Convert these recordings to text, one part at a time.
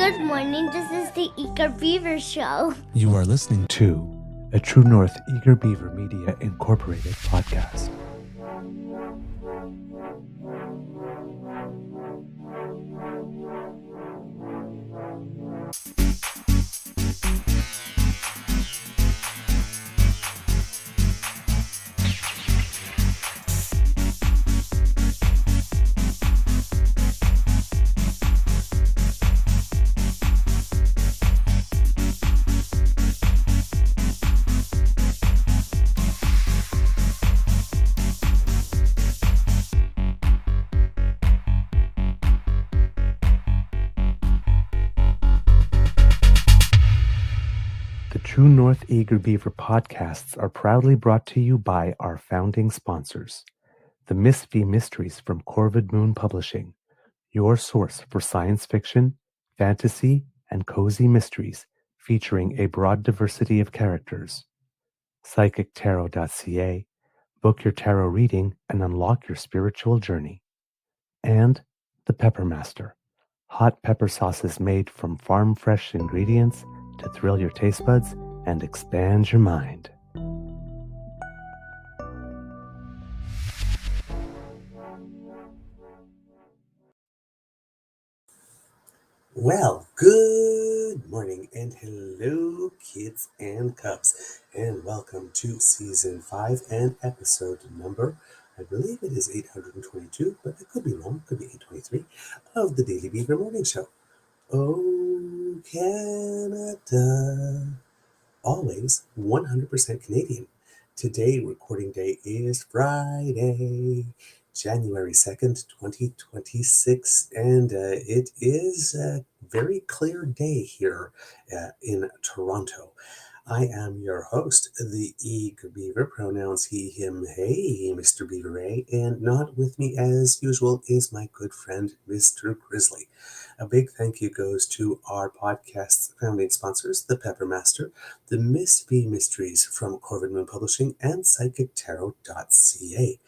Good morning, this is the Eager Beaver Show. You are listening to a True North Eager Beaver Media Incorporated podcast. The True North Eager Beaver podcasts are proudly brought to you by our founding sponsors, the Miss V Mysteries from Corvid Moon Publishing, your source for science fiction, fantasy, and cozy mysteries featuring a broad diversity of characters. PsychicTarot.ca, book your tarot reading and unlock your spiritual journey. And the Pepper Master, hot pepper sauces made from farm-fresh ingredients to thrill your taste buds and expand your mind. Well, good morning and hello, kids and cubs, and welcome to Season 5 and episode number, I believe it is 822, but I could be wrong, could be 823, of the Daily Beaver Morning Show. Oh, Canada, always 100% Canadian. Today, recording day is Friday, January 2nd, 2026, and it is a very clear day here in Toronto. I am your host, the Eager Beaver, pronouns he, him, hey, Mr. Beaver, and not with me as usual is my good friend, Mr. Grizzly. A big thank you goes to our podcast's founding sponsors, the Pepper Master, the Miss V Mysteries from Corvid Moon Publishing, and PsychicTarot.ca.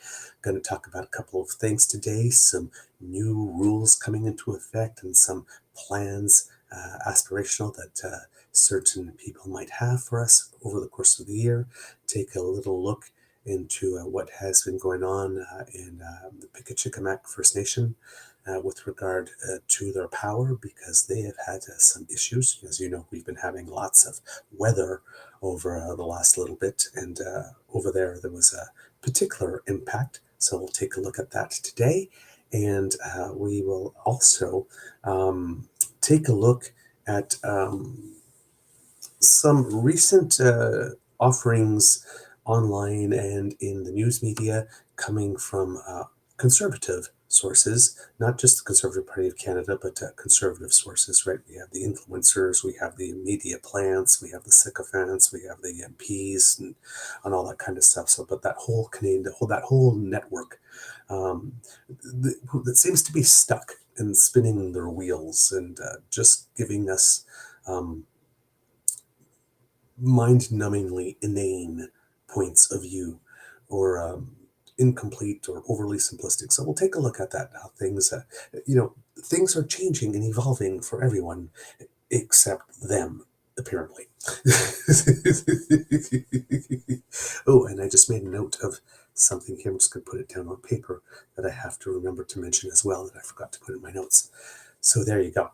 Going to talk about a couple of things today, some new rules coming into effect and some plans, aspirational, that certain people might have for us over the course of the year. Take a little look into what has been going on in the Pimiccicamak First Nation with regard to their power, because they have had some issues. As you know, we've been having lots of weather over the last little bit, and over there was a particular impact. So we'll take a look at that today, and we will also take a look at some recent offerings online and in the news media coming from conservative sources, not just the Conservative Party of Canada, but conservative sources, right? We have the influencers, we have the media plants, we have the sycophants, we have the MPs, and all that kind of stuff. So, but that whole that whole network that seems to be stuck and spinning their wheels and just giving us mind-numbingly inane points of view, or incomplete or overly simplistic. So we'll take a look at that, how things, things are changing and evolving for everyone except them, apparently. Oh, and I just made a note of something here. I'm just going to put it down on paper that I have to remember to mention as well, that I forgot to put in my notes. So there you go.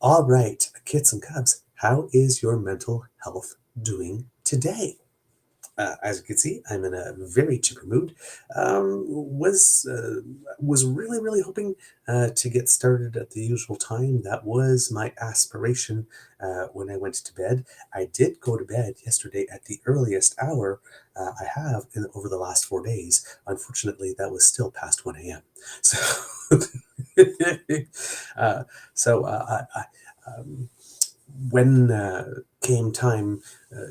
All right, kids and cubs, how is your mental health doing today? As you can see, I'm in a very chipper mood. Was really hoping to get started at the usual time. That was my aspiration when I went to bed. I did go to bed yesterday at the earliest hour I have over the last 4 days. Unfortunately, that was still past 1 a.m. When came time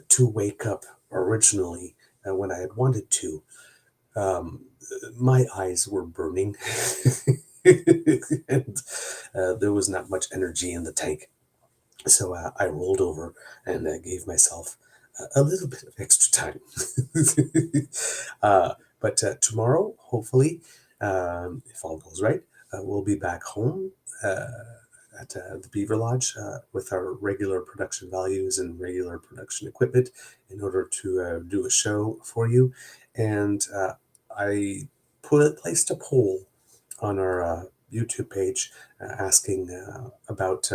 to wake up originally, when I had wanted to, my eyes were burning and there was not much energy in the tank. So I rolled over and gave myself a little bit of extra time. But tomorrow, hopefully, if all goes right, we'll be back home at the Beaver Lodge with our regular production values and regular production equipment in order to do a show for you. And I placed a poll on our YouTube page asking about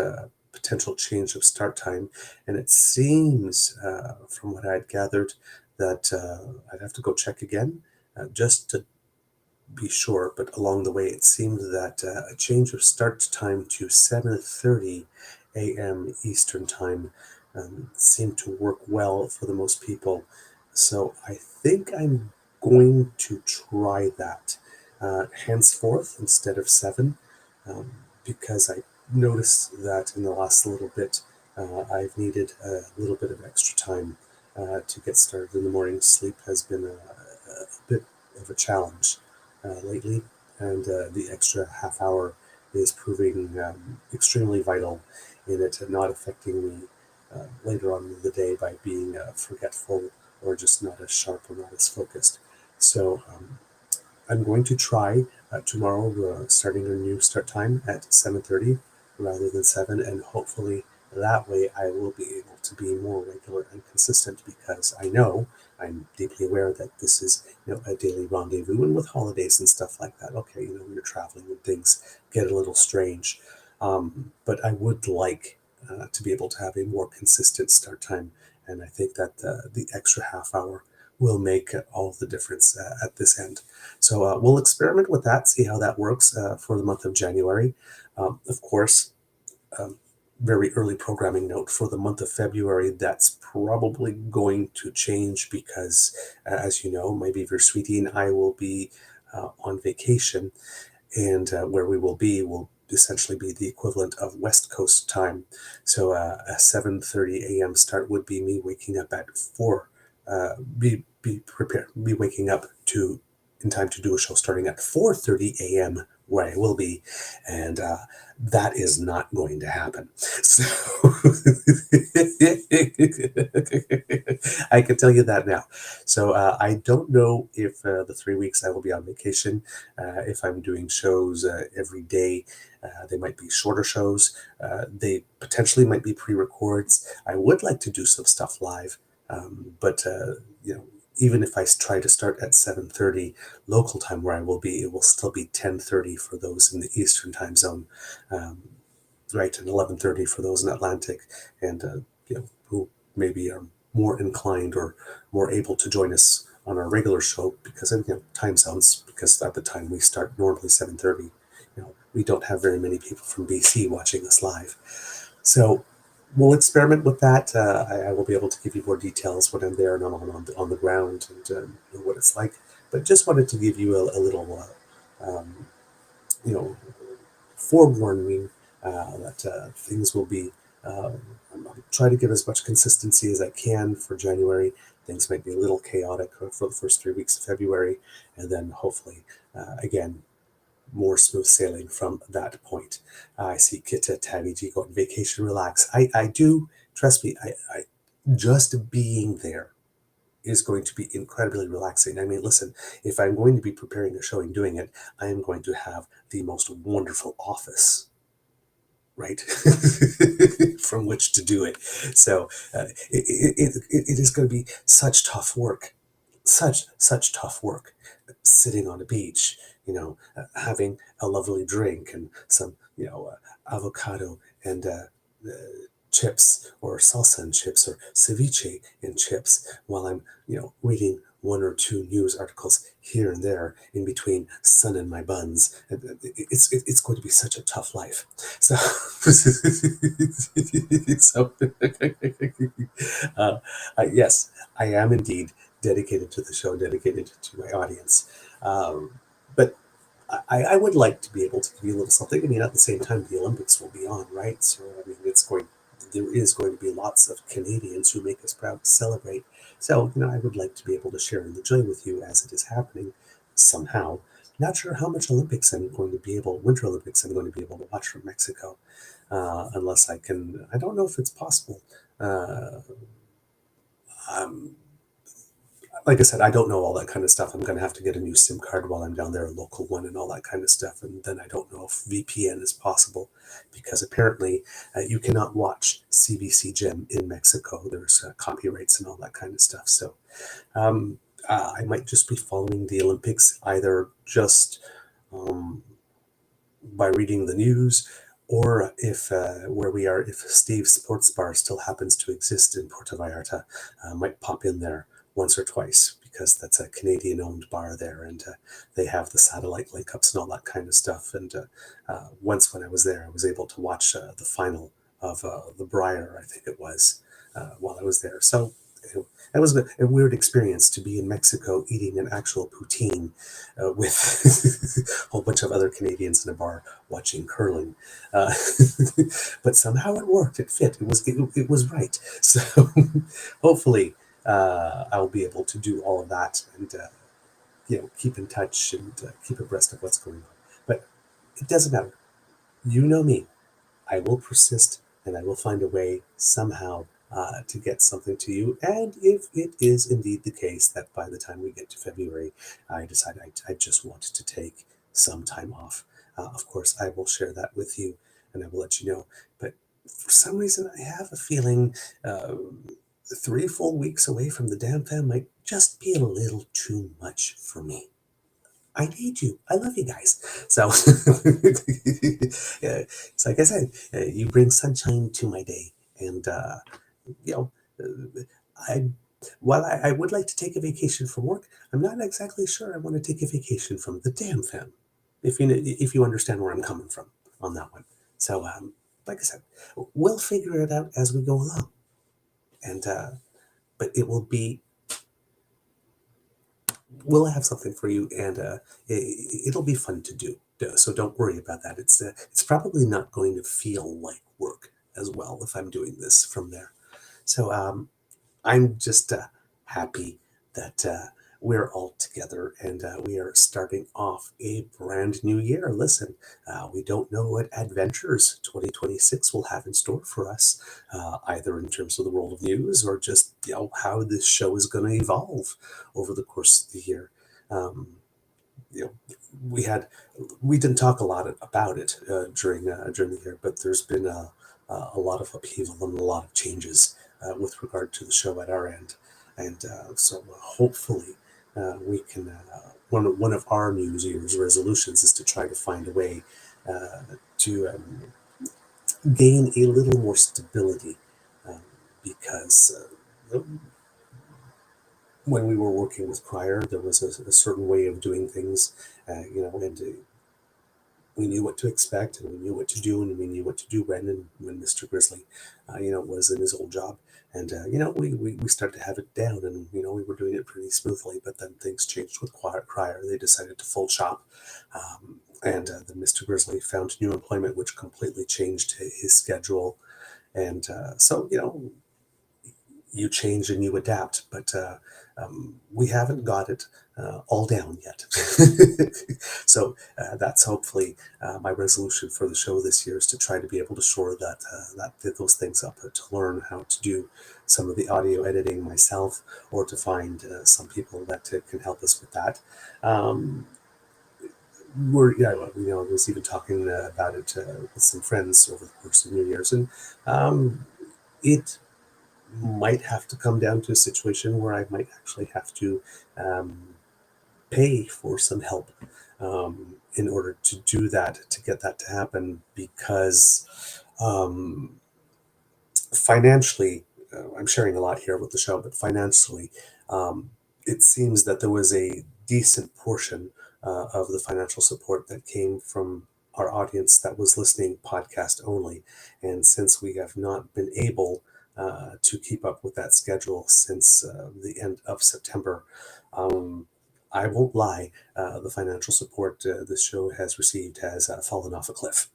potential change of start time. And it seems, from what I had gathered, that I'd have to go check again just to be sure, but along the way it seemed that a change of start time to 7:30 a.m. Eastern time seemed to work well for the most people. So I think I'm going to try that henceforth instead of 7, because I noticed that in the last little bit I've needed a little bit of extra time to get started in the morning. Sleep has been a bit of a challenge lately, and the extra half hour is proving extremely vital in it not affecting me later on in the day by being forgetful or just not as sharp or not as focused. So I'm going to try tomorrow, starting a new start time at 7:30 rather than 7, and hopefully that way I will be able to be more regular and consistent, because I know I'm deeply aware that this is a daily rendezvous, and with holidays and stuff like that, okay, when you're traveling and things get a little strange, but I would like to be able to have a more consistent start time, and I think that the extra half hour will make all the difference at this end. So we'll experiment with that, see how that works for the month of January. Of course, very early programming note for the month of February, that's probably going to change because, as you know, my Beaver sweetie and I will be on vacation, and where we will essentially be the equivalent of West Coast time. So a 7:30 a.m. start would be me waking up at 4. Be waking up to in time to do a show starting at 4:30 a.m. where I will be, and that is not going to happen. So I can tell you that now. So I don't know if the 3 weeks I will be on vacation, if I'm doing shows every day. They might be shorter shows. They potentially might be pre-records. I would like to do some stuff live, but even if I try to start at 7:30 local time where I will be, it will still be 10:30 for those in the Eastern time zone, right, and 11:30 for those in Atlantic, and who maybe are more inclined or more able to join us on our regular show because of time zones. Because at the time we start normally 7:30, we don't have very many people from BC watching us live, so. We'll experiment with that. I will be able to give you more details when I'm there and I'm on the ground and what it's like. But just wanted to give you a little, you know, forewarning that things will be. I'll try to give as much consistency as I can for January. Things might be a little chaotic for the first 3 weeks of February, and then hopefully, again, more smooth sailing from that point. I see Kita Tabby G go on vacation, relax. I do, trust me, I just being there is going to be incredibly relaxing. I mean, listen, if I'm going to be preparing a show and doing it, I am going to have the most wonderful office, right, from which to do it. So it is going to be such tough work, such tough work, sitting on a beach, having a lovely drink and some, avocado and chips, or salsa and chips, or ceviche and chips, while I'm, reading one or two news articles here and there in between sun and my buns. It's going to be such a tough life. So, so yes, I am indeed dedicated to the show, dedicated to my audience. But I would like to be able to give you a little something. I mean, at the same time, the Olympics will be on, right? So, I mean, there is going to be lots of Canadians who make us proud to celebrate. So, I would like to be able to share in the joy with you as it is happening somehow. Not sure how much Winter Olympics I'm going to be able to watch from Mexico, unless I don't know if it's possible. Uh, um, like I said, I don't know all that kind of stuff. I'm going to have to get a new SIM card while I'm down there, a local one, and all that kind of stuff. And then I don't know if VPN is possible, because apparently you cannot watch CBC Gem in Mexico. There's copyrights and all that kind of stuff. So I might just be following the Olympics, either just by reading the news, or if where we are, if Steve's Sports Bar still happens to exist in Puerto Vallarta, might pop in there once or twice, because that's a Canadian-owned bar there, and they have the satellite link-ups and all that kind of stuff. And once when I was there, I was able to watch the final of the Briar, I think it was, while I was there. So it was a weird experience to be in Mexico eating an actual poutine with a whole bunch of other Canadians in a bar watching curling. Uh, but somehow it worked. It fit. It was right. So hopefully I'll be able to do all of that and keep in touch and keep abreast of what's going on. But it doesn't matter. You know me. I will persist, and I will find a way somehow to get something to you. And if it is indeed the case that by the time we get to February, I decide I just want to take some time off, of course, I will share that with you, and I will let you know. But for some reason, I have a feeling 3 full weeks away from the damn fam might just be a little too much for me. I need you. I love you guys. So, yeah, it's like I said, you bring sunshine to my day. And, you know, I, while I would like to take a vacation from work, I'm not exactly sure I want to take a vacation from the damn fam, if you understand where I'm coming from on that one. So, like I said, we'll figure it out as we go along. And, but it will be, we'll have something for you, and it'll be fun to do. So don't worry about that. It's probably not going to feel like work as well if I'm doing this from there. So I'm just happy that we're all together, and we are starting off a brand new year. Listen, we don't know what adventures 2026 will have in store for us, either in terms of the world of news or just how this show is going to evolve over the course of the year. Um, you know, we didn't talk a lot about it during the year, but there's been a lot of upheaval and a lot of changes with regard to the show at our end, and so hopefully we can. One of our New Year's resolutions is to try to find a way to gain a little more stability, because when we were working with Crier, there was a certain way of doing things, and we knew what to expect, and we knew what to do, and we knew what to do when Mr. Grizzly, was in his old job. And, we started to have it down, and, we were doing it pretty smoothly, but then things changed with Crier. They decided to full shop. And then Mr. Grizzly found new employment, which completely changed his schedule. And so, you change and you adapt, but we haven't got it all down yet. So that's hopefully my resolution for the show this year, is to try to be able to shore those things up, to learn how to do some of the audio editing myself, or to find some people that can help us with that. I was even talking about it with some friends over the course of New Year's, and it might have to come down to a situation where I might actually have to pay for some help in order to do that, to get that to happen, because financially, I'm sharing a lot here with the show, but financially, it seems that there was a decent portion of the financial support that came from our audience that was listening podcast only. And since we have not been able to keep up with that schedule since the end of September, I won't lie, the financial support this show has received has fallen off a cliff.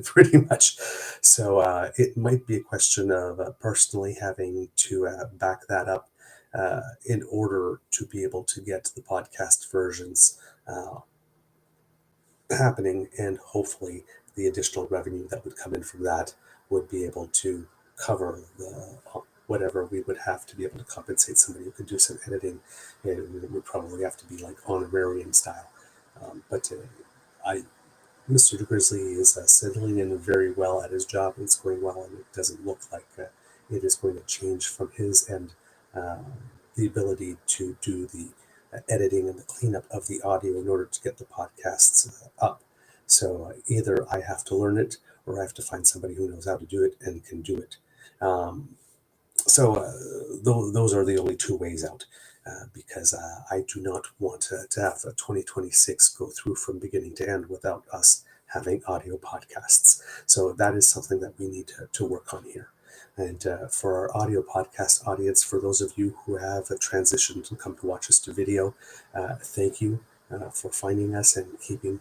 Pretty much. So it might be a question of personally having to back that up in order to be able to get the podcast versions happening, and hopefully the additional revenue that would come in from that would be able to cover whatever, we would have to be able to compensate somebody who could do some editing. It would probably have to be like honorarium style. But Mr. Grizzly is settling in very well at his job. It's going well, and it doesn't look like it is going to change from his end. The ability to do the editing and the cleanup of the audio in order to get the podcasts up. So either I have to learn it, or I have to find somebody who knows how to do it and can do it. Those are the only two ways out, because I do not want to have 2026 go through from beginning to end without us having audio podcasts. So that is something that we need to work on here. And for our audio podcast audience, for those of you who have transitioned and come to watch us to video, thank you for finding us and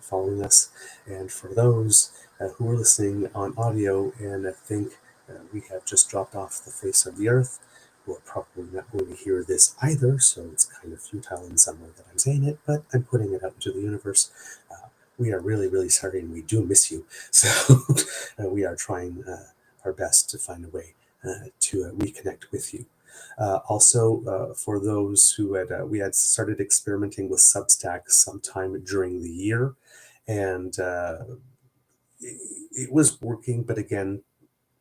following us. And for those who are listening on audio and think we have just dropped off the face of the earth, who are probably not going to hear this either, so it's kind of futile in some way that I'm saying it, but I'm putting it out into the universe. We are really, really sorry, and we do miss you. So we are trying our best to find a way to reconnect with you. Also, for those who we had started experimenting with Substack sometime during the year, and it was working, but again,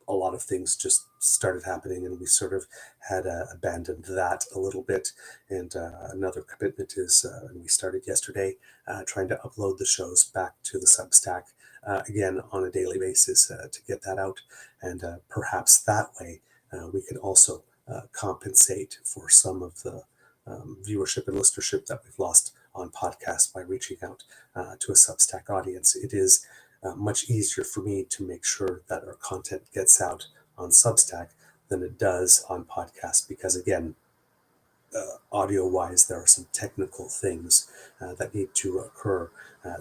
a lot of things just started happening, and we sort of had abandoned that a little bit. And another commitment is, and we started yesterday, trying to upload the shows back to the Substack again on a daily basis to get that out. And perhaps that way we can also compensate for some of the viewership and listenership that we've lost on podcasts by reaching out to a Substack audience. It is much easier for me to make sure that our content gets out on Substack than it does on podcast, because again, audio-wise, there are some technical things that need to occur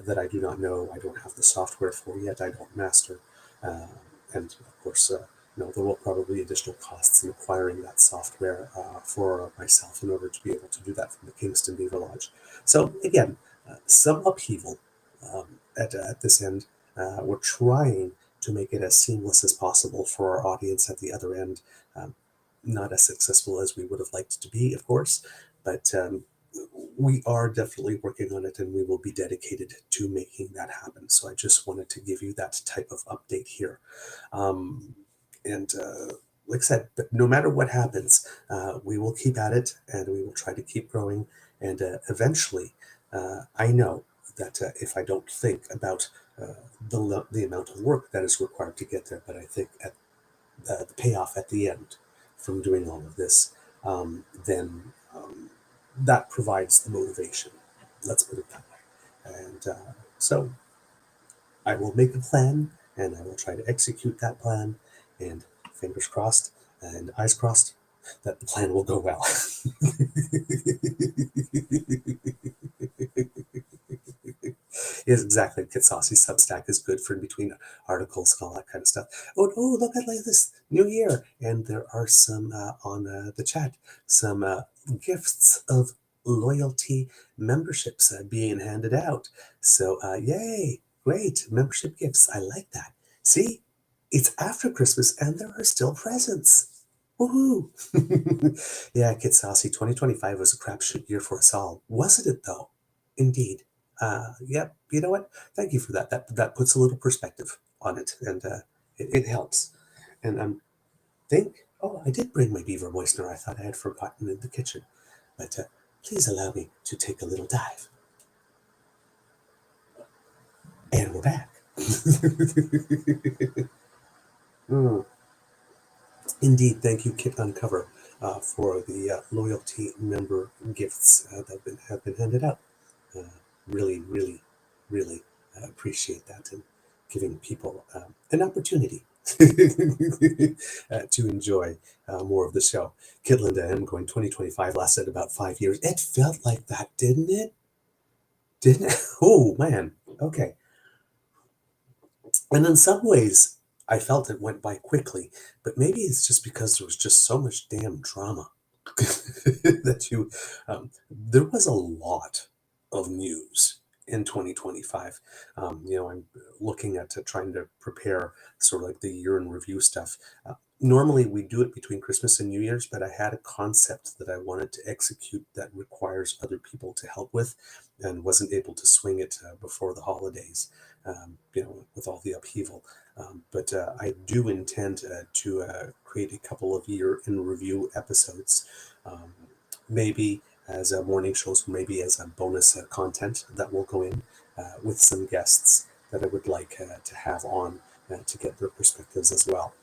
that I do not know. I don't have the software for yet. I don't master, and of course, there will probably be additional costs in acquiring that software for myself in order to be able to do that from the Kingston Beaver Lodge. So again, some upheaval at this end. We're trying to make it as seamless as possible for our audience at the other end. Not as successful as we would have liked to be, of course, but we are definitely working on it, and we will be dedicated to making that happen. So I just wanted to give you that type of update here. Like I said, but no matter what happens, we will keep at it, and we will try to keep growing. And eventually, I know that if I don't think about the amount of work that is required to get there, but I think at the payoff at the end from doing all of this, then that provides the motivation. Let's put it that way. And so I will make a plan, and I will try to execute that plan, and fingers crossed and eyes crossed that the plan will go well. Yes, exactly. Kit Saucy Substack is good for in between articles and all that kind of stuff. Oh, look at like this new year. And there are some on the chat, some gifts of loyalty memberships being handed out. So yay, great membership gifts. I like that. See, it's after Christmas and there are still presents. Woohoo! Yeah, Kit Saucy, 2025 was a crapshoot year for us all. Wasn't it though? Indeed. Yep. You know what? Thank you for that. That puts a little perspective on it, and it helps. And I did bring my beaver moistener. I thought I had forgotten in the kitchen, but please allow me to take a little dive. And we're back. Indeed, thank you, Kit Uncover, for the loyalty member gifts that have been handed out. Really, really, really appreciate that, and giving people an opportunity to enjoy more of the show. Kit Linda M going 2025 lasted about 5 years. It felt like that, didn't it? Didn't it? Oh man. Okay. And in some ways, I felt it went by quickly, but maybe it's just because there was just so much damn drama that there was a lot of news in 2025. I'm looking at trying to prepare sort of like the year in review stuff. Normally we do it between Christmas and New Year's, but I had a concept that I wanted to execute that requires other people to help with, and wasn't able to swing it before the holidays, with all the upheaval. But I do intend to create a couple of year in review episodes, maybe as morning shows, maybe as a bonus content that will go in with some guests that I would like to have on to get their perspectives as well.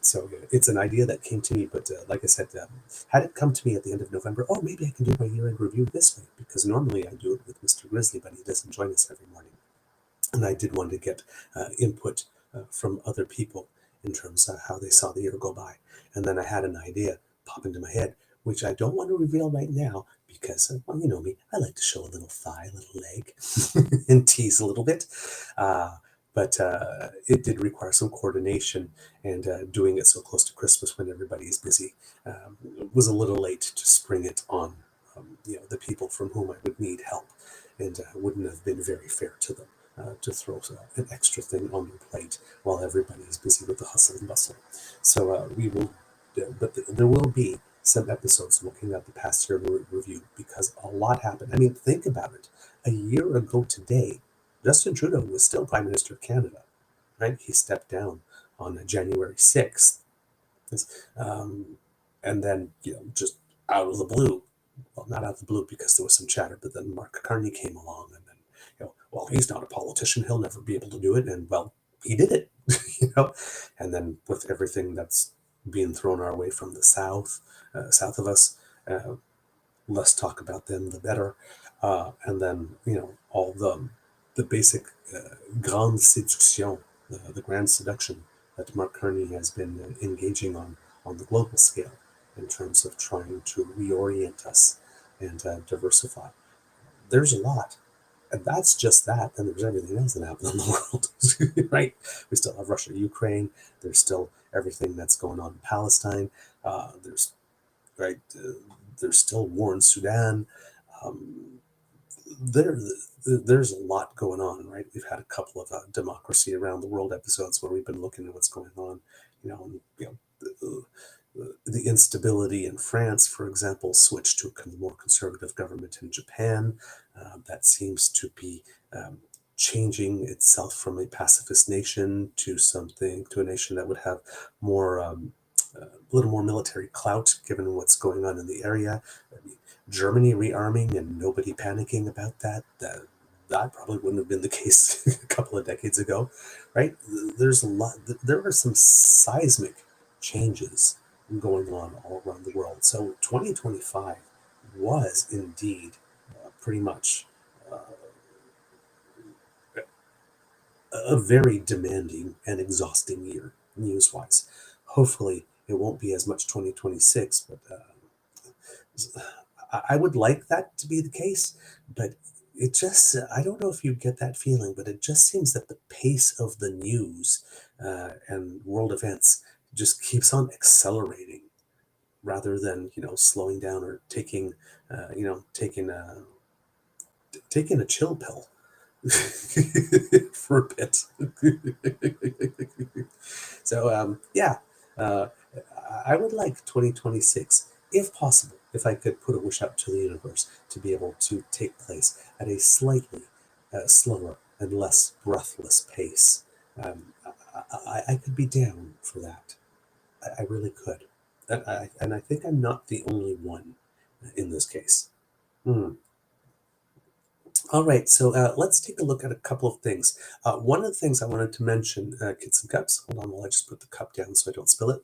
So it's an idea that came to me, but like I said, had it come to me at the end of November, oh, maybe I can do my year-end review this way, because normally I do it with Mr. Grizzly, but he doesn't join us every morning. And I did want to get input from other people in terms of how they saw the year go by. And then I had an idea pop into my head, which I don't want to reveal right now, because, well, you know me, I like to show a little thigh, a little leg, and tease a little bit. But it did require some coordination, and doing it so close to Christmas when everybody is busy was a little late to spring it on the people from whom I would need help, and wouldn't have been very fair to them to throw an extra thing on their plate while everybody is busy with the hustle and bustle. So we will, but there will be some episodes looking at the past year review, because a lot happened. I mean, think about it. A year ago today, Justin Trudeau was still Prime Minister of Canada, right? He stepped down on January 6th. And then, just out of the blue, well, not out of the blue because there was some chatter, but then Mark Carney came along, and then, well, he's not a politician, he'll never be able to do it. And well, he did it, and then with everything that's being thrown our way from the south of us, less talk about them, the better. And then, all the basic grande séduction, the grand seduction that Mark Carney has been engaging on the global scale in terms of trying to reorient us and diversify. There's a lot. And that's just that. Then there's everything else that happened in the world, right? We still have Russia, Ukraine. There's still everything that's going on in Palestine. There's still war in Sudan. There's a lot going on, right? We've had a couple of democracy around the world episodes where we've been looking at what's going on, the instability in France, for example, switched to a more conservative government in Japan. That seems to be changing itself from a pacifist nation to a nation that would have more, a little more military clout, given what's going on in the area. I mean, Germany rearming and nobody panicking about that. That probably wouldn't have been the case a couple of decades ago, right? There's a lot. There are some seismic changes going on all around the world. So 2025 was indeed pretty much a very demanding and exhausting year news-wise. Hopefully, it won't be as much 2026, but I would like that to be the case. But it just, I don't know if you get that feeling, but it just seems that the pace of the news and world events just keeps on accelerating, rather than slowing down or taking a chill pill for a bit. So I would like 2026, if possible, if I could put a wish out to the universe, to be able to take place at a slightly slower and less breathless pace. I could be down for that. I really could. And I think I'm not the only one in this case. All right, so let's take a look at a couple of things. One of the things I wanted to mention, kids and cups. Hold on while I just put the cup down so I don't spill it.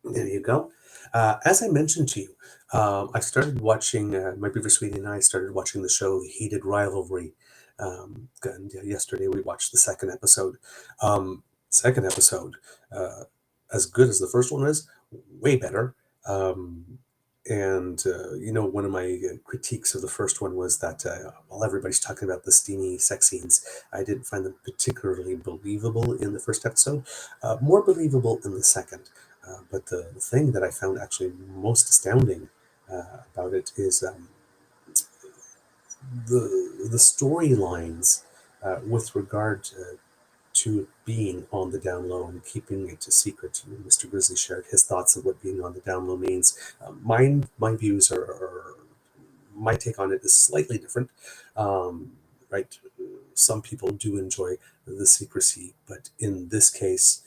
There you go. As I mentioned to you, I started watching, my Beaver Sweetie and I started watching the show Heated Rivalry. And yesterday we watched the second episode. Second episode, as good as the first one is, way better. And one of my critiques of the first one was that while everybody's talking about the steamy sex scenes, I didn't find them particularly believable in the first episode. More believable in the second. But the thing that I found actually most astounding about it is the storylines with regard to being on the down low and keeping it a secret. Mr. Grizzly shared his thoughts of what being on the down low means. My views are my take on it is slightly different. Right, some people do enjoy the secrecy, but in this case,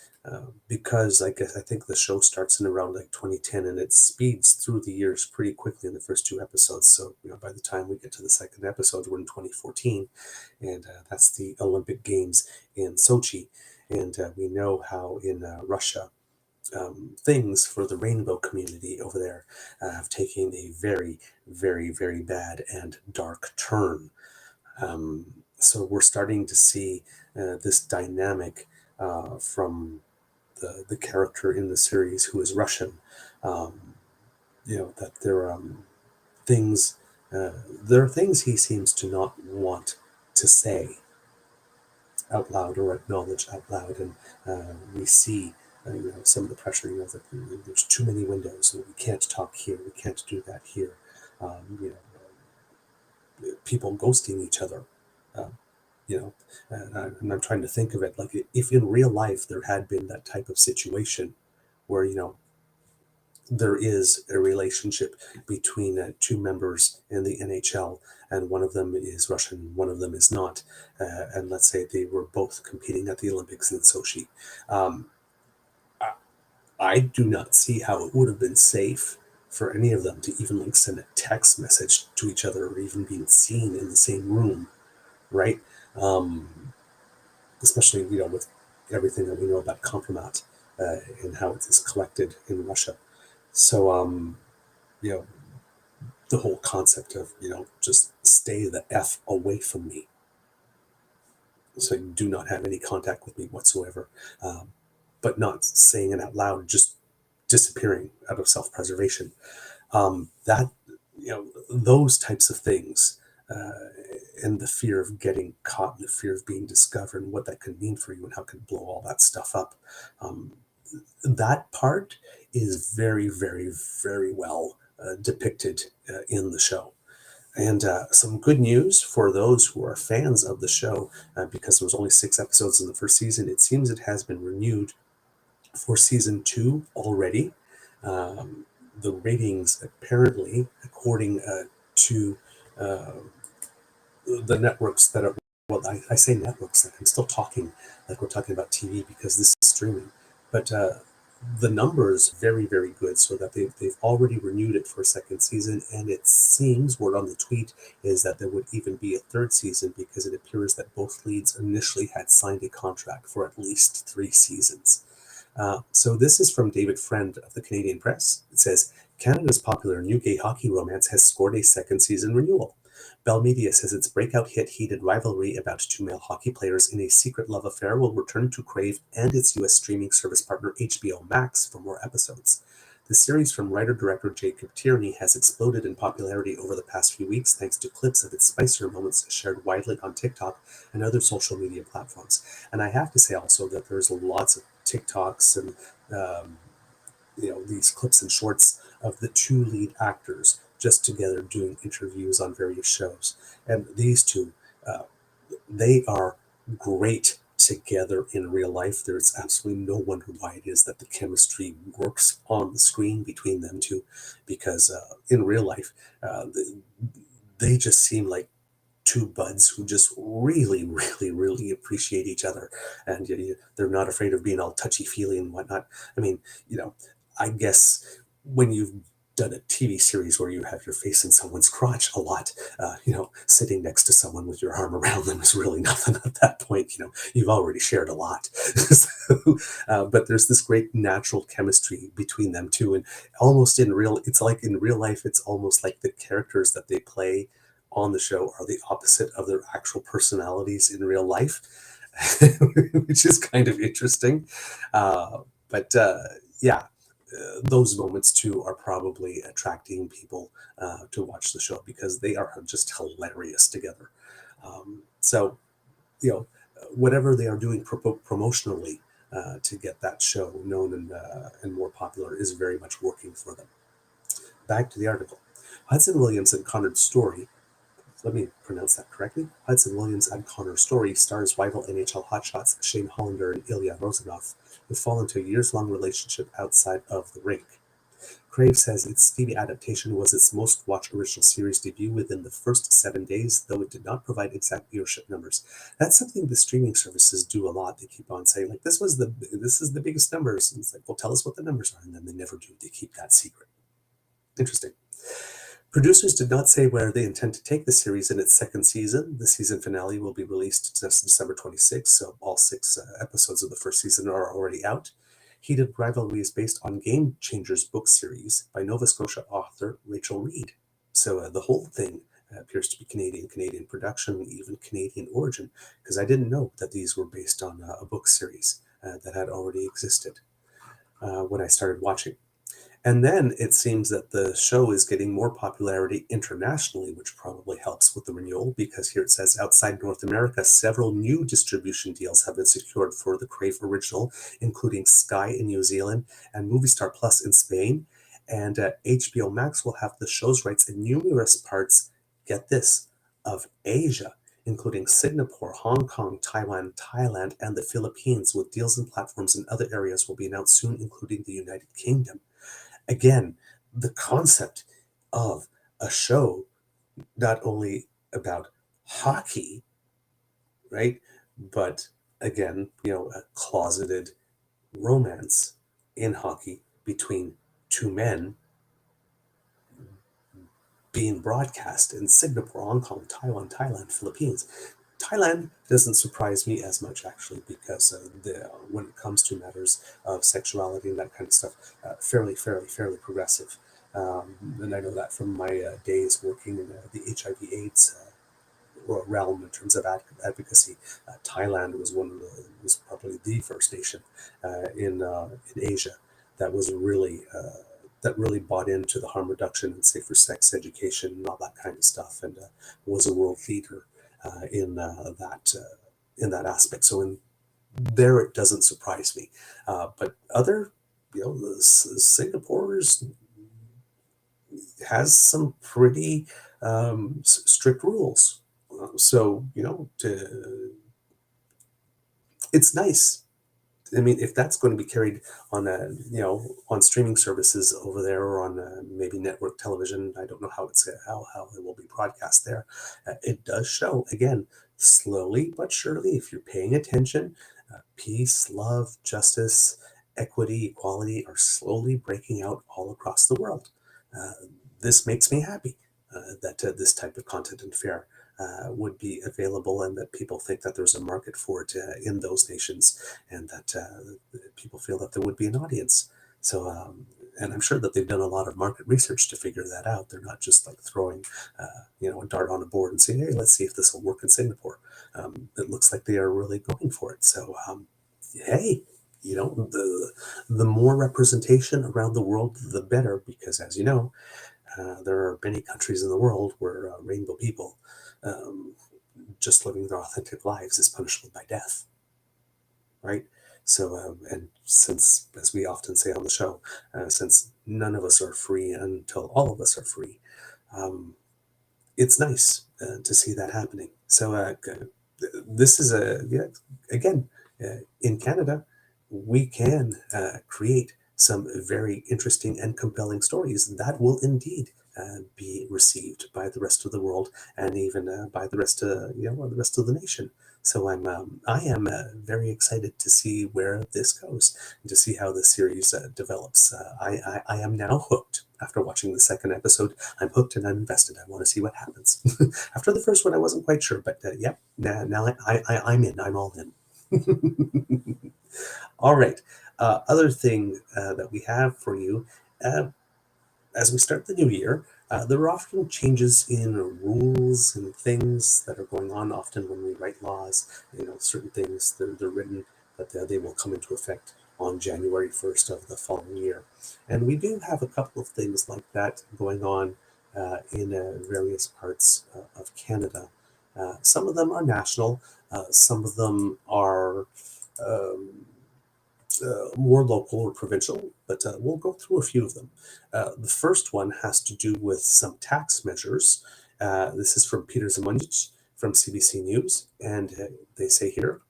because I think the show starts in around like 2010 and it speeds through the years pretty quickly in the first two episodes. So by the time we get to the second episode, we're in 2014, and that's the Olympic Games in Sochi, and we know how in Russia. Things for the rainbow community over there have taken a very, very, very bad and dark turn. So we're starting to see this dynamic from the character in the series who is Russian. That things there are things he seems to not want to say out loud or acknowledge out loud, and we see some of the pressure. That there's too many windows, and we can't talk here, we can't do that here. People ghosting each other. Uh, and I'm trying to think of it like if in real life there had been that type of situation where there is a relationship between two members in the NHL, and one of them is Russian, one of them is not, and let's say they were both competing at the Olympics in Sochi. Um, I do not see how it would have been safe for any of them to even like send a text message to each other or even being seen in the same room, right? Especially with everything that we know about compromat and how it is collected in Russia. So the whole concept of just stay the f away from me, so you do not have any contact with me whatsoever, but not saying it out loud, just disappearing out of self-preservation. That those types of things, and the fear of getting caught and the fear of being discovered and what that could mean for you and how it could blow all that stuff up. That part is very, very, very well depicted in the show. And some good news for those who are fans of the show, because there was only 6 episodes in the first season. It seems it has been renewed for season 2 already. The ratings, apparently, according to the networks that are, well, I say networks, like I'm still talking like we're talking about TV because this is streaming, but the numbers very, very good, so that they've already renewed it for a second season, and it seems, word on the tweet is that there would even be a third season, because it appears that both leads initially had signed a contract for at least 3 seasons. So this is from David Friend of the Canadian Press. It says, Canada's popular new gay hockey romance has scored a second season renewal. Bell Media says its breakout hit heated rivalry about 2 male hockey players in a secret love affair will return to Crave and its U.S. streaming service partner HBO Max for more episodes. The series from writer-director Jacob Tierney has exploded in popularity over the past few weeks thanks to clips of its spicier moments shared widely on TikTok and other social media platforms. And I have to say also that there's lots of TikToks and these clips and shorts of the 2 lead actors just together doing interviews on various shows. And these 2, they are great together in real life. There's absolutely no wonder why it is that the chemistry works on the screen between them 2, because in real life, they just seem like 2 buds who just really, really, really appreciate each other, and they're not afraid of being all touchy-feely and whatnot. I mean, I guess when you've done a TV series where you have your face in someone's crotch a lot, sitting next to someone with your arm around them is really nothing at that point. You've already shared a lot. So, but there's this great natural chemistry between them 2, and it's like in real life, it's almost like the characters that they play on the show are the opposite of their actual personalities in real life, which is kind of interesting. But yeah, those moments too are probably attracting people to watch the show, because they are just hilarious together. So, whatever they are doing promotionally to get that show known and more popular is very much working for them. Back to the article. Hudson Williams and Conrad Story let me pronounce that correctly. Hudson Williams and Connor Story stars rival NHL hotshots Shane Hollander and Ilya Rozanov, who fall into a years-long relationship outside of the rink. Crave says its TV adaptation was its most-watched original series debut within the first 7 days, though it did not provide exact viewership numbers. That's something the streaming services do a lot. They keep on saying, like, this is the biggest numbers. And it's like, well, tell us what the numbers are, and then they never do. They keep that secret. Interesting. Producers did not say where they intend to take the series in its second season. The season finale will be released December 26th, so all 6 episodes of the first season are already out. Heated Rivalry is based on Game Changers book series by Nova Scotia author Rachel Reed. So the whole thing appears to be Canadian production, even Canadian origin, because I didn't know that these were based on a book series that had already existed when I started watching. And then it seems that the show is getting more popularity internationally, which probably helps with the renewal, because here it says outside North America, several new distribution deals have been secured for the Crave original, including Sky in New Zealand and Movistar Plus in Spain. And HBO Max will have the show's rights in numerous parts, get this, of Asia, including Singapore, Hong Kong, Taiwan, Thailand, and the Philippines, with deals and platforms in other areas will be announced soon, including the United Kingdom. Again, the concept of a show not only about hockey, right, but again, a closeted romance in hockey between two men being broadcast in Singapore, Hong Kong, Taiwan, Thailand, Philippines. Thailand doesn't surprise me as much, actually, because when it comes to matters of sexuality and that kind of stuff, fairly progressive. And I know that from my days working in the HIV/AIDS realm in terms of advocacy. Thailand was probably the first nation in Asia that was really bought into the harm reduction and safer sex education and all that kind of stuff, and was a world leader in that aspect. So there, it doesn't surprise me. But other, Singapore's has some pretty strict rules. So it's nice. I mean, if that's going to be carried on on streaming services over there, or on maybe network television, I don't know how it will be broadcast there. It does show, again, slowly but surely, if you're paying attention, peace, love, justice, equity, equality are slowly breaking out all across the world. This makes me happy that this type of content and fare would be available, and that people think that there's a market for it in those nations, and that people feel that there would be an audience. So, and I'm sure that they've done a lot of market research to figure that out. They're not just like throwing, a dart on a board and saying, "Hey, let's see if this will work in Singapore." It looks like they are really going for it. So, hey, the more representation around the world, the better, because as you know, there are many countries in the world where rainbow people just living their authentic lives is punishable by death, right? So, and since, as we often say on the show, since none of us are free until all of us are free, it's nice to see that happening. So, this is again, in Canada, we can create some very interesting and compelling stories that will indeed be received by the rest of the world, and even by the rest of the rest of the nation. So I am very excited to see where this goes, and to see how the series develops. I am now hooked. After watching the second episode, I'm hooked and I'm invested. I want to see what happens. After the first one, I wasn't quite sure, but yep, now I'm in. I'm all in. All right. Other thing that we have for you, as we start the new year, there are often changes in rules and things that are going on. Often when we write laws, certain things, they're written, but they will come into effect on January 1st of the following year. And we do have a couple of things like that going on in various parts of Canada. Some of them are national, some of them are more local or provincial, but we'll go through a few of them. The first one has to do with some tax measures, This is from Peter Zamunjic from CBC News, and they say here,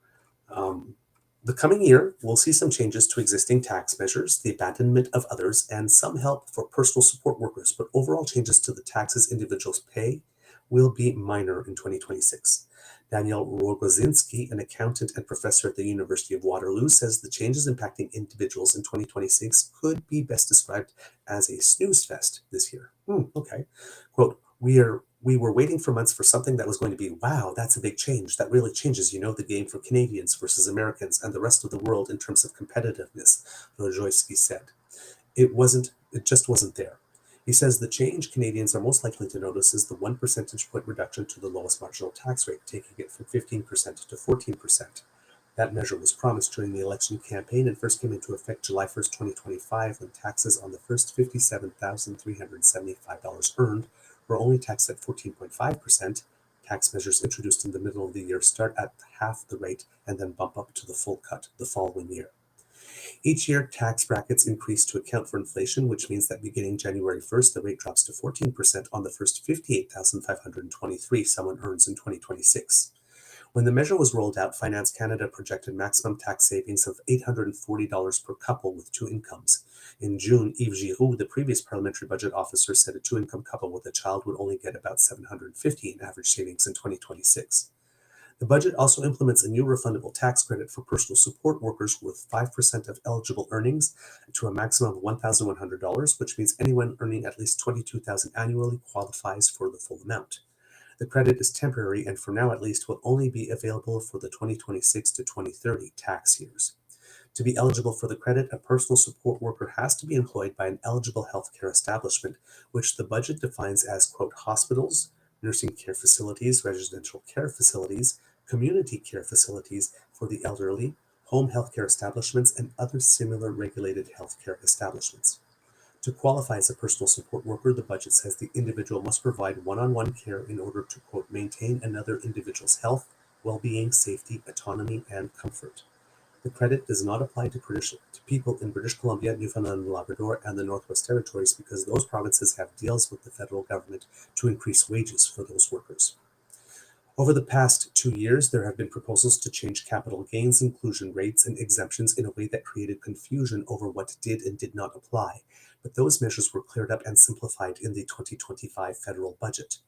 the coming year will see some changes to existing tax measures, the abandonment of others, and some help for personal support workers, but overall changes to the taxes individuals pay will be minor in 2026. Daniel Rogozinski, an accountant and professor at the University of Waterloo, says the changes impacting individuals in 2026 could be best described as a snooze fest this year. Okay. Quote, we were waiting for months for something that was going to be, wow, that's a big change. That really changes, the game for Canadians versus Americans and the rest of the world in terms of competitiveness, Rogozinski said. It just wasn't there. He says the change Canadians are most likely to notice is the 1 percentage point reduction to the lowest marginal tax rate, taking it from 15% to 14%. That measure was promised during the election campaign and first came into effect July 1st, 2025, when taxes on the first $57,375 earned were only taxed at 14.5%. Tax measures introduced in the middle of the year start at half the rate and then bump up to the full cut the following year. Each year, tax brackets increase to account for inflation, which means that beginning January 1st, the rate drops to 14% on the first $58,523 someone earns in 2026. When the measure was rolled out, Finance Canada projected maximum tax savings of $840 per couple with two incomes. In June, Yves Giroux, the previous parliamentary budget officer, said a two-income couple with a child would only get about $750 in average savings in 2026. The budget also implements a new refundable tax credit for personal support workers worth 5% of eligible earnings to a maximum of $1,100, which means anyone earning at least $22,000 annually qualifies for the full amount. The credit is temporary and for now at least will only be available for the 2026 to 2030 tax years. To be eligible for the credit, a personal support worker has to be employed by an eligible healthcare establishment, which the budget defines as, quote, hospitals, nursing care facilities, residential care facilities, community care facilities for the elderly, home healthcare establishments, and other similar regulated healthcare establishments. To qualify as a personal support worker, the budget says the individual must provide one-on-one care in order to, quote, maintain another individual's health, well-being, safety, autonomy, and comfort. The credit does not apply to people in British Columbia, Newfoundland and Labrador, and the Northwest Territories because those provinces have deals with the federal government to increase wages for those workers. Over the past 2 years, there have been proposals to change capital gains inclusion rates and exemptions in a way that created confusion over what did and did not apply, but those measures were cleared up and simplified in the 2025 federal budget.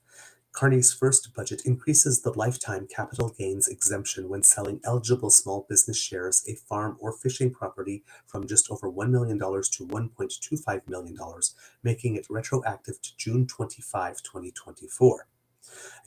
Carney's first budget increases the lifetime capital gains exemption when selling eligible small business shares, a farm or fishing property, from just over $1 million to $1.25 million, making it retroactive to June 25, 2024.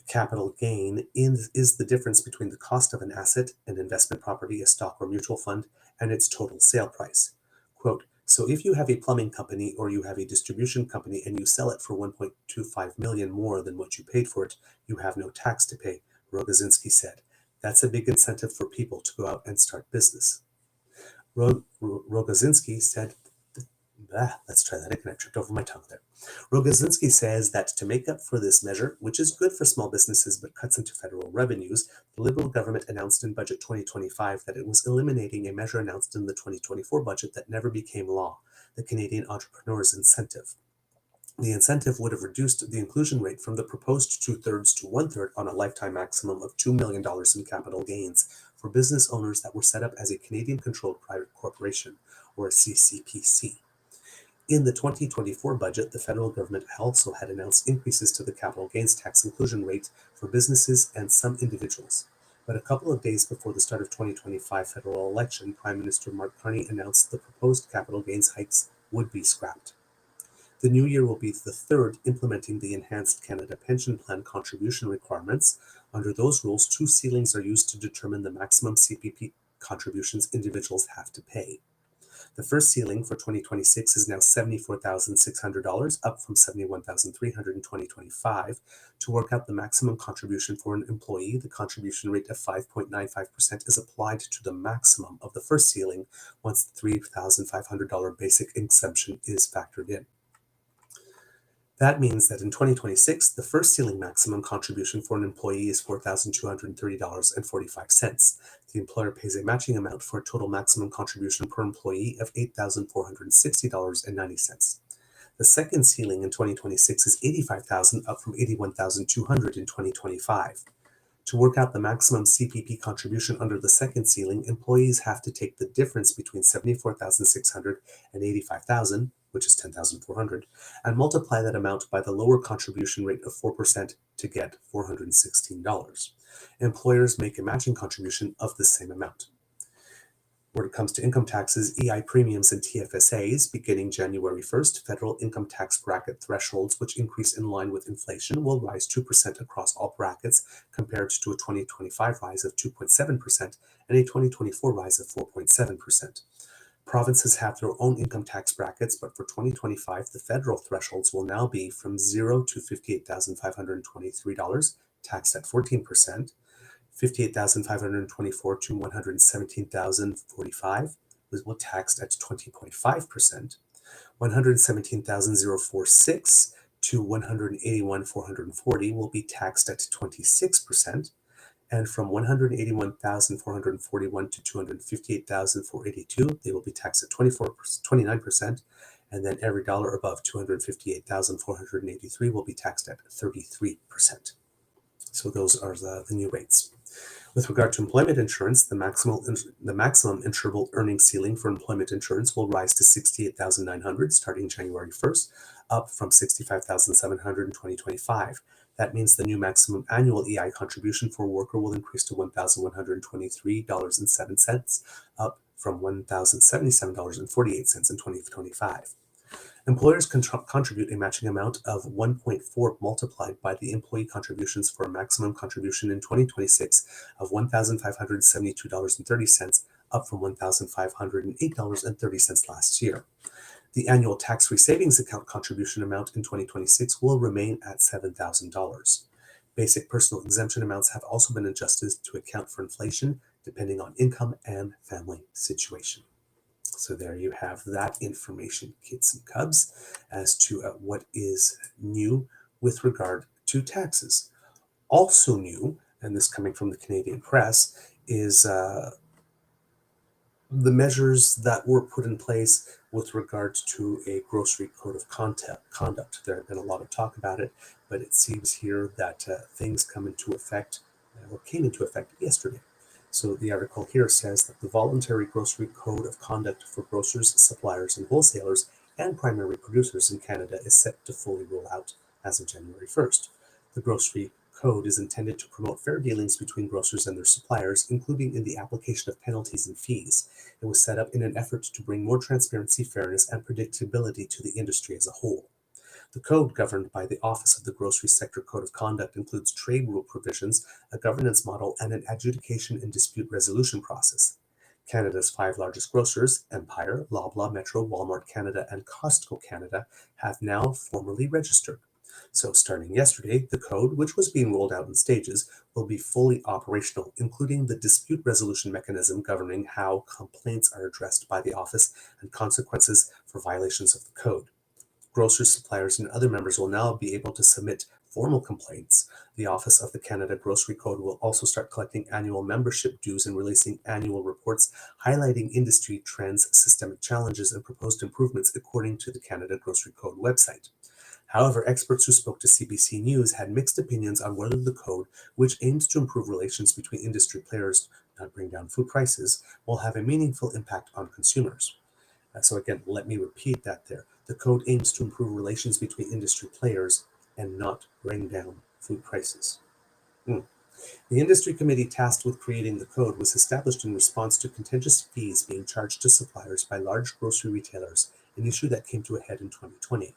Capital gain is the difference between the cost of an asset, an investment property, a stock or mutual fund, and its total sale price. Quote, so if you have a plumbing company or you have a distribution company and you sell it for $1.25 million more than what you paid for it, you have no tax to pay, Rogozinski said. That's a big incentive for people to go out and start business. Rogozinski said, let's try that again. I tripped over my tongue there. Rogozinski says that to make up for this measure, which is good for small businesses but cuts into federal revenues, the Liberal government announced in Budget 2025 that it was eliminating a measure announced in the 2024 budget that never became law, the Canadian Entrepreneurs Incentive. The incentive would have reduced the inclusion rate from the proposed 2/3 to 1/3 on a lifetime maximum of $2 million in capital gains for business owners that were set up as a Canadian-controlled private corporation, or a CCPC. In the 2024 budget, the federal government also had announced increases to the capital gains tax inclusion rate for businesses and some individuals. But a couple of days before the start of 2025 federal election, Prime Minister Mark Carney announced the proposed capital gains hikes would be scrapped. The new year will be the third implementing the Enhanced Canada Pension Plan contribution requirements. Under those rules, two ceilings are used to determine the maximum CPP contributions individuals have to pay. The first ceiling for 2026 is now $74,600, up from $71,300 in 2025. To work out the maximum contribution for an employee, the contribution rate of 5.95% is applied to the maximum of the first ceiling once the $3,500 basic exemption is factored in. That means that in 2026, the first ceiling maximum contribution for an employee is $4,230.45. The employer pays a matching amount for a total maximum contribution per employee of $8,460.90. The second ceiling in 2026 is $85,000, up from $81,200 in 2025. To work out the maximum CPP contribution under the second ceiling, employees have to take the difference between $74,600 and $85,000, which is $10,400, and multiply that amount by the lower contribution rate of 4% to get $416. Employers make a matching contribution of the same amount. When it comes to income taxes, EI premiums and TFSAs, beginning January 1st, federal income tax bracket thresholds, which increase in line with inflation, will rise 2% across all brackets, compared to a 2025 rise of 2.7% and a 2024 rise of 4.7%. Provinces have their own income tax brackets, but for 2025, the federal thresholds will now be from $0 to $58,523, taxed at 14%. $58,524 to $117,045 was taxed at 20.5%. $117,046 to $181,440 will be taxed at 26%. And from $181,441 to $258,482, they will be taxed at 29%. And then every dollar above $258,483 will be taxed at 33%. So those are the new rates. With regard to employment insurance, the maximum insurable earnings ceiling for employment insurance will rise to $68,900 starting January 1st, up from $65,700 in 2025. That means the new maximum annual EI contribution for a worker will increase to $1,123.07, up from $1,077.48 in 2025. Employers can contribute a matching amount of 1.4 multiplied by the employee contributions for a maximum contribution in 2026 of $1,572.30, up from $1,508.30 last year. The annual tax-free savings account contribution amount in 2026 will remain at $7,000. Basic personal exemption amounts have also been adjusted to account for inflation, depending on income and family situation. So there you have that information, kids and cubs, as to what is new with regard to taxes. Also new, and this coming from the Canadian press, is the measures that were put in place with regard to a grocery code of conduct. There have been a lot of talk about it, but it seems here that things came into effect yesterday. So the article here says that the voluntary grocery code of conduct for grocers, suppliers, and wholesalers and primary producers in Canada is set to fully roll out as of January 1st. The grocery code is intended to promote fair dealings between grocers and their suppliers, including in the application of penalties and fees. It was set up in an effort to bring more transparency, fairness, and predictability to the industry as a whole. The code, governed by the Office of the Grocery Sector Code of Conduct, includes trade rule provisions, a governance model, and an adjudication and dispute resolution process. Canada's 5 largest grocers, Empire, Loblaw, Metro, Walmart Canada, and Costco Canada, have now formally registered. So starting yesterday, the code, which was being rolled out in stages, will be fully operational, including the dispute resolution mechanism governing how complaints are addressed by the office and consequences for violations of the code. Grocers, suppliers, and other members will now be able to submit formal complaints. The Office of the Canada Grocery Code will also start collecting annual membership dues and releasing annual reports highlighting industry trends, systemic challenges, and proposed improvements according to the Canada Grocery Code website. However, experts who spoke to CBC News had mixed opinions on whether the code, which aims to improve relations between industry players, not bring down food prices, will have a meaningful impact on consumers. So again, let me repeat that there. The code aims to improve relations between industry players and not bring down food prices. The industry committee tasked with creating the code was established in response to contentious fees being charged to suppliers by large grocery retailers, an issue that came to a head in 2020.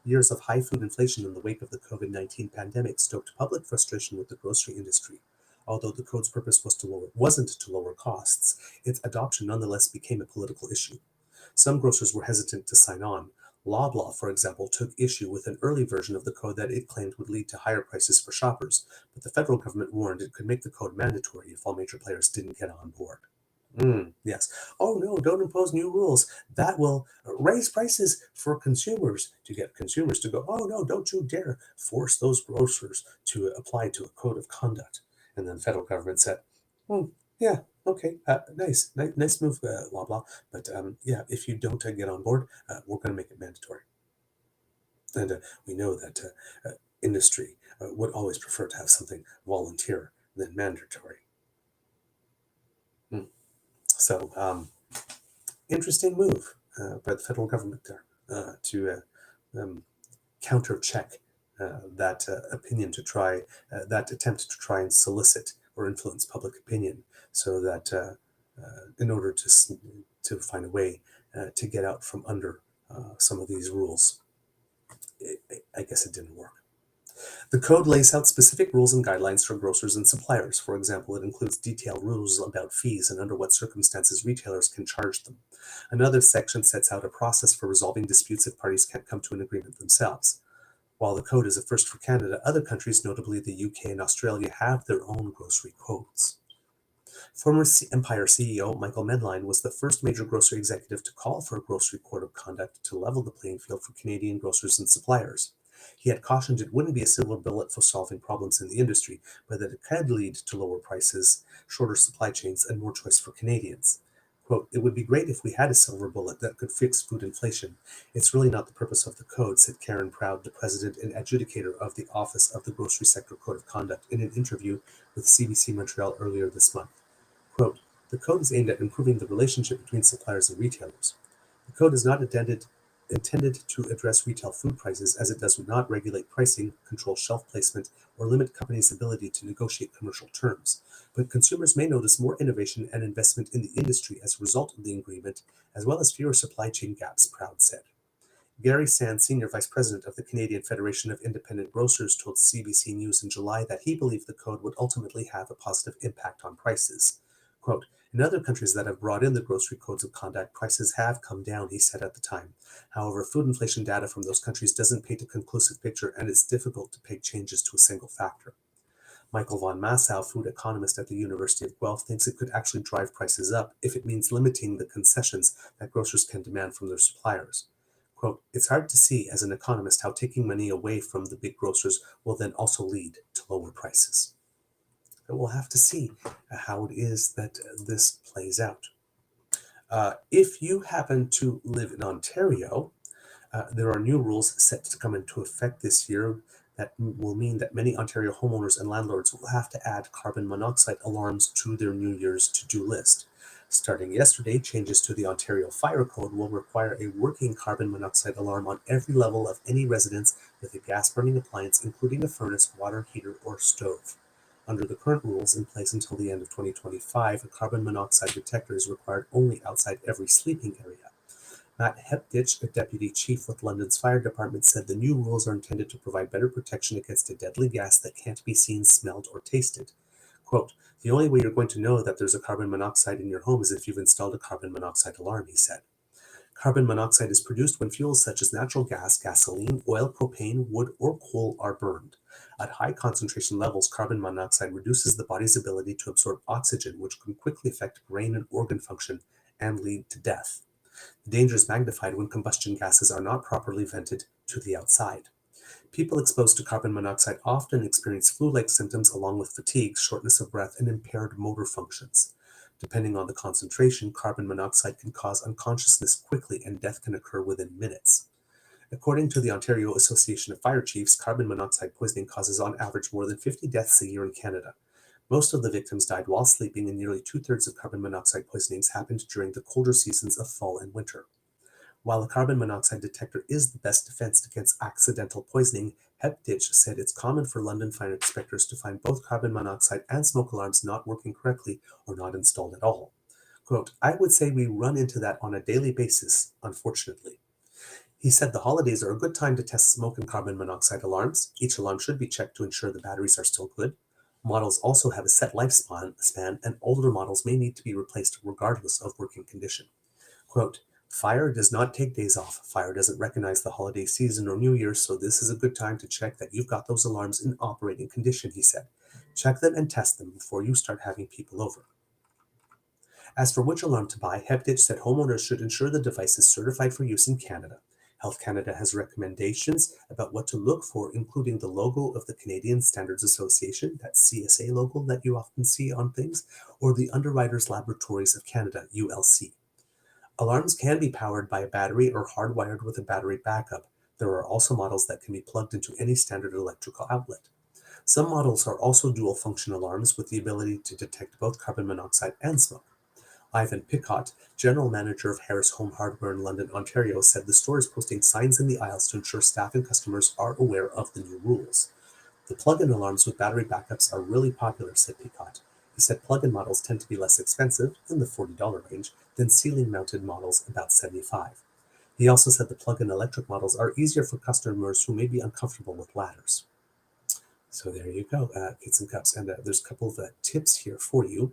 Years of high food inflation in the wake of the COVID-19 pandemic stoked public frustration with the grocery industry. Although the code's purpose wasn't to lower costs, its adoption nonetheless became a political issue. Some grocers were hesitant to sign on. Loblaw, for example, took issue with an early version of the code that it claimed would lead to higher prices for shoppers, but the federal government warned it could make the code mandatory if all major players didn't get on board. Yes. Oh no, don't impose new rules. That will raise prices for consumers, to get consumers to go, oh no, don't you dare force those grocers to apply to a code of conduct. And then the federal government said, yeah, okay, nice move, Loblaw. But yeah, if you don't get on board, we're going to make it mandatory. And we know that industry would always prefer to have something volunteer than mandatory. So, interesting move by the federal government there to counter-check that opinion to try, that attempt to try and solicit or influence public opinion, so that in order to find a way to get out from under some of these rules. I guess it didn't work. The code lays out specific rules and guidelines for grocers and suppliers. For example, it includes detailed rules about fees and under what circumstances retailers can charge them. Another section sets out a process for resolving disputes if parties can't come to an agreement themselves. While the code is a first for Canada, other countries, notably the UK and Australia, have their own grocery codes. Former Empire CEO Michael Medline was the first major grocery executive to call for a grocery code of conduct to level the playing field for Canadian grocers and suppliers. He had cautioned it wouldn't be a silver bullet for solving problems in the industry, but that it could lead to lower prices, shorter supply chains, and more choice for Canadians. Quote, "It would be great if we had a silver bullet that could fix food inflation. It's really not the purpose of the code," said Karen Proud, the president and adjudicator of the Office of the Grocery Sector Code of Conduct, in an interview with CBC Montreal earlier this month. Quote, "The code is aimed at improving the relationship between suppliers and retailers. The code is not intended to address retail food prices, as it does not regulate pricing, control shelf placement, or limit companies' ability to negotiate commercial terms. But consumers may notice more innovation and investment in the industry as a result of the agreement, as well as fewer supply chain gaps," Proud said. Gary Sand, Senior Vice President of the Canadian Federation of Independent Grocers, told CBC News in July that he believed the code would ultimately have a positive impact on prices. Quote, "In other countries that have brought in the grocery codes of conduct, prices have come down," he said at the time. However, food inflation data from those countries doesn't paint a conclusive picture, and it's difficult to peg changes to a single factor. Michael von Massow, food economist at the University of Guelph, thinks it could actually drive prices up if it means limiting the concessions that grocers can demand from their suppliers. Quote, "It's hard to see as an economist how taking money away from the big grocers will then also lead to lower prices." But we'll have to see how it is that this plays out. If you happen to live in Ontario, there are new rules set to come into effect this year that will mean that many Ontario homeowners and landlords will have to add carbon monoxide alarms to their New Year's to-do list. Starting yesterday, changes to the Ontario Fire Code will require a working carbon monoxide alarm on every level of any residence with a gas-burning appliance, including a furnace, water heater, or stove. Under the current rules in place until the end of 2025, a carbon monoxide detector is required only outside every sleeping area. Matt Hepditch, a deputy chief with London's fire department, said the new rules are intended to provide better protection against a deadly gas that can't be seen, smelled, or tasted. Quote, "The only way you're going to know that there's a carbon monoxide in your home is if you've installed a carbon monoxide alarm," he said. Carbon monoxide is produced when fuels such as natural gas, gasoline, oil, propane, wood, or coal are burned. At high concentration levels, carbon monoxide reduces the body's ability to absorb oxygen, which can quickly affect brain and organ function and lead to death. The danger is magnified when combustion gases are not properly vented to the outside. People exposed to carbon monoxide often experience flu-like symptoms along with fatigue, shortness of breath, and impaired motor functions. Depending on the concentration, carbon monoxide can cause unconsciousness quickly, and death can occur within minutes. According to the Ontario Association of Fire Chiefs, carbon monoxide poisoning causes on average more than 50 deaths a year in Canada. Most of the victims died while sleeping, and nearly two-thirds of carbon monoxide poisonings happened during the colder seasons of fall and winter. While a carbon monoxide detector is the best defense against accidental poisoning, Hepditch said it's common for London fire inspectors to find both carbon monoxide and smoke alarms not working correctly or not installed at all. Quote, "I would say we run into that on a daily basis, unfortunately." He said the holidays are a good time to test smoke and carbon monoxide alarms. Each alarm should be checked to ensure the batteries are still good. Models also have a set lifespan, and older models may need to be replaced regardless of working condition. Quote, "Fire does not take days off. Fire doesn't recognize the holiday season or New Year's, so this is a good time to check that you've got those alarms in operating condition," he said. "Check them and test them before you start having people over." As for which alarm to buy, Hepditch said homeowners should ensure the device is certified for use in Canada. Health Canada has recommendations about what to look for, including the logo of the Canadian Standards Association, that CSA logo that you often see on things, or the Underwriters Laboratories of Canada, ULC. Alarms can be powered by a battery or hardwired with a battery backup. There are also models that can be plugged into any standard electrical outlet. Some models are also dual function alarms with the ability to detect both carbon monoxide and smoke. Ivan Picott, general manager of Harris Home Hardware in London, Ontario, said the store is posting signs in the aisles to ensure staff and customers are aware of the new rules. The plug-in alarms with battery backups are really popular, said Picott. He said plug-in models tend to be less expensive, in the $40 range, than ceiling-mounted models, about $75. He also said the plug-in electric models are easier for customers who may be uncomfortable with ladders. So there you go, kids and cups. And there's a couple of tips here for you.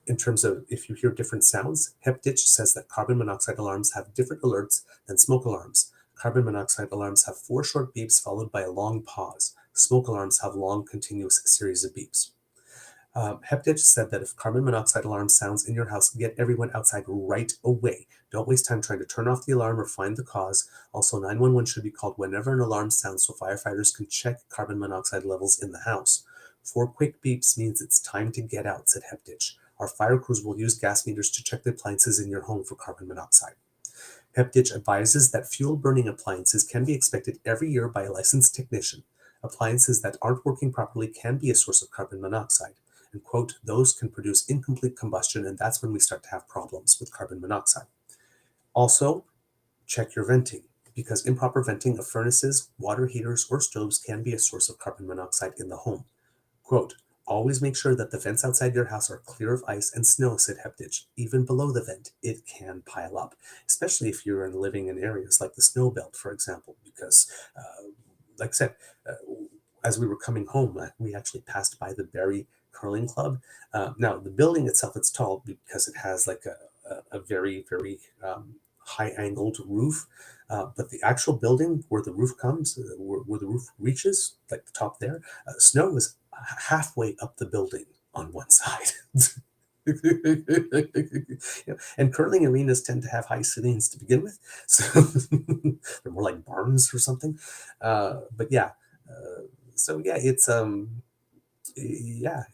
In terms of if you hear different sounds, HepDitch says that carbon monoxide alarms have different alerts than smoke alarms. Carbon monoxide alarms have 4 short beeps followed by a long pause. Smoke alarms have long, continuous series of beeps. HepDitch said that if carbon monoxide alarm sounds in your house, get everyone outside right away. Don't waste time trying to turn off the alarm or find the cause. Also, 911 should be called whenever an alarm sounds so firefighters can check carbon monoxide levels in the house. 4 quick beeps means it's time to get out, said HepDitch. Our fire crews will use gas meters to check the appliances in your home for carbon monoxide. HepDitch advises that fuel-burning appliances can be inspected every year by a licensed technician. Appliances that aren't working properly can be a source of carbon monoxide. And quote, those can produce incomplete combustion, and that's when we start to have problems with carbon monoxide. Also, check your venting, because improper venting of furnaces, water heaters, or stoves can be a source of carbon monoxide in the home. Quote, always make sure that the vents outside your house are clear of ice and snow, said HepDitch. Even below the vent, it can pile up, especially if you're living in areas like the snow belt, for example, because, like I said, as we were coming home, we actually passed by the Barrie Curling Club. Now, the building itself, it's tall because it has like a very, very high-angled roof. But the actual building where the roof comes, where the roof reaches, like the top there, snow is halfway up the building on one side. And curling arenas tend to have high ceilings to begin with, so they're more like barns or something. But yeah, so yeah, it's yeah,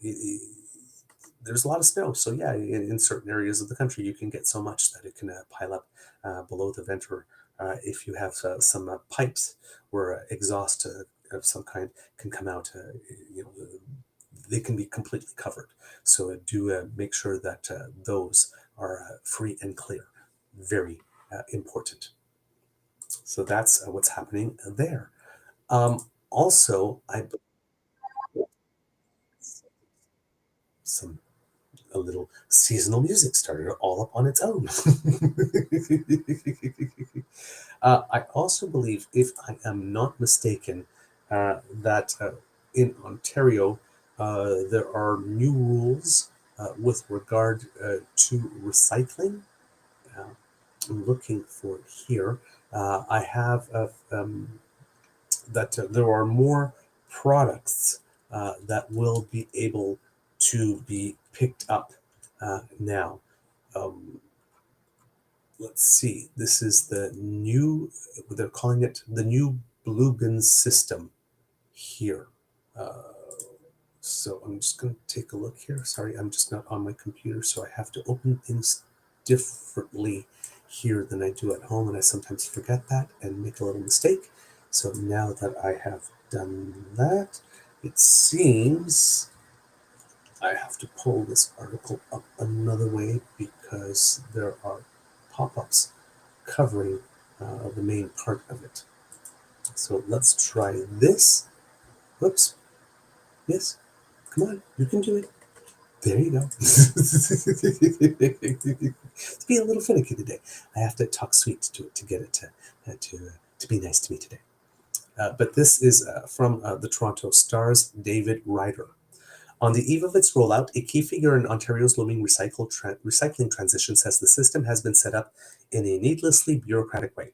there's a lot of snow. So yeah, in certain areas of the country, you can get so much that it can pile up below the vent, or if you have some pipes where exhaust of some kind can come out, they can be completely covered. So do make sure that those are free and clear. Very important. So that's what's happening there. Also, I some a little seasonal music started all up on its own. I also believe, if I am not mistaken, that in Ontario there are new rules with regard to recycling. I'm looking for it here. I have that there are more products that will be able to be picked up now. Um, let's see, this is the new, they're calling it the new Bluegan system here. So I'm just going to take a look here. Sorry, I'm just not on my computer, so I have to open things differently here than I do at home, and I sometimes forget that and make a little mistake. So now that I have done that, it seems I have to pull this article up another way because there are pop-ups covering the main part of it. So let's try this. Whoops. Yes. Come on. You can do it. There you go. To be a little finicky today, I have to talk sweet to it to get it to be nice to me today. But this is from the Toronto Star's David Ryder. On the eve of its rollout, a key figure in Ontario's looming recycling transition says the system has been set up in a needlessly bureaucratic way.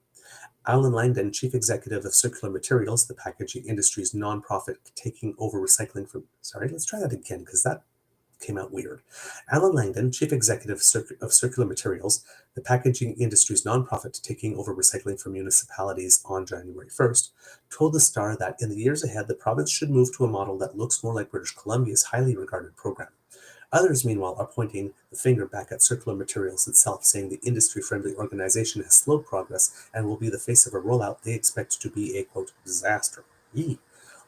Alan Langdon, chief executive of Circular Materials, the packaging industry's nonprofit taking over recycling from... Sorry, let's try that again because that came out weird. Alan Langdon, chief executive of Circular Materials, the packaging industry's nonprofit taking over recycling from municipalities on January 1st, told the Star that in the years ahead, the province should move to a model that looks more like British Columbia's highly regarded program. Others, meanwhile, are pointing the finger back at Circular Materials itself, saying the industry-friendly organization has slowed progress and will be the face of a rollout they expect to be a, quote, disaster. Yee.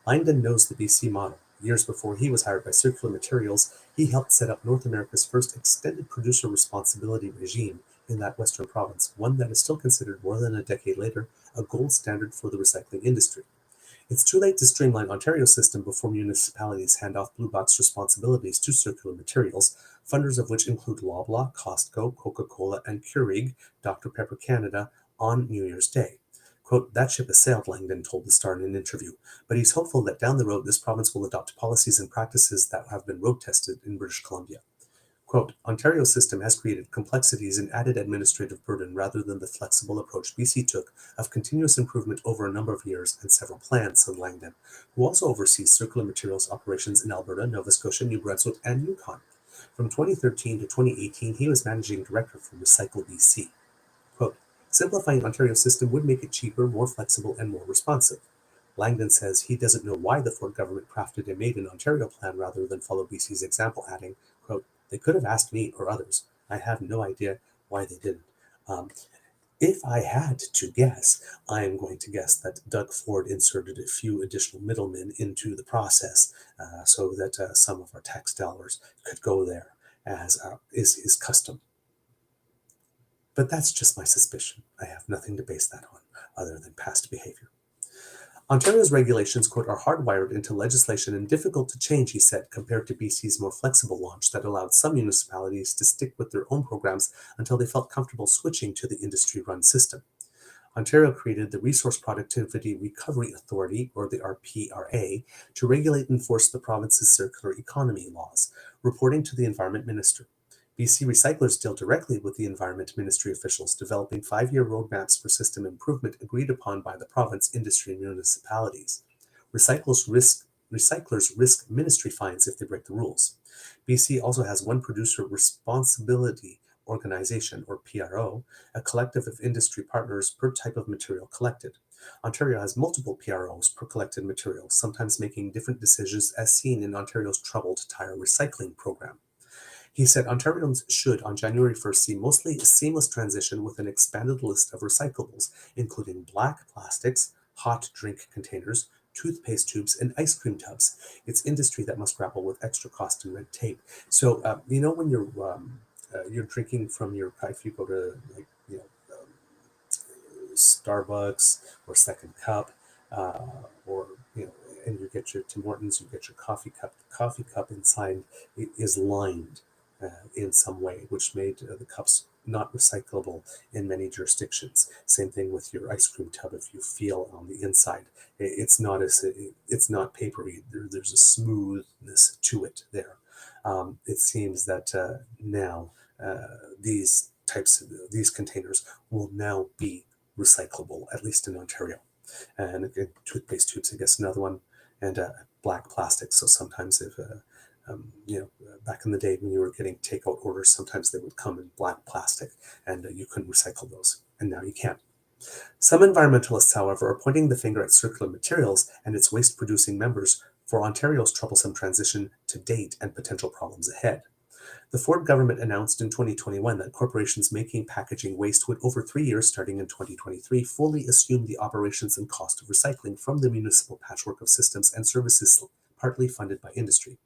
Langdon knows the BC model. Years before he was hired by Circular Materials, he helped set up North America's first extended producer responsibility regime in that western province, one that is still considered more than a decade later a gold standard for the recycling industry. It's too late to streamline Ontario's system before municipalities hand off blue box responsibilities to Circular Materials, funders of which include Loblaw, Costco, Coca-Cola, and Keurig, Dr. Pepper Canada, on New Year's Day. Quote, that ship has sailed, Langdon told the Star in an interview, but he's hopeful that down the road this province will adopt policies and practices that have been road tested in British Columbia. Quote, Ontario's system has created complexities and added administrative burden rather than the flexible approach BC took of continuous improvement over a number of years and several plans, said Langdon, who also oversees Circular Materials operations in Alberta, Nova Scotia, New Brunswick, and Yukon. From 2013 to 2018, he was managing director for Recycle BC. Quote, simplifying Ontario's system would make it cheaper, more flexible, and more responsive. Langdon says he doesn't know why the Ford government crafted a Made in Ontario plan rather than follow BC's example, adding, quote, they could have asked me or others. I have no idea why they didn't. If I had to guess, I am going to guess that Doug Ford inserted a few additional middlemen into the process so that some of our tax dollars could go there, as is his custom. But that's just my suspicion. I have nothing to base that on other than past behavior. Ontario's regulations, quote, are hardwired into legislation and difficult to change, he said, compared to BC's more flexible launch that allowed some municipalities to stick with their own programs until they felt comfortable switching to the industry-run system. Ontario created the Resource Productivity Recovery Authority, or the RPRA, to regulate and enforce the province's circular economy laws, reporting to the Environment Minister. BC recyclers deal directly with the Environment Ministry officials, developing 5-year roadmaps for system improvement agreed upon by the province, industry, and municipalities. Recyclers risk ministry fines if they break the rules. BC also has one producer responsibility organization, or PRO, a collective of industry partners per type of material collected. Ontario has multiple PROs per collected material, sometimes making different decisions as seen in Ontario's troubled tire recycling program. He said Ontarians should, on January 1st, see mostly a seamless transition with an expanded list of recyclables, including black plastics, hot drink containers, toothpaste tubes, and ice cream tubs. It's industry that must grapple with extra cost and red tape. So, when you're drinking from your, if you go to Starbucks or Second Cup, or and you get your Tim Hortons, you get your coffee cup. The coffee cup inside is lined in some way, which made the cups not recyclable in many jurisdictions. Same thing with your ice cream tub. If you feel on the inside, it's not papery. There's a smoothness to it there. It seems that now these containers will now be recyclable, at least in Ontario. And toothpaste tubes, I guess, another one, and black plastic. So sometimes if back in the day when you were getting takeout orders, sometimes they would come in black plastic, and you couldn't recycle those, and now you can. Some environmentalists, however, are pointing the finger at Circular Materials and its waste-producing members for Ontario's troublesome transition to date and potential problems ahead. The Ford government announced in 2021 that corporations making packaging waste would, over 3 years starting in 2023, fully assume the operations and cost of recycling from the municipal patchwork of systems and services partly funded by industry.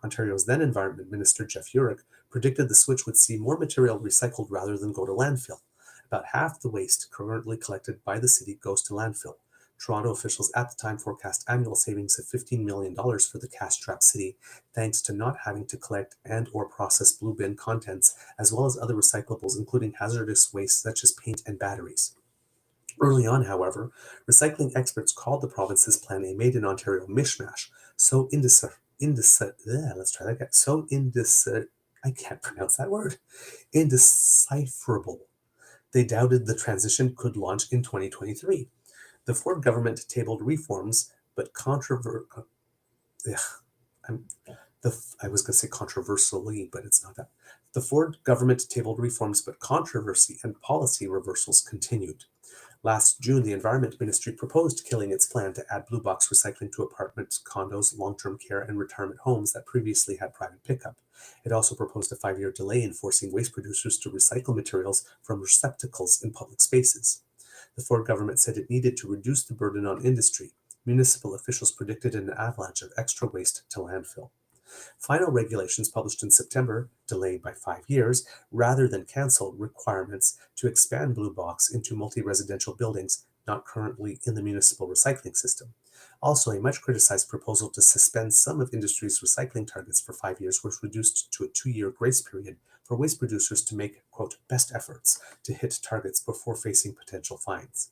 Ontario's then Environment Minister, Jeff Urick, predicted the switch would see more material recycled rather than go to landfill. About half the waste currently collected by the city goes to landfill. Toronto officials at the time forecast annual savings of $15 million for the cash-strapped city, thanks to not having to collect and or process blue bin contents, as well as other recyclables, including hazardous waste such as paint and batteries. Early on, however, recycling experts called the province's plan a made-in-Ontario mishmash, indecipherable. They doubted the transition could launch in 2023. The Ford government tabled reforms, but controversially, but it's not that. The Ford government tabled reforms, but controversy and policy reversals continued. Last June, the Environment Ministry proposed killing its plan to add blue box recycling to apartments, condos, long-term care, and retirement homes that previously had private pickup. It also proposed a 5-year delay in forcing waste producers to recycle materials from receptacles in public spaces. The Ford government said it needed to reduce the burden on industry. Municipal officials predicted an avalanche of extra waste to landfill. Final regulations published in September, delayed by 5 years, rather than cancel requirements to expand Blue Box into multi-residential buildings not currently in the municipal recycling system. Also, a much criticized proposal to suspend some of industry's recycling targets for 5 years was reduced to a 2-year grace period for waste producers to make, quote, best efforts to hit targets before facing potential fines.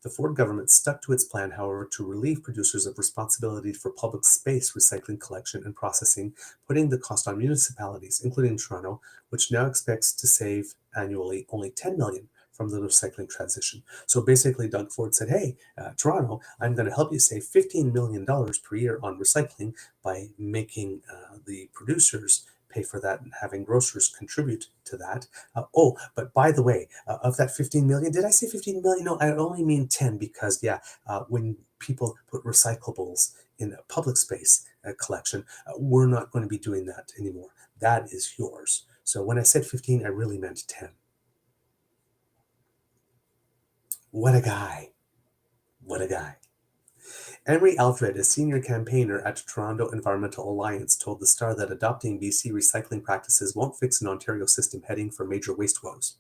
The Ford government stuck to its plan, however, to relieve producers of responsibility for public space recycling collection and processing, putting the cost on municipalities, including Toronto, which now expects to save annually only $10 million from the recycling transition. So basically, Doug Ford said, hey, Toronto, I'm going to help you save $15 million per year on recycling by making the producers pay for that and having grocers contribute to that. But by the way, of that 15 million, did I say 15 million? No, I only mean 10 because, when people put recyclables in a public space collection, we're not going to be doing that anymore. That is yours. So when I said 15, I really meant 10. What a guy. What a guy. Emery Alfred, a senior campaigner at Toronto Environmental Alliance, told the Star that adopting BC recycling practices won't fix an Ontario system heading for major waste woes.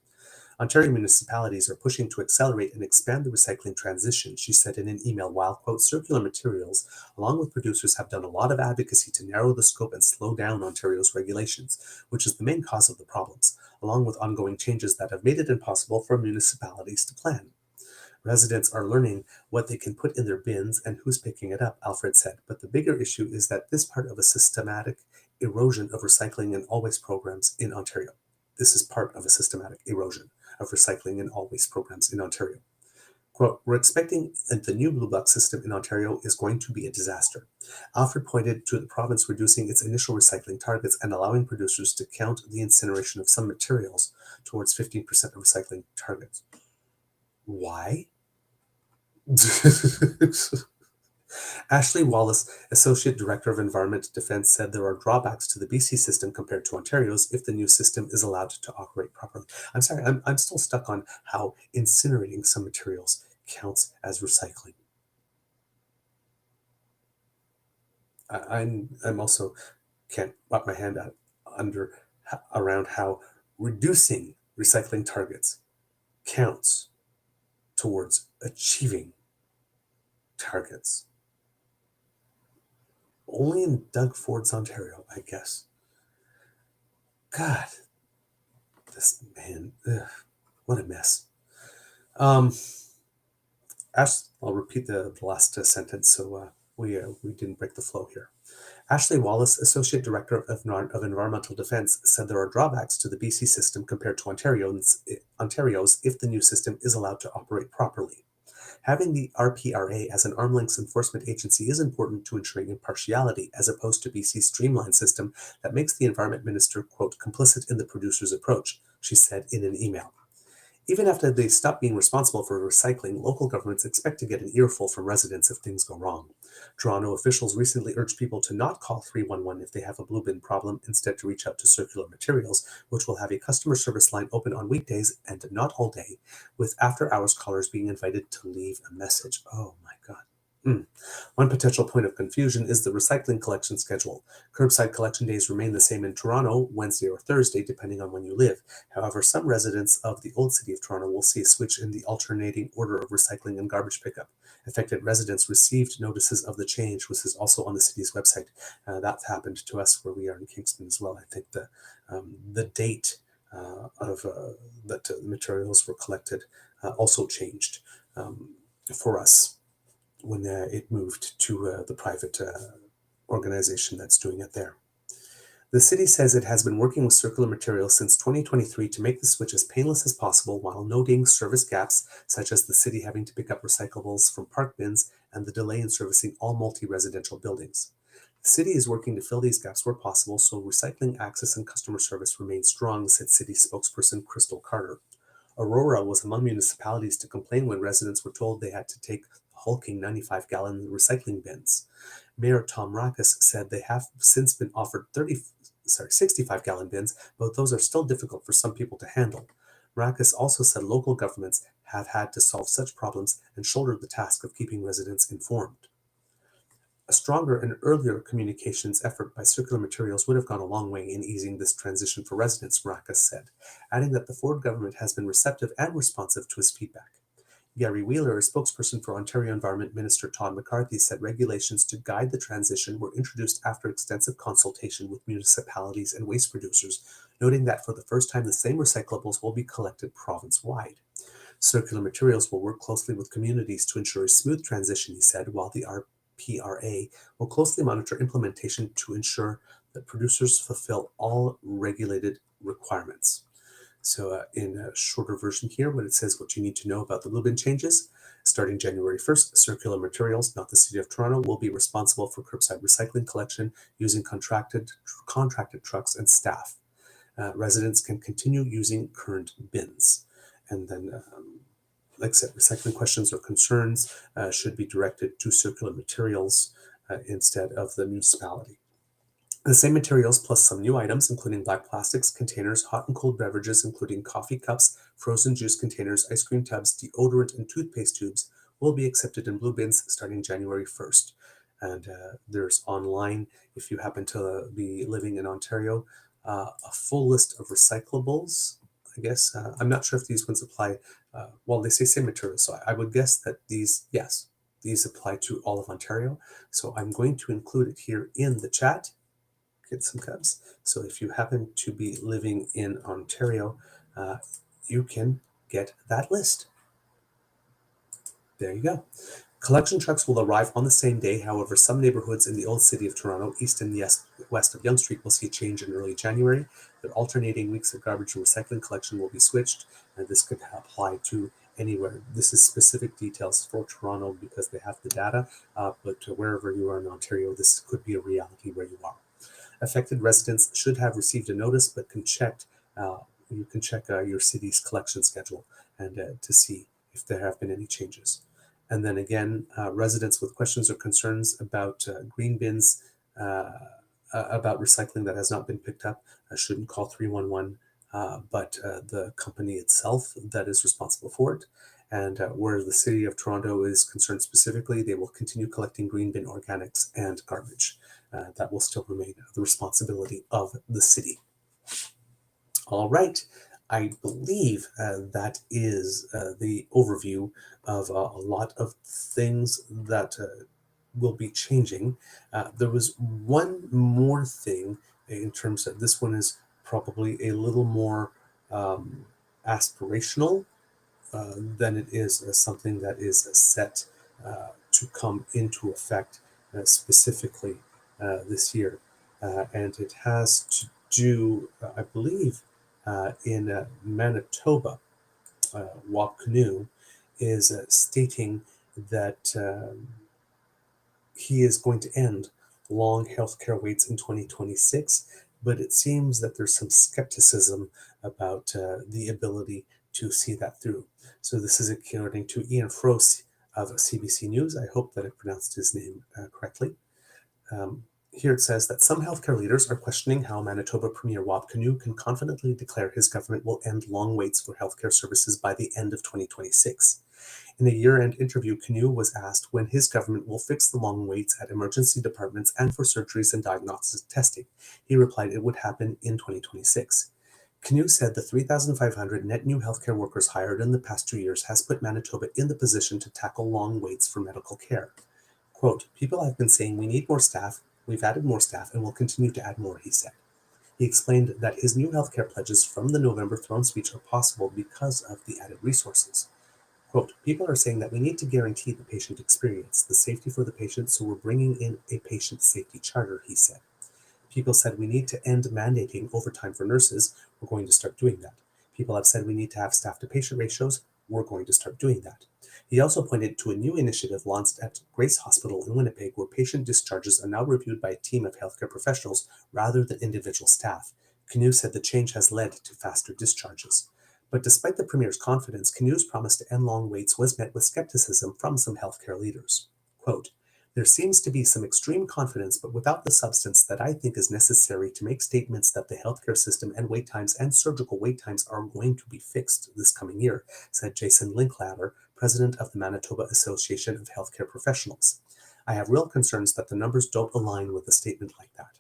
Ontario municipalities are pushing to accelerate and expand the recycling transition, she said in an email, while, quote, circular materials, along with producers, have done a lot of advocacy to narrow the scope and slow down Ontario's regulations, which is the main cause of the problems, along with ongoing changes that have made it impossible for municipalities to plan. Residents are learning what they can put in their bins and who's picking it up, Alfred said. But the bigger issue is that this part of a systematic erosion of recycling and all waste programs in Ontario. This is part of a systematic erosion of recycling and all waste programs in Ontario. Quote, we're expecting that the new Blue Box system in Ontario is going to be a disaster. Alfred pointed to the province reducing its initial recycling targets and allowing producers to count the incineration of some materials towards 15% of recycling targets. Why? Ashley Wallace, Associate Director of Environment Defence, said there are drawbacks to the BC system compared to Ontario's if the new system is allowed to operate properly. I'm sorry, I'm still stuck on how incinerating some materials counts as recycling. I'm also can't wrap my hand around how reducing recycling targets counts towards achieving targets. Only in Doug Ford's Ontario, I guess. God, this man, what a mess. I'll repeat the last sentence so we didn't break the flow here. Ashley Wallace, Associate Director of Environmental Defence, said there are drawbacks to the BC system compared to Ontario's if the new system is allowed to operate properly. Having the RPRA as an arm's-length enforcement agency is important to ensuring impartiality, as opposed to BC's streamlined system that makes the Environment Minister, quote, complicit in the producer's approach, she said in an email. Even after they stop being responsible for recycling, local governments expect to get an earful from residents if things go wrong. Toronto officials recently urged people to not call 311 if they have a blue bin problem, instead to reach out to Circular Materials, which will have a customer service line open on weekdays and not all day, with after-hours callers being invited to leave a message. Oh my God. One potential point of confusion is the recycling collection schedule. Curbside collection days remain the same in Toronto, Wednesday or Thursday, depending on when you live. However, some residents of the old city of Toronto will see a switch in the alternating order of recycling and garbage pickup. Affected residents received notices of the change, which is also on the city's website. That happened to us where we are in Kingston as well. I think the date that the materials were collected also changed for us when it moved to the private organization that's doing it there. The city says it has been working with Circular Materials since 2023 to make the switch as painless as possible, while noting service gaps such as the city having to pick up recyclables from park bins and the delay in servicing all multi-residential buildings. The city is working to fill these gaps where possible so recycling access and customer service remain strong, said city spokesperson Crystal Carter. Aurora was among municipalities to complain when residents were told they had to take hulking 95-gallon recycling bins. Mayor Tom Rackes said they have since been offered 65-gallon bins, but those are still difficult for some people to handle. Maracas also said local governments have had to solve such problems and shoulder the task of keeping residents informed. A stronger and earlier communications effort by Circular Materials would have gone a long way in easing this transition for residents, Maracas said, adding that the Ford government has been receptive and responsive to his feedback. Gary Wheeler, a spokesperson for Ontario Environment Minister Todd McCarthy, said regulations to guide the transition were introduced after extensive consultation with municipalities and waste producers, noting that for the first time the same recyclables will be collected province-wide. Circular Materials will work closely with communities to ensure a smooth transition, he said, while the RPRA will closely monitor implementation to ensure that producers fulfill all regulated requirements. So in a shorter version here, when it says what you need to know about the blue bin changes, starting January 1st, Circular Materials, not the City of Toronto, will be responsible for curbside recycling collection using contracted trucks and staff. Residents can continue using current bins. And then, like I said, recycling questions or concerns should be directed to Circular Materials instead of the municipality. The same materials plus some new items, including black plastics, containers, hot and cold beverages, including coffee cups, frozen juice containers, ice cream tubs, deodorant, and toothpaste tubes, will be accepted in blue bins starting January 1st. And there's online, if you happen to be living in Ontario, a full list of recyclables. I guess I'm not sure if these ones apply. Well, they say same materials, so I would guess that these apply to all of Ontario. So I'm going to include it here in the chat. Get some cups. So if you happen to be living in Ontario, you can get that list. There you go. Collection trucks will arrive on the same day. However, some neighborhoods in the old city of Toronto, east and west of Yonge Street, will see a change in early January. The alternating weeks of garbage and recycling collection will be switched, and this could apply to anywhere. This is specific details for Toronto because they have the data, but wherever you are in Ontario, this could be a reality where you are. Affected residents should have received a notice, but you can check your city's collection schedule and to see if there have been any changes. And then again, residents with questions or concerns about green bins, about recycling that has not been picked up, shouldn't call 311, but the company itself that is responsible for it. And where the City of Toronto is concerned specifically, they will continue collecting green bin organics and garbage. That will still remain the responsibility of the city. All right, I believe that is the overview of a lot of things that will be changing. There was one more thing in terms of this one is probably a little more aspirational than it is something that is set to come into effect specifically this year. And it has to do, I believe, in Manitoba, Wap Kinew is stating that he is going to end long healthcare waits in 2026, but it seems that there's some skepticism about the ability to see that through. So this is according to Ian Froese of CBC News. I hope that I pronounced his name correctly. Here it says that some healthcare leaders are questioning how Manitoba Premier Wap Kinew can confidently declare his government will end long waits for healthcare services by the end of 2026. In a year-end interview, Kinew was asked when his government will fix the long waits at emergency departments and for surgeries and diagnostic testing. He replied it would happen in 2026. Kinew said the 3,500 net new healthcare workers hired in the past 2 years has put Manitoba in the position to tackle long waits for medical care. Quote, people have been saying we need more staff, we've added more staff, and will continue to add more, he said. He explained that his new healthcare pledges from the November throne speech are possible because of the added resources. Quote, people are saying that we need to guarantee the patient experience, the safety for the patient, so we're bringing in a patient safety charter, he said. People said we need to end mandating overtime for nurses. We're going to start doing that. People have said we need to have staff-to-patient ratios. We're going to start doing that. He also pointed to a new initiative launched at Grace Hospital in Winnipeg, where patient discharges are now reviewed by a team of healthcare professionals rather than individual staff. Kinew said the change has led to faster discharges. But despite the Premier's confidence, Kinew's promise to end long waits was met with skepticism from some healthcare leaders. Quote, There seems to be some extreme confidence, but without the substance that I think is necessary to make statements that the healthcare system and wait times and surgical wait times are going to be fixed this coming year, said Jason Linklater, president of the Manitoba Association of Healthcare Professionals. I have real concerns that the numbers don't align with a statement like that.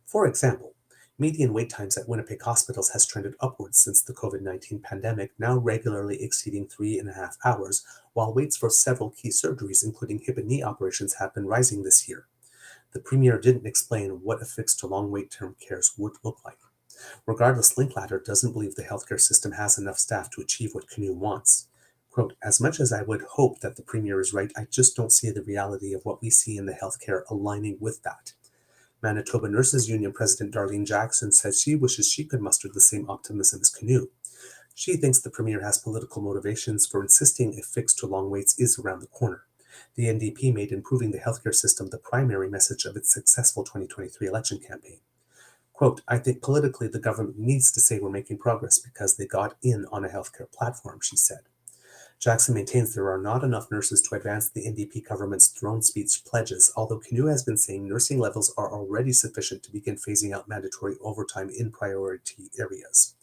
For example, median wait times at Winnipeg hospitals has trended upwards since the COVID-19 pandemic, now regularly exceeding 3.5 hours, while waits for several key surgeries, including hip and knee operations, have been rising this year. The Premier didn't explain what a fix to long wait-term cares would look like. Regardless, Linklater doesn't believe the healthcare system has enough staff to achieve what Canoe wants. Quote, as much as I would hope that the Premier is right, I just don't see the reality of what we see in the healthcare aligning with that. Manitoba Nurses Union President Darlene Jackson says she wishes she could muster the same optimism as Canoe. She thinks the Premier has political motivations for insisting a fix to long waits is around the corner. The NDP made improving the healthcare system the primary message of its successful 2023 election campaign. Quote, I think politically the government needs to say we're making progress because they got in on a healthcare platform, she said. Jackson maintains there are not enough nurses to advance the NDP government's throne speech pledges, although Canoe has been saying nursing levels are already sufficient to begin phasing out mandatory overtime in priority areas.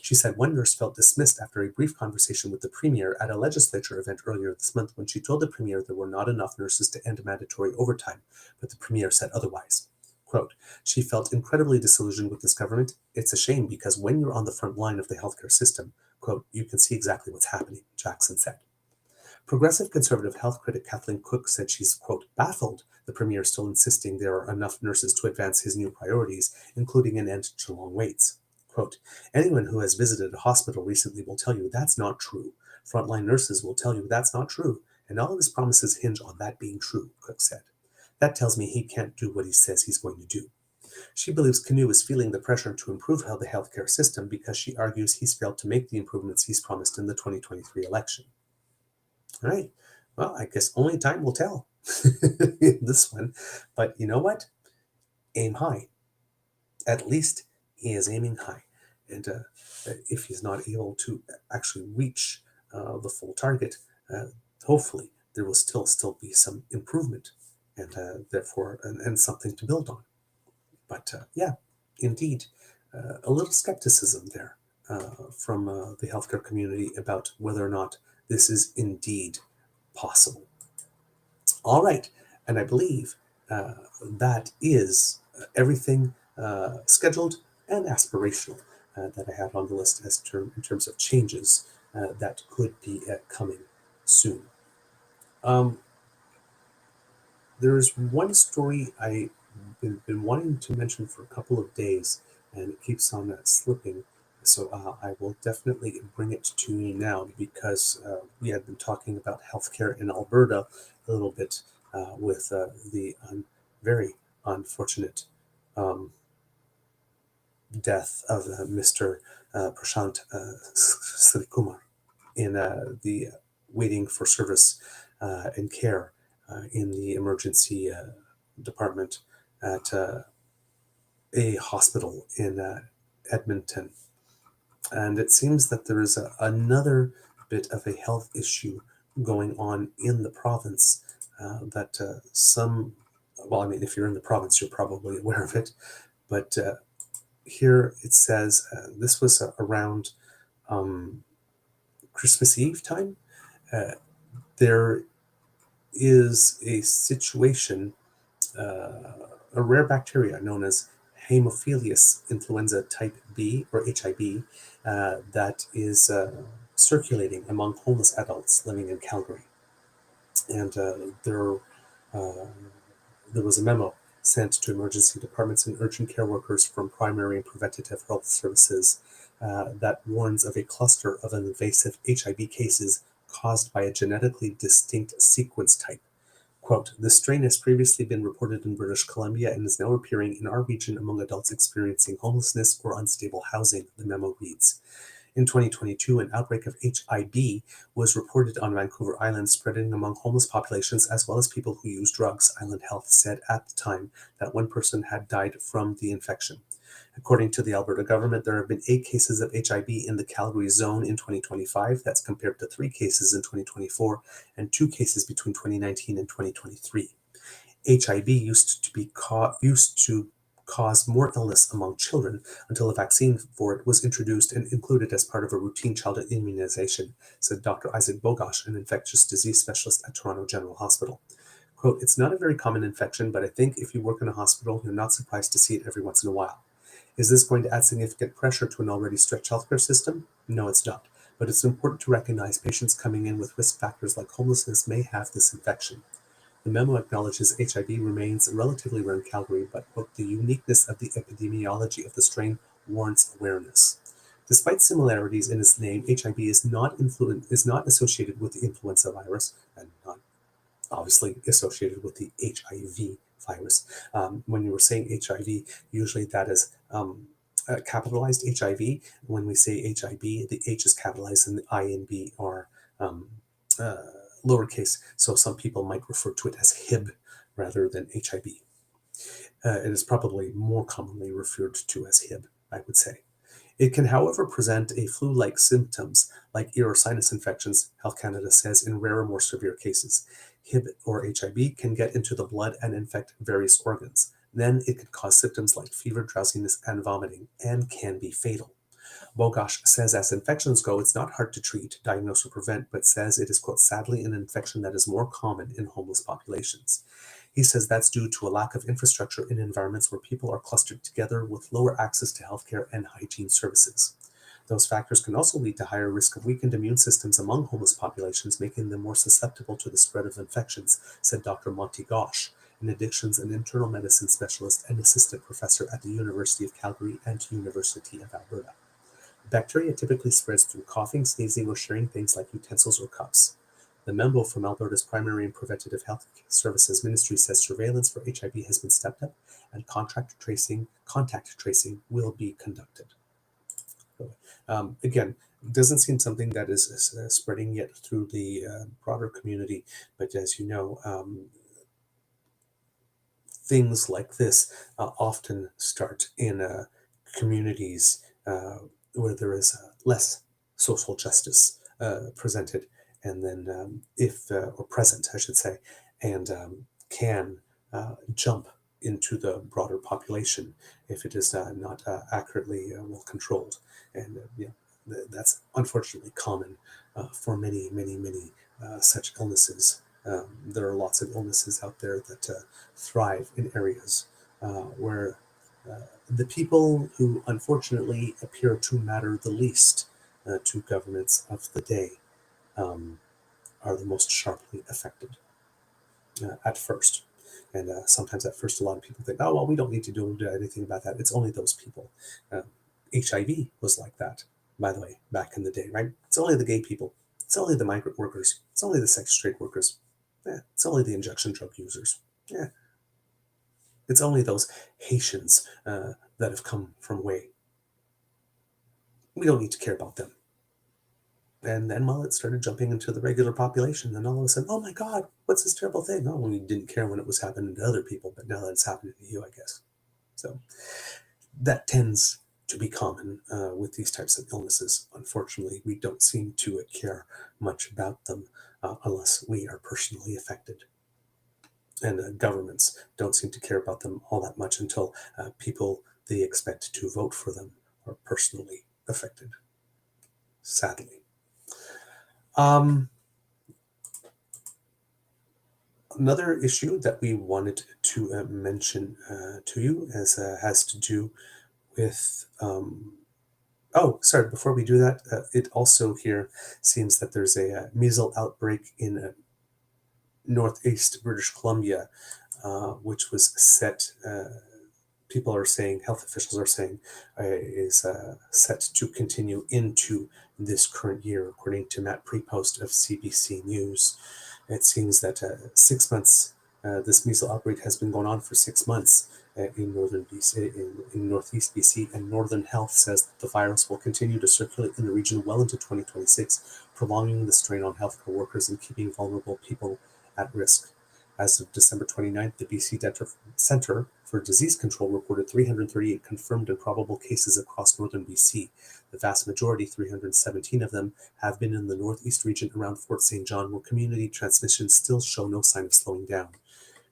She said one nurse felt dismissed after a brief conversation with the Premier at a legislature event earlier this month when she told the Premier there were not enough nurses to end mandatory overtime, but the Premier said otherwise. Quote, she felt incredibly disillusioned with this government. It's a shame because when you're on the front line of the healthcare system, quote, you can see exactly what's happening, Jackson said. Progressive Conservative health critic Kathleen Cook said she's, quote, baffled the Premier is still insisting there are enough nurses to advance his new priorities, including an end to long waits. Quote, anyone who has visited a hospital recently will tell you that's not true. Frontline nurses will tell you that's not true, and all of his promises hinge on that being true, Cook said. That tells me he can't do what he says he's going to do. She believes Canoe is feeling the pressure to improve the healthcare system because she argues he's failed to make the improvements he's promised in the 2023 election. All right. Well, I guess only time will tell in this one. But you know what? Aim high. At least he is aiming high. And if he's not able to actually reach the full target, hopefully there will still be some improvement and therefore and something to build on. But yeah, indeed, a little skepticism there from the healthcare community about whether or not this is indeed possible. All right, and I believe that is everything scheduled and aspirational that I have on the list as in terms of changes that could be coming soon. There's one story I've been wanting to mention for a couple of days, and it keeps on slipping. So I will definitely bring it to you now because we had been talking about healthcare in Alberta a little bit with the very unfortunate death of Mr. Prashant Srikumar in the waiting for service and care in the emergency department at a hospital in Edmonton. And it seems that there is another bit of a health issue going on in the province that well, I mean, if you're in the province, you're probably aware of it. But here it says this was around Christmas Eve time. There is a situation, a rare bacteria known as Haemophilus influenza type B or HIB that is circulating among homeless adults living in Calgary. And there was a memo sent to emergency departments and urgent care workers from primary and preventative health services that warns of a cluster of invasive HIB cases caused by a genetically distinct sequence type. Quote, this strain has previously been reported in British Columbia and is now appearing in our region among adults experiencing homelessness or unstable housing, the memo reads. In 2022, an outbreak of HIB was reported on Vancouver Island, spreading among homeless populations as well as people who use drugs. Island Health said at the time that one person had died from the infection. According to the Alberta government, there have been 8 cases of HIB in the Calgary zone in 2025. That's compared to 3 cases in 2024 and 2 cases between 2019 and 2023. HIV used to cause more illness among children until a vaccine for it was introduced and included as part of a routine childhood immunization, said Dr. Isaac Bogosh, an infectious disease specialist at Toronto General Hospital. Quote, "It's not a very common infection, but I think if you work in a hospital, you're not surprised to see it every once in a while. Is this going to add significant pressure to an already stretched healthcare system? No, it's not. But it's important to recognize patients coming in with risk factors like homelessness may have this infection." The memo acknowledges HIV remains relatively rare in Calgary, but quote, "the uniqueness of the epidemiology of the strain warrants awareness." Despite similarities in its name, HIV is not associated with the influenza virus and not obviously associated with the HIV virus. When you were saying HIV, usually that is capitalized HIV. When we say HIB, the H is capitalized and the I and B are lowercase. So some people might refer to it as HIB rather than HIB. It is probably more commonly referred to as HIB, I would say. It can, however, present a flu-like symptoms like ear or sinus infections, Health Canada says, in rarer, more severe cases. HIB or HIB can get into the blood and infect various organs. Then it can cause symptoms like fever, drowsiness, and vomiting, and can be fatal. Bogosh says as infections go, it's not hard to treat, diagnose, or prevent, but says it is, quote, "sadly an infection that is more common in homeless populations." He says that's due to a lack of infrastructure in environments where people are clustered together with lower access to healthcare and hygiene services. Those factors can also lead to higher risk of weakened immune systems among homeless populations, making them more susceptible to the spread of infections, said Dr. Monty Gosh, an addictions and internal medicine specialist and assistant professor at the University of Calgary and University of Alberta. Bacteria typically spreads through coughing, sneezing, or sharing things like utensils or cups. The memo from Alberta's Primary and Preventative Health Services Ministry says surveillance for HIV has been stepped up and contact tracing will be conducted. Again, doesn't seem something that is spreading yet through the broader community, but as you know, things like this often start in communities where there is less social justice presented, and then or present, I should say, and can jump into the broader population if it is not accurately well controlled. And that's unfortunately common for many, many, many such illnesses. There are lots of illnesses out there that thrive in areas where the people who unfortunately appear to matter the least to governments of the day are the most sharply affected at first. And sometimes at first, a lot of people think, oh, well, we don't need to do anything about that. It's only those people. HIV was like that, by the way, back in the day, right? It's only the gay people. It's only the migrant workers. It's only the sex trade workers. It's only the injection drug users. It's only those Haitians that have come from away. We don't need to care about them. And then, well, it started jumping into the regular population. And all of a sudden, oh my God, what's this terrible thing? Oh, we didn't care when it was happening to other people, but now that it's happening to you, I guess. So that tends to be common with these types of illnesses. Unfortunately, we don't seem to care much about them unless we are personally affected. And governments don't seem to care about them all that much until people they expect to vote for them are personally affected, sadly. Another issue that we wanted to mention to you has to do with before we do that, it also here seems that there's a measles outbreak in northeast British Columbia, which was set, people are saying, health officials are saying, is set to continue into this current year, according to Matt Prepost of CBC News. It seems that 6 months, this measles outbreak has been going on for 6 months in northern BC, in northeast BC, and Northern Health says that the virus will continue to circulate in the region well into 2026, prolonging the strain on healthcare workers and keeping vulnerable people at risk. As of December 29th, the BC Center for Disease Control reported 338 confirmed and probable cases across northern BC. The vast majority, 317 of them, have been in the northeast region around Fort St. John, where community transmissions still show no sign of slowing down.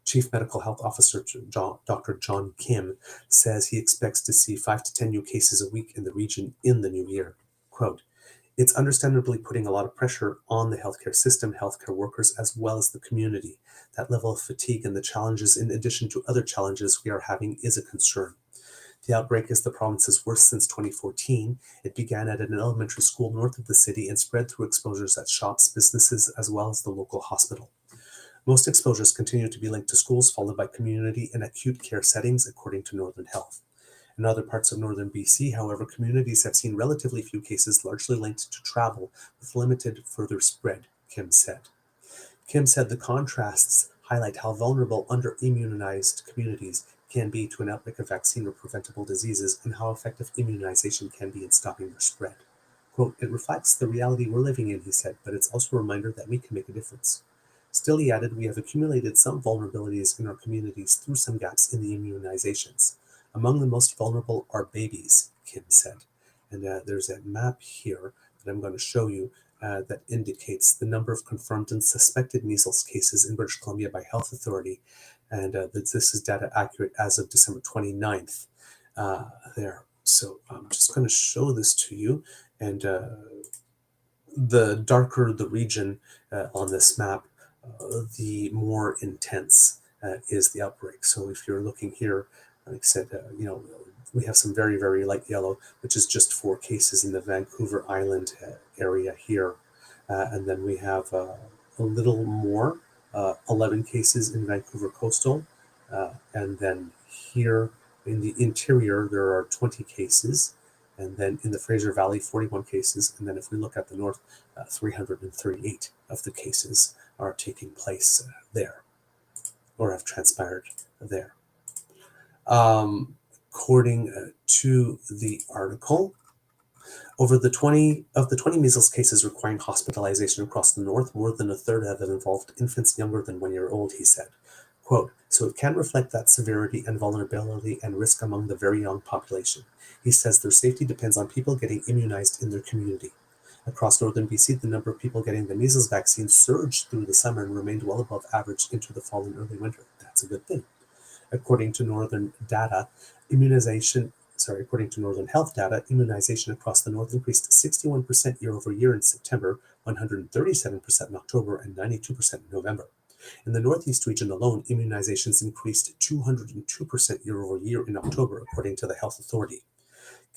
Chief Medical Health Officer Dr. John Kim says he expects to see 5 to 10 new cases a week in the region in the new year. Quote, "It's understandably putting a lot of pressure on the healthcare system, healthcare workers, as well as the community. That level of fatigue and the challenges, in addition to other challenges we are having, is a concern. The outbreak is the province's worst since 2014. It began at an elementary school north of the city and spread through exposures at shops, businesses, as well as the local hospital. Most exposures continue to be linked to schools, followed by community and acute care settings, according to Northern Health. In other parts of northern BC, however, communities have seen relatively few cases, largely linked to travel, with limited further spread," Kim said. Kim said the contrasts highlight how vulnerable under-immunized communities can be to an outbreak of vaccine or preventable diseases, and how effective immunization can be in stopping their spread. Quote, "It reflects the reality we're living in," he said, "but it's also a reminder that we can make a difference." Still, he added, "We have accumulated some vulnerabilities in our communities through some gaps in the immunizations. Among the most vulnerable are babies," Kim said. And there's a map here that I'm going to show you that indicates the number of confirmed and suspected measles cases in British Columbia by health authority. And this is data accurate as of December 29th there. So I'm just going to show this to you. And the darker the region on this map, the more intense is the outbreak. So if you're looking here, like I said, we have some very, very light yellow, which is just 4 cases in the Vancouver Island area here. And then we have a little more, 11 cases in Vancouver Coastal. And then here in the interior, there are 20 cases. And then in the Fraser Valley, 41 cases. And then if we look at the north, 338 of the cases are taking place there, or have transpired there. According to the article, over the 20 measles cases requiring hospitalization across the north, more than a third have involved infants younger than 1 year old, he said. Quote, "So it can reflect that severity and vulnerability and risk among the very young population. He says their safety depends on people getting immunized in their community. Across northern BC, the number of people getting the measles vaccine surged through the summer and remained well above average into the fall and early winter." That's a good thing. According to Northern Health data, immunization across the north increased 61% year over year in September, 137% in October, and 92% in November. In the Northeast region alone, immunizations increased 202% year over year in October, according to the Health Authority.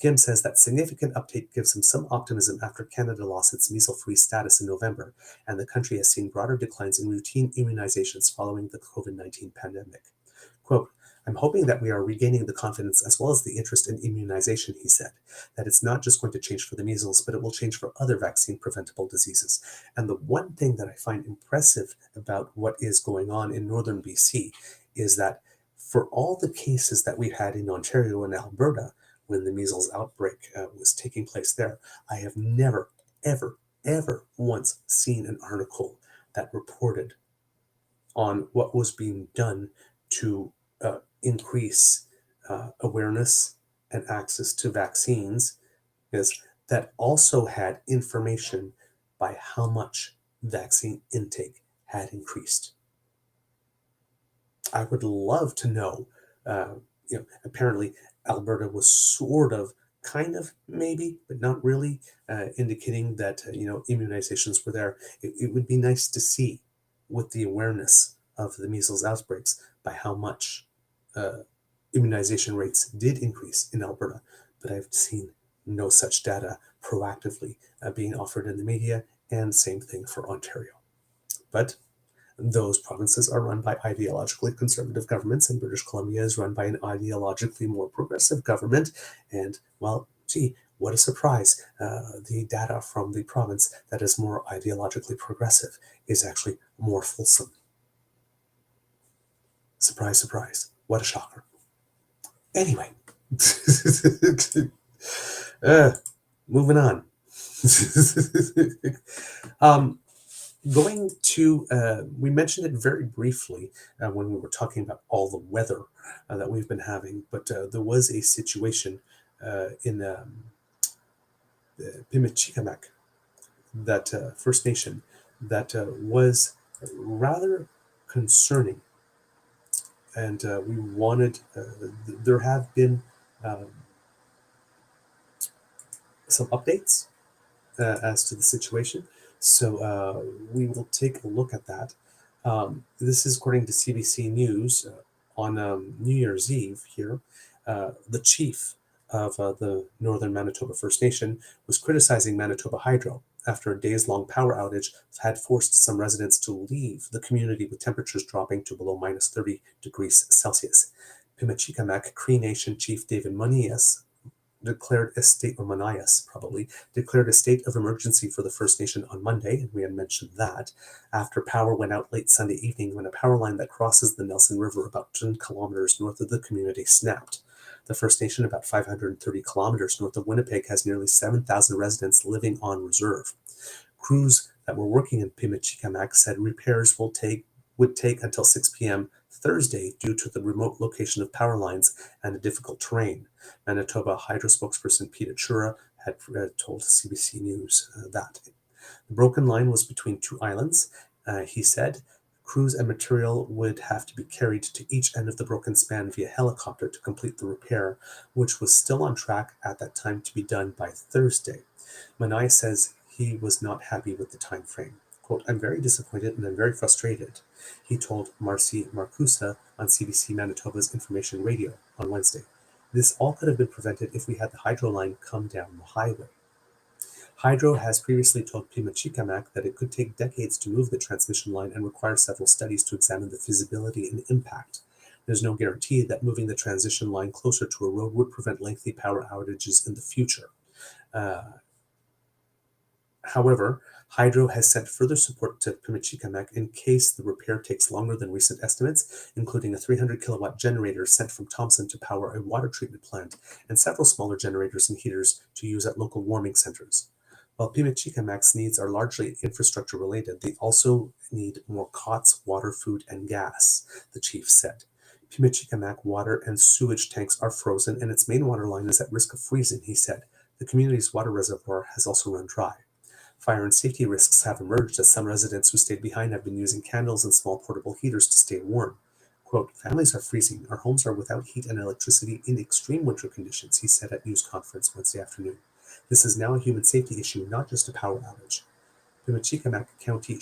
Kim says that significant uptake gives him some optimism after Canada lost its measles-free status in November, and the country has seen broader declines in routine immunizations following the COVID-19 pandemic. Quote, "I'm hoping that we are regaining the confidence as well as the interest in immunization," he said, "that it's not just going to change for the measles, but it will change for other vaccine-preventable diseases." And the one thing that I find impressive about what is going on in northern BC is that for all the cases that we had in Ontario and Alberta when the measles outbreak was taking place there, I have never, ever, ever once seen an article that reported on what was being done to increase awareness and access to vaccines, is that also had information by how much vaccine intake had increased. I would love to know, apparently Alberta was sort of, kind of, maybe, but not really, indicating that, immunizations were there. It would be nice to see with the awareness of the measles outbreaks by how much immunization rates did increase in Alberta, but I've seen no such data proactively being offered in the media, and same thing for Ontario. But those provinces are run by ideologically conservative governments, and British Columbia is run by an ideologically more progressive government. And, well, gee, what a surprise. The data from the province that is more ideologically progressive is actually more fulsome. Surprise, surprise. What a shocker. Anyway, moving on. Going to, we mentioned it very briefly when we were talking about all the weather that we've been having, but there was a situation in the Pimiccicamak, that First Nation, that was rather concerning. and we wanted, there have been some updates as to the situation. So we will take a look at that. This is according to CBC News on New Year's Eve here. The chief of the Northern Manitoba First Nation was criticizing Manitoba Hydro after a days-long power outage had forced some residents to leave the community with temperatures dropping to below minus 30 degrees Celsius. Pimiccicamak Cree Nation Chief David Manias declared a state, or Manias probably, declared a state of emergency for the First Nation on Monday, and we had mentioned that, after power went out late Sunday evening when a power line that crosses the Nelson River about 10 kilometers north of the community snapped. The First Nation, about 530 kilometers north of Winnipeg, has nearly 7,000 residents living on reserve. Crews that were working in Pimiccicamak said repairs would take until 6 p.m. Thursday due to the remote location of power lines and the difficult terrain. Manitoba Hydro spokesperson Peter Chura had told CBC News that. The broken line was between two islands, he said. Crews and material would have to be carried to each end of the broken span via helicopter to complete the repair, which was still on track at that time to be done by Thursday. Manai says he was not happy with the time frame. Quote, "I'm very disappointed and I'm very frustrated," he told Marcy Marcusa on CBC Manitoba's Information Radio on Wednesday. "This all could have been prevented if we had the hydro line come down the highway." Hydro has previously told Pimiccicamak that it could take decades to move the transmission line and require several studies to examine the feasibility and impact. There's no guarantee that moving the transition line closer to a road would prevent lengthy power outages in the future. However, Hydro has sent further support to Pimicicamak in case the repair takes longer than recent estimates, including a 300 kilowatt generator sent from Thompson to power a water treatment plant and several smaller generators and heaters to use at local warming centers. While Pimicicamak's needs are largely infrastructure related, they also need more cots, water, food, and gas, the chief said. Pimicicamak water and sewage tanks are frozen and its main water line is at risk of freezing, he said. The community's water reservoir has also run dry. Fire and safety risks have emerged as some residents who stayed behind have been using candles and small portable heaters to stay warm. Quote, "Families are freezing. Our homes are without heat and electricity in extreme winter conditions," he said at news conference Wednesday afternoon. "This is now a human safety issue, not just a power outage." Pimiccicamak County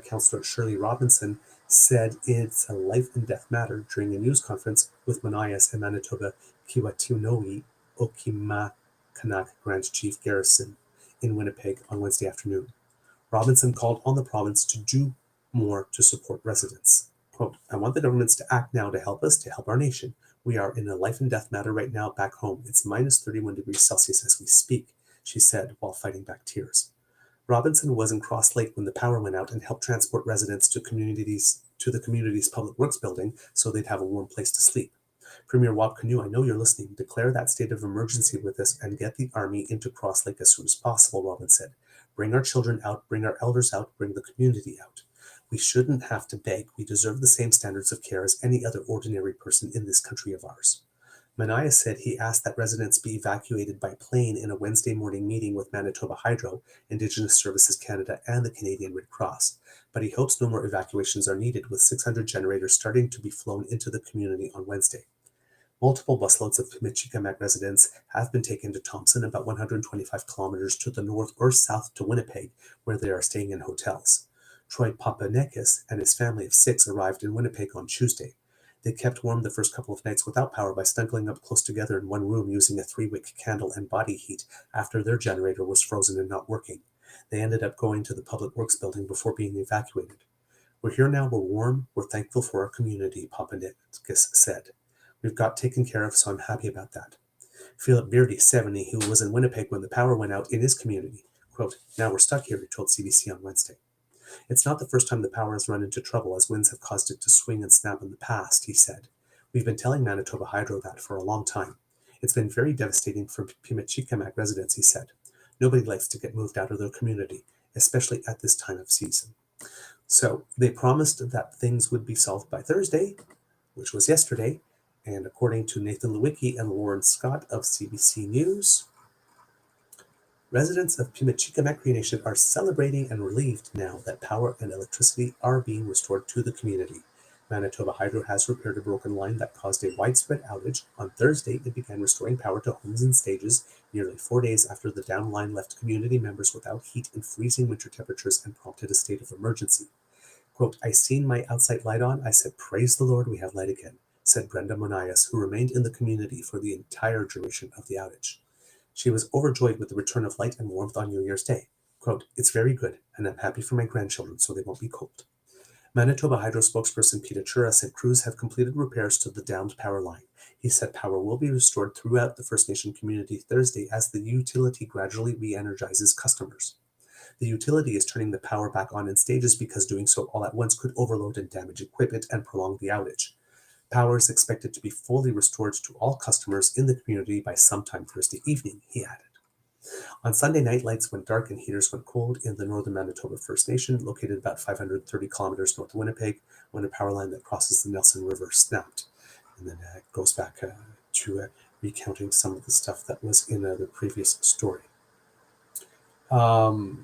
Councillor Shirley Robinson said it's a life and death matter during a news conference with Manias and Manitoba Kiwatiano'i Okimakanak Grand Chief Garrison in Winnipeg on Wednesday afternoon. Robinson called on the province to do more to support residents. Quote, "I want the governments to act now to help us, to help our nation. We are in a life and death matter right now back home. It's minus 31 degrees Celsius as we speak," she said while fighting back tears. Robinson was in Cross Lake when the power went out and helped transport residents to the community's public works building so they'd have a warm place to sleep. Premier Wab Kinew, I know you're listening. Declare that state of emergency with us and get the army into Cross Lake as soon as possible, Robin said. Bring our children out, bring our elders out, bring the community out. We shouldn't have to beg. We deserve the same standards of care as any other ordinary person in this country of ours. Manaya said he asked that residents be evacuated by plane in a Wednesday morning meeting with Manitoba Hydro, Indigenous Services Canada, and the Canadian Red Cross. But he hopes no more evacuations are needed, with 600 generators starting to be flown into the community on Wednesday. Multiple busloads of Pimiccicamak residents have been taken to Thompson, about 125 kilometers to the north or south to Winnipeg, where they are staying in hotels. Troy Papanekis and his family of 6 arrived in Winnipeg on Tuesday. They kept warm the first couple of nights without power by snuggling up close together in one room using a 3-wick candle and body heat after their generator was frozen and not working. They ended up going to the public works building before being evacuated. "We're here now, we're warm, we're thankful for our community," Papanekis said. "We've got taken care of, so I'm happy about that." Philip Beardy, 70, who was in Winnipeg when the power went out in his community, quote, "Now we're stuck here," he told CBC on Wednesday. "It's not the first time the power has run into trouble, as winds have caused it to swing and snap in the past," he said. "We've been telling Manitoba Hydro that for a long time. It's been very devastating for Pimiccicamak residents," he said. "Nobody likes to get moved out of their community, especially at this time of season." So they promised that things would be solved by Thursday, which was yesterday, and according to Nathan Lewicki and Lauren Scott of CBC News, residents of Pimiccicamak Cree Nation are celebrating and relieved now that power and electricity are being restored to the community. Manitoba Hydro has repaired a broken line that caused a widespread outage. On Thursday, it began restoring power to homes in stages, nearly 4 days after the down line left community members without heat in freezing winter temperatures and prompted a state of emergency. Quote, I seen my outside light on. I said, praise the Lord, we have light again, said Brenda Monias, who remained in the community for the entire duration of the outage. She was overjoyed with the return of light and warmth on New Year's Day. Quote, it's very good, and I'm happy for my grandchildren so they won't be cold. Manitoba Hydro spokesperson Peter Chura said crews have completed repairs to the downed power line. He said power will be restored throughout the First Nation community Thursday as the utility gradually re-energizes customers. The utility is turning the power back on in stages because doing so all at once could overload and damage equipment and prolong the outage. Power is expected to be fully restored to all customers in the community by sometime Thursday evening, he added. On Sunday night, lights went dark and heaters went cold in the northern Manitoba First Nation, located about 530 kilometers north of Winnipeg, when a power line that crosses the Nelson River snapped. And then it goes back to recounting some of the stuff that was in the previous story. Let's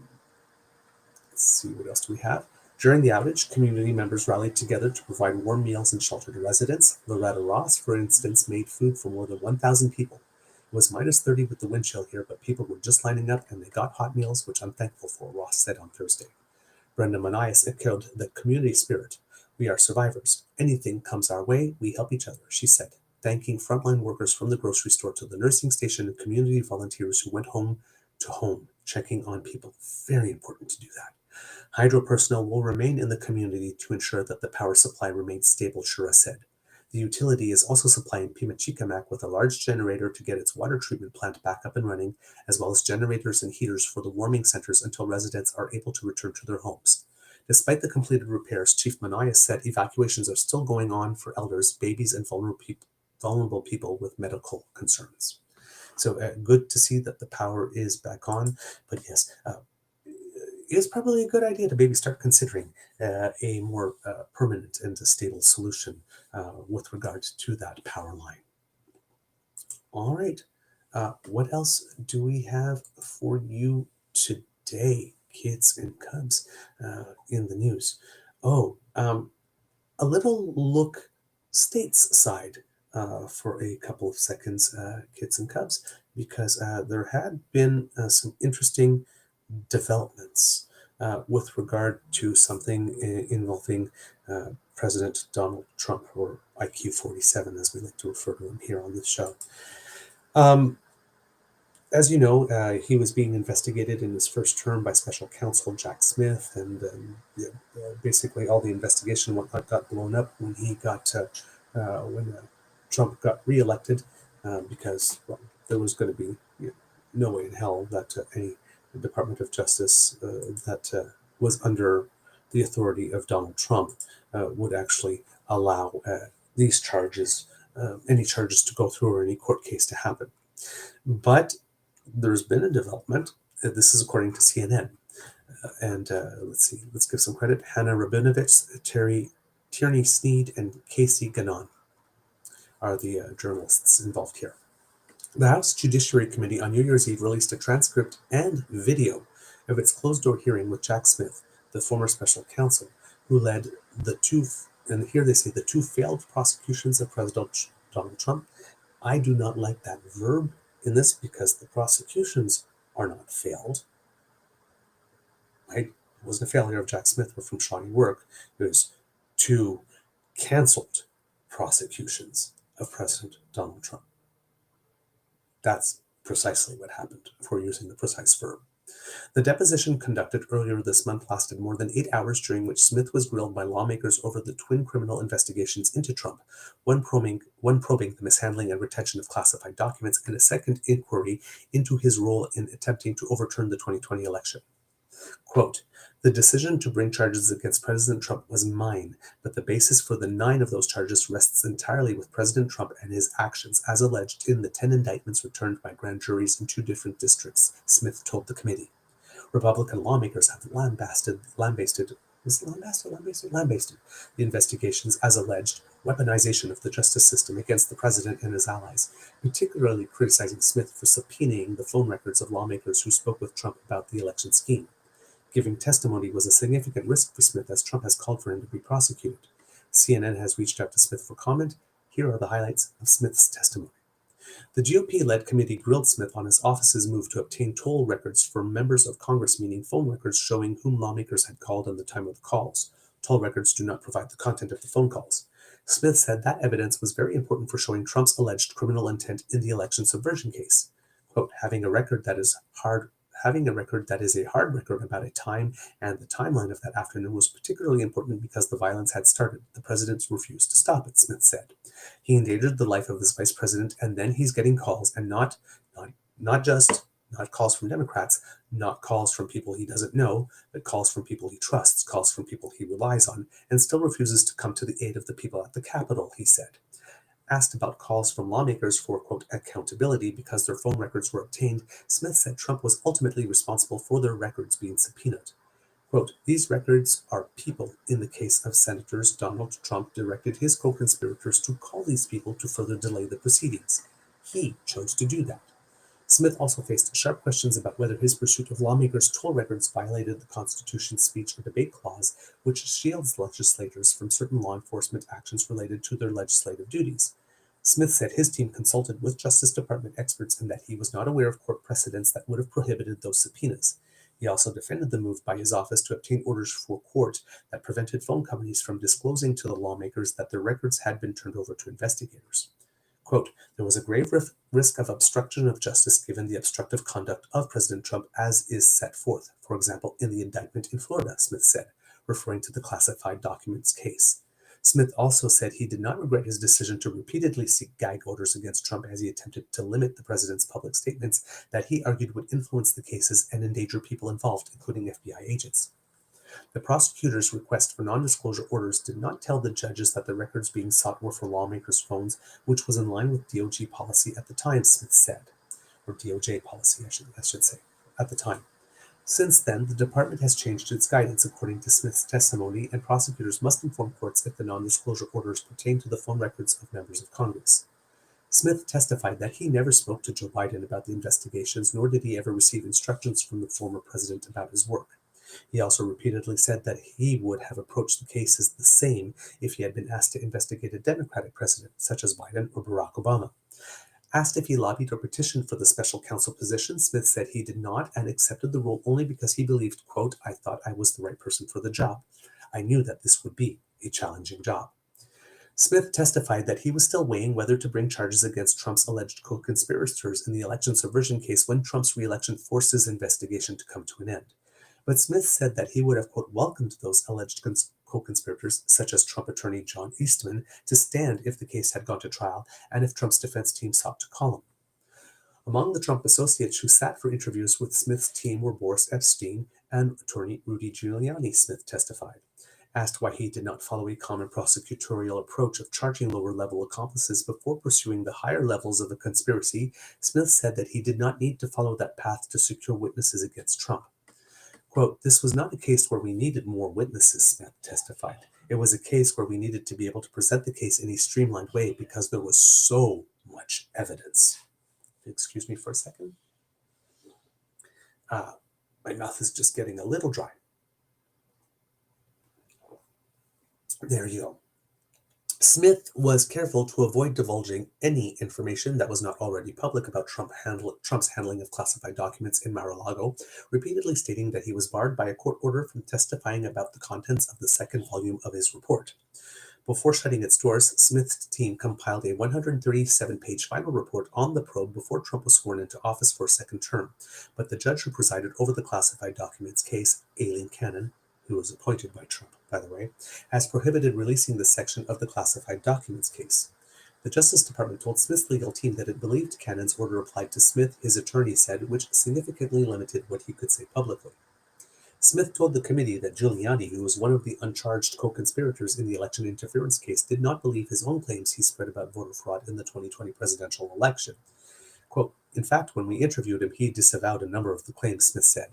see, what else do we have? During the outage, community members rallied together to provide warm meals and shelter to residents. Loretta Ross, for instance, made food for more than 1,000 people. It was minus 30 with the wind chill here, but people were just lining up and they got hot meals, which I'm thankful for, Ross said on Thursday. Brenda Monias echoed the community spirit. We are survivors. Anything comes our way, we help each other, she said, thanking frontline workers from the grocery store to the nursing station and community volunteers who went home to home, checking on people. Very important to do that. Hydro personnel will remain in the community to ensure that the power supply remains stable, Shura said. The utility is also supplying Pimiccicamak with a large generator to get its water treatment plant back up and running, as well as generators and heaters for the warming centers until residents are able to return to their homes. Despite the completed repairs, Chief Monias said evacuations are still going on for elders, babies, and vulnerable people with medical concerns. So good to see that the power is back on, but yes, it's probably a good idea to maybe start considering a more permanent and a stable solution with regard to that power line. All right. What else do we have for you today, kids and cubs, in the news? Oh, a little look stateside for a couple of seconds, kids and cubs, because there had been some interesting developments with regard to something involving President Donald Trump, or IQ 47, as we like to refer to him here on this show. As you know, he was being investigated in his first term by special counsel Jack Smith, and basically all the investigation and whatnot got blown up when he got when Trump got reelected, because there was going to be no way in hell that any Department of Justice that was under the authority of Donald Trump would actually allow these charges, any charges to go through or any court case to happen. But there's been a development. This is according to CNN. And let's see, let's give some credit. Hannah Rabinovich, Tierney Sneed, and Casey Gannon are the journalists involved here. The House Judiciary Committee on New Year's Eve released a transcript and video of its closed-door hearing with Jack Smith, the former special counsel, who led the two, and here they say, the two failed prosecutions of President Donald Trump. I do not like that verb in this because the prosecutions are not failed. Right? It wasn't a failure of Jack Smith or from shoddy work. It was two canceled prosecutions of President Donald Trump. That's precisely what happened, if we're using the precise verb. The deposition conducted earlier this month lasted more than 8 hours, during which Smith was grilled by lawmakers over the twin criminal investigations into Trump, one probing the mishandling and retention of classified documents, and a second inquiry into his role in attempting to overturn the 2020 election. Quote, the decision to bring charges against President Trump was mine, but the basis for the 9 of those charges rests entirely with President Trump and his actions, as alleged in the 10 indictments returned by grand juries in 2 different districts, Smith told the committee. Republican lawmakers have lambasted the investigations as alleged weaponization of the justice system against the president and his allies, particularly criticizing Smith for subpoenaing the phone records of lawmakers who spoke with Trump about the election scheme. Giving testimony was a significant risk for Smith, as Trump has called for him to be prosecuted. CNN has reached out to Smith for comment. Here are the highlights of Smith's testimony. The GOP-led committee grilled Smith on his office's move to obtain toll records for members of Congress, meaning phone records showing whom lawmakers had called and the time of the calls. Toll records do not provide the content of the phone calls. Smith said that evidence was very important for showing Trump's alleged criminal intent in the election subversion case. Quote, having a record that is a hard record about a time and the timeline of that afternoon was particularly important because the violence had started. The president refused to stop it, Smith said. He endangered the life of his vice president, and then he's getting calls, and not calls from Democrats, not calls from people he doesn't know, but calls from people he trusts, calls from people he relies on, and still refuses to come to the aid of the people at the Capitol, he said. Asked about calls from lawmakers for, quote, accountability because their phone records were obtained, Smith said Trump was ultimately responsible for their records being subpoenaed. Quote, these records are people. In the case of Senators, Donald Trump directed his co-conspirators to call these people to further delay the proceedings. He chose to do that. Smith also faced sharp questions about whether his pursuit of lawmakers' toll records violated the Constitution's speech or debate clause, which shields legislators from certain law enforcement actions related to their legislative duties. Smith said his team consulted with Justice Department experts and that he was not aware of court precedents that would have prohibited those subpoenas. He also defended the move by his office to obtain orders for court that prevented phone companies from disclosing to the lawmakers that their records had been turned over to investigators. Quote, there was a grave risk of obstruction of justice given the obstructive conduct of President Trump as is set forth, for example, in the indictment in Florida, Smith said, referring to the classified documents case. Smith also said he did not regret his decision to repeatedly seek gag orders against Trump as he attempted to limit the president's public statements that he argued would influence the cases and endanger people involved, including FBI agents. The prosecutor's request for non-disclosure orders did not tell the judges that the records being sought were for lawmakers' phones, which was in line with DOJ policy at the time, Smith said. Or DOJ policy, I should say, at the time. Since then, the department has changed its guidance according to Smith's testimony, and prosecutors must inform courts if the non-disclosure orders pertain to the phone records of members of Congress. Smith testified that he never spoke to Joe Biden about the investigations, nor did he ever receive instructions from the former president about his work. He also repeatedly said that he would have approached the cases the same if he had been asked to investigate a Democratic president, such as Biden or Barack Obama. Asked if he lobbied or petitioned for the special counsel position, Smith said he did not and accepted the role only because he believed, quote, I thought I was the right person for the job. I knew that this would be a challenging job. Smith testified that he was still weighing whether to bring charges against Trump's alleged co-conspirators in the election subversion case when Trump's re-election forced his investigation to come to an end. But Smith said that he would have, quote, welcomed those alleged co-conspirators, such as Trump attorney John Eastman, to stand if the case had gone to trial and if Trump's defense team sought to call him. Among the Trump associates who sat for interviews with Smith's team were Boris Epstein and attorney Rudy Giuliani, Smith testified. Asked why he did not follow a common prosecutorial approach of charging lower-level accomplices before pursuing the higher levels of the conspiracy, Smith said that he did not need to follow that path to secure witnesses against Trump. Quote, this was not a case where we needed more witnesses, Smith testified. It was a case where we needed to be able to present the case in a streamlined way because there was so much evidence. Excuse me for a second. My mouth is just getting a little dry. There you go. Smith was careful to avoid divulging any information that was not already public about Trump's handling of classified documents in Mar-a-Lago, repeatedly stating that he was barred by a court order from testifying about the contents of the second volume of his report. Before shutting its doors, Smith's team compiled a 137-page final report on the probe before Trump was sworn into office for a second term, but the judge who presided over the classified documents case, Aileen Cannon, who was appointed by Trump, by the way, has prohibited releasing this section of the classified documents case. The Justice Department told Smith's legal team that it believed Cannon's order applied to Smith, his attorney said, which significantly limited what he could say publicly. Smith told the committee that Giuliani, who was one of the uncharged co-conspirators in the election interference case, did not believe his own claims he spread about voter fraud in the 2020 presidential election. Quote, in fact, when we interviewed him, he disavowed a number of the claims, Smith said.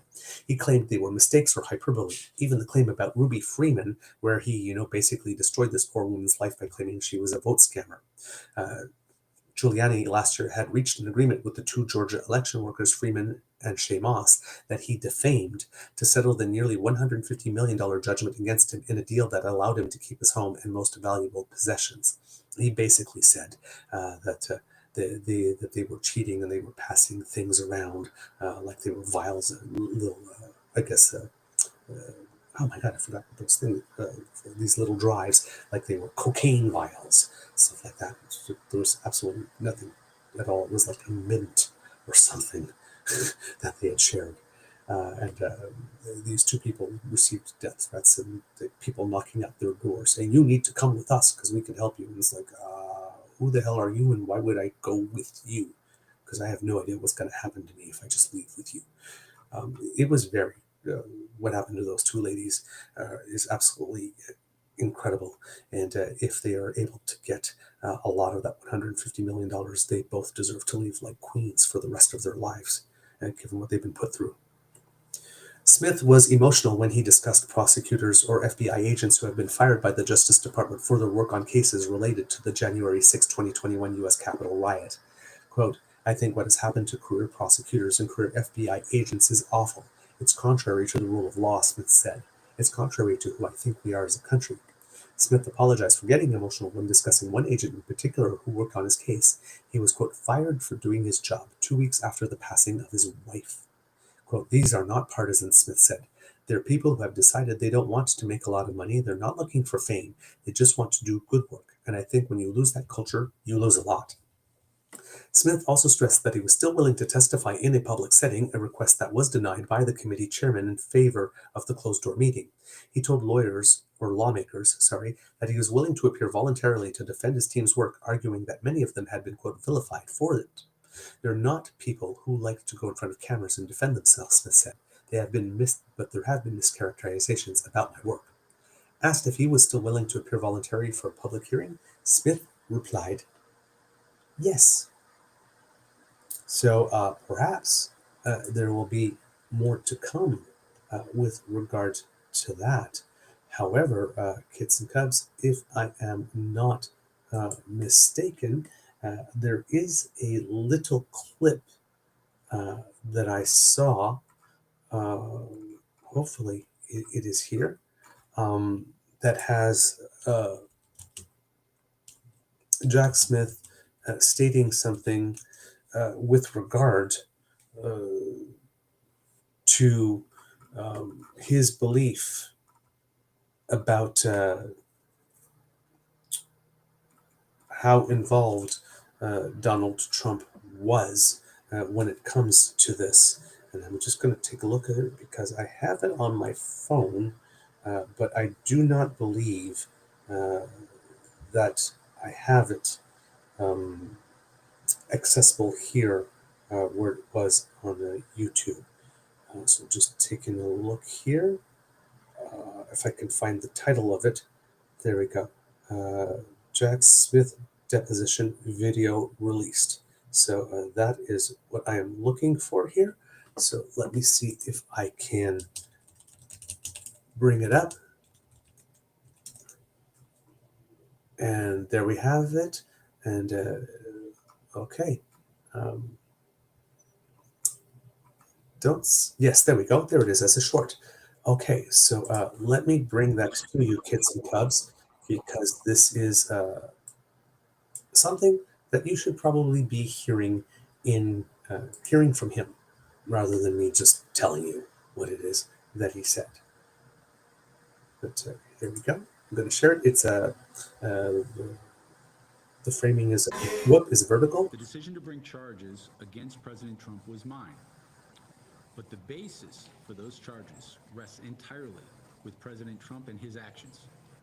He claimed they were mistakes or hyperbole. Even the claim about Ruby Freeman, where he, basically destroyed this poor woman's life by claiming she was a vote scammer. Giuliani last year had reached an agreement with the two Georgia election workers, Freeman and Shamos that he defamed to settle the nearly $150 million judgment against him in a deal that allowed him to keep his home and most valuable possessions. He basically said that they were cheating and they were passing things around like they were vials, little, oh my God, I forgot those things, these little drives, like they were cocaine vials, stuff like that. There was absolutely nothing at all. It was like a mint or something that they had shared. And these two people received death threats and the people knocking at their door saying, "You need to come with us because we can help you." And it's like, who the hell are you and why would I go with you? Because I have no idea what's going to happen to me if I just leave with you. It was very, what happened to those two ladies is absolutely incredible. And if they are able to get a lot of that $150 million, they both deserve to leave like queens for the rest of their lives, given what they've been put through. Smith was emotional when he discussed prosecutors or FBI agents who have been fired by the Justice Department for their work on cases related to the January 6, 2021 U.S. Capitol riot. Quote, "I think what has happened to career prosecutors and career FBI agents is awful. It's contrary to the rule of law," Smith said. "It's contrary to who I think we are as a country." Smith apologized for getting emotional when discussing one agent in particular who worked on his case. He was, quote, fired for doing his job 2 weeks after the passing of his wife. Quote, "These are not partisans," Smith said. "They're people who have decided they don't want to make a lot of money. They're not looking for fame. They just want to do good work. And I think when you lose that culture, you lose a lot." Smith also stressed that he was still willing to testify in a public setting, a request that was denied by the committee chairman in favor of the closed-door meeting. He told lawmakers, that he was willing to appear voluntarily to defend his team's work, arguing that many of them had been, quote, vilified for it. "They're not people who like to go in front of cameras and defend themselves," Smith said. But there have been mischaracterizations about my work." Asked if he was still willing to appear voluntarily for a public hearing, Smith replied, "Yes." So perhaps there will be more to come with regard to that. However, kids and cubs, if I am not mistaken, there is a little clip that I saw. Hopefully, it is here. That has Jack Smith stating something with regard to his belief about how involved Donald Trump was when it comes to this. And I'm just going to take a look at it because I have it on my phone, but I do not believe that I have it accessible here where it was on YouTube. So just taking a look here. If I can find the title of it. There we go. Jack Smith deposition video released. So that is what I am looking for here. So let me see if I can bring it up. And there we have it. And okay. Yes, there we go. There it is as a short. Okay, so let me bring that to you, kids and cubs, because this is something that you should probably be hearing from him, rather than me just telling you what it is that he said. But here we go. I'm going to share it. It's the framing is whoop is vertical. "The decision to bring charges against President Trump was mine, but the basis for those charges rests entirely with President Trump and his actions."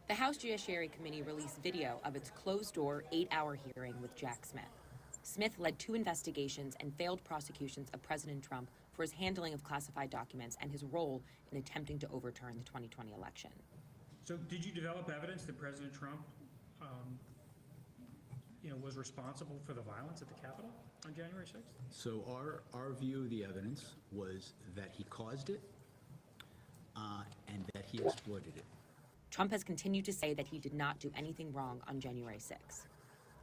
The House Judiciary Committee released video of its closed-door 8-hour hearing with Jack Smith. Smith led 2 investigations and failed prosecutions of President Trump for his handling of classified documents and his role in attempting to overturn the 2020 election. So did you develop evidence that President Trump was responsible for the violence at the Capitol on January 6th? So our view of the evidence was that he caused it and that he exploited it. Trump has continued to say that he did not do anything wrong on January 6th.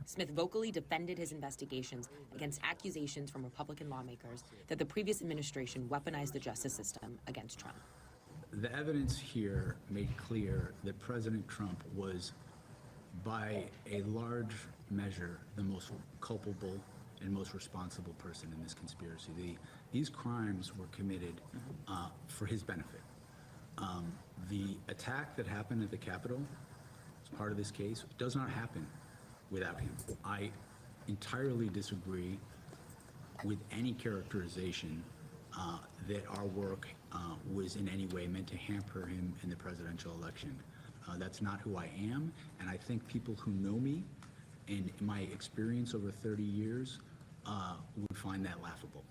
Smith vocally defended his investigations against accusations from Republican lawmakers that the previous administration weaponized the justice system against Trump. The evidence here made clear that President Trump was, by a large measure, the most culpable and most responsible person in this conspiracy. These crimes were committed for his benefit. The attack that happened at the Capitol, as part of this case, does not happen without him. I entirely disagree with any characterization that our work was in any way meant to hamper him in the presidential election. That's not who I am, and I think people who know me and my experience over 30 years would find that laughable.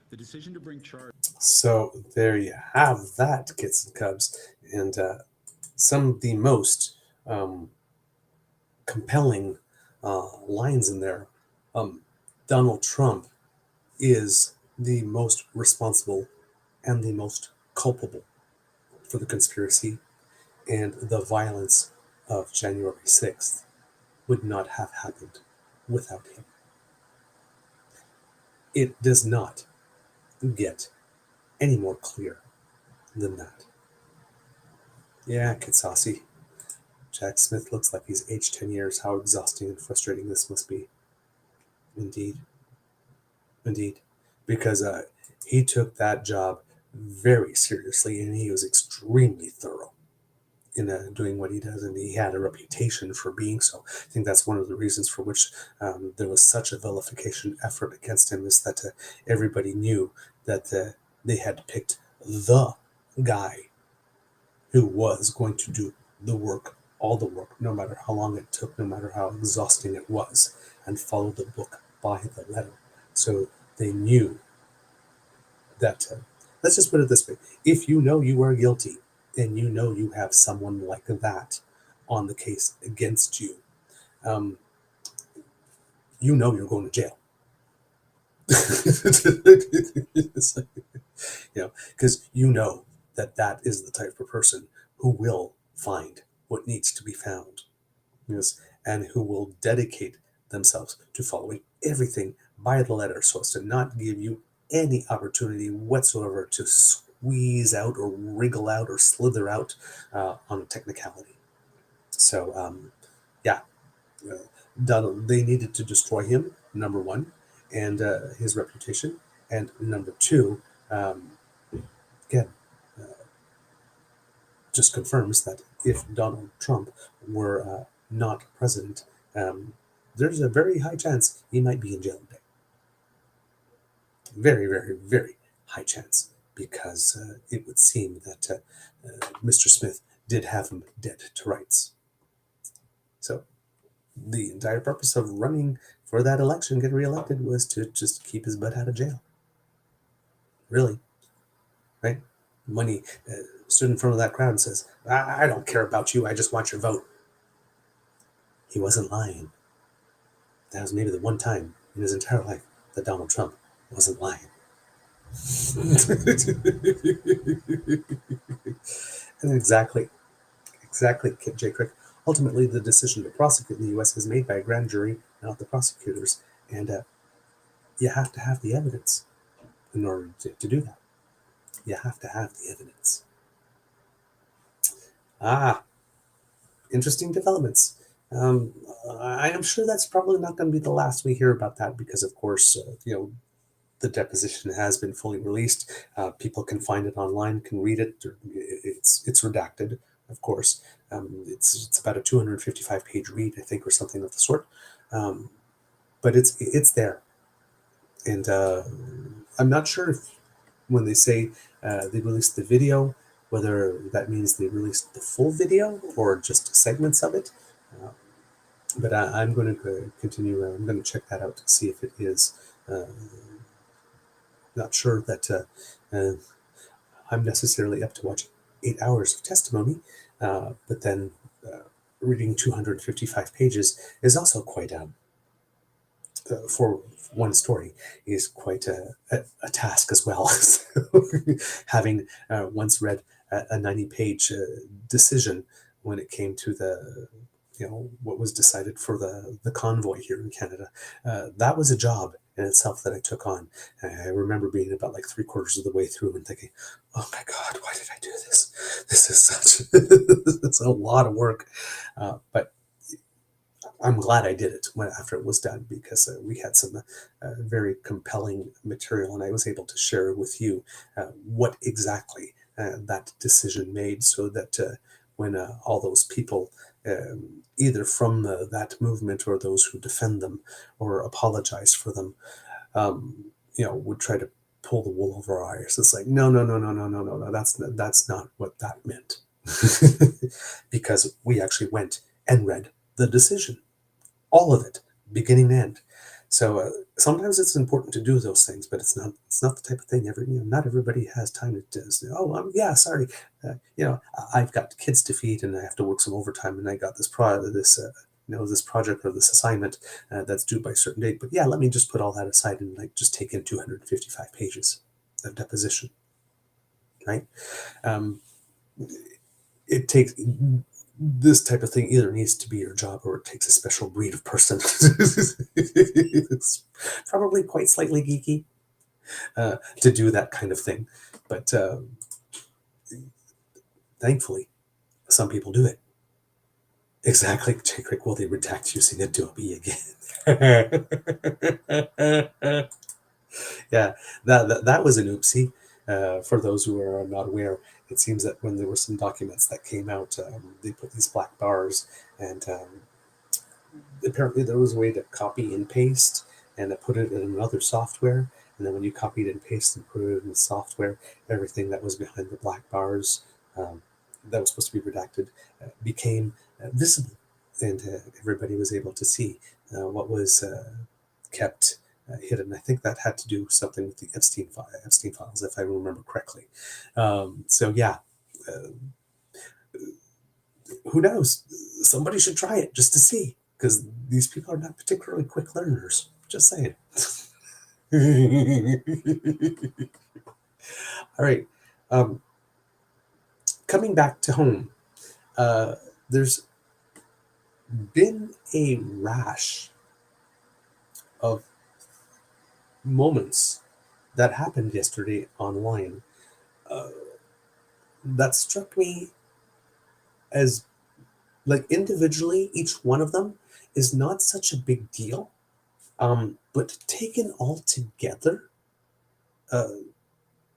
The decision to bring charge. So there you have that, kids and cubs, and some of the most compelling lines in there. Donald Trump is the most responsible and the most culpable for the conspiracy, and the violence of January 6th would not have happened without him. It does not get any more clear than that. Yeah, Kitsasi. Jack Smith looks like he's aged 10 years. How exhausting and frustrating this must be. Indeed. Indeed. Because he took that job very seriously, and he was extremely thorough in doing what he does, and he had a reputation for being so. I think that's one of the reasons for which there was such a vilification effort against him, is that everybody knew that they had picked the guy who was going to do the work, all the work, no matter how long it took, no matter how exhausting it was, and follow the book by the letter. So they knew that, let's just put it this way, if you know you are guilty, and you know you have someone like that on the case against you, you know you're going to jail. Because you know that is the type of person who will find what needs to be found, yes, and who will dedicate themselves to following everything by the letter, so as to not give you any opportunity whatsoever to squeeze out or wriggle out or slither out on a technicality. So, they needed to destroy him, number one, and his reputation, and number two, again, just confirms that if Donald Trump were not president, there's a very high chance he might be in jail today. Very, very, very high chance, because it would seem that Mr. Smith did have him dead to rights. So the entire purpose of running for that election, get reelected, was to just keep his butt out of jail. Really, right? When he stood in front of that crowd and says, I don't care about you, I just want your vote. He wasn't lying. That was maybe the one time in his entire life that Donald Trump wasn't lying. And exactly, Kit J. Crick. Ultimately, the decision to prosecute in the U.S. is made by a grand jury, not the prosecutors. And you have to have the evidence in order to do that. You have to have the evidence. Interesting developments. I am sure that's probably not going to be the last we hear about that, because, of course, the deposition has been fully released. People can find it online, can read it. It's redacted, of course. It's about a 255-page read, I think, or something of the sort. But it's there. And I'm not sure if, when they say they released the video, whether that means they released the full video or just segments of it. But I'm going to continue. I'm going to check that out to see if it is. Not sure that I'm necessarily up to watching 8 hours of testimony, but then reading 255 pages is also quite for one story is quite a task as well. So, having once read a 90-page decision when it came to the what was decided for the convoy here in Canada. That was a job in itself that I took on. I remember being about like 3/4 of the way through and thinking, "Oh my God, why did I do this? This is such it's a lot of work." But I'm glad I did it after it was done, because we had some very compelling material, and I was able to share with you what exactly that decision made, so that when all those people, either from that movement or those who defend them or apologize for them, would try to pull the wool over our eyes. It's like, no, no, no, no, no, no, no, no. That's not what that meant, because we actually went and read the decision, all of it, beginning to end. So sometimes it's important to do those things, but it's not the type of thing not everybody has time to say, "Oh, yeah, sorry, I've got kids to feed and I have to work some overtime, and I got this this project or this assignment that's due by a certain date. But yeah, let me just put all that aside and like just take in 255 pages of deposition." Right? It takes this type of thing either needs to be your job, or it takes a special breed of person. It's probably quite slightly geeky to do that kind of thing, but thankfully, some people do it. Exactly, Jake Rick. Will they redact using Adobe again? Yeah, that was an oopsie. For those who are not aware, it seems that when there were some documents that came out, they put these black bars, and apparently there was a way to copy and paste and put it in another software. And then when you copied and pasted and put it in the software, everything that was behind the black bars that was supposed to be redacted became visible, and everybody was able to see what was kept hidden. I think that had to do something with the Epstein files, if I remember correctly. So yeah, who knows? Somebody should try it just to see, because these people are not particularly quick learners. Just saying. All right. Coming back to home, there's been a rash of moments that happened yesterday online that struck me as, like, individually, each one of them is not such a big deal, but taken all together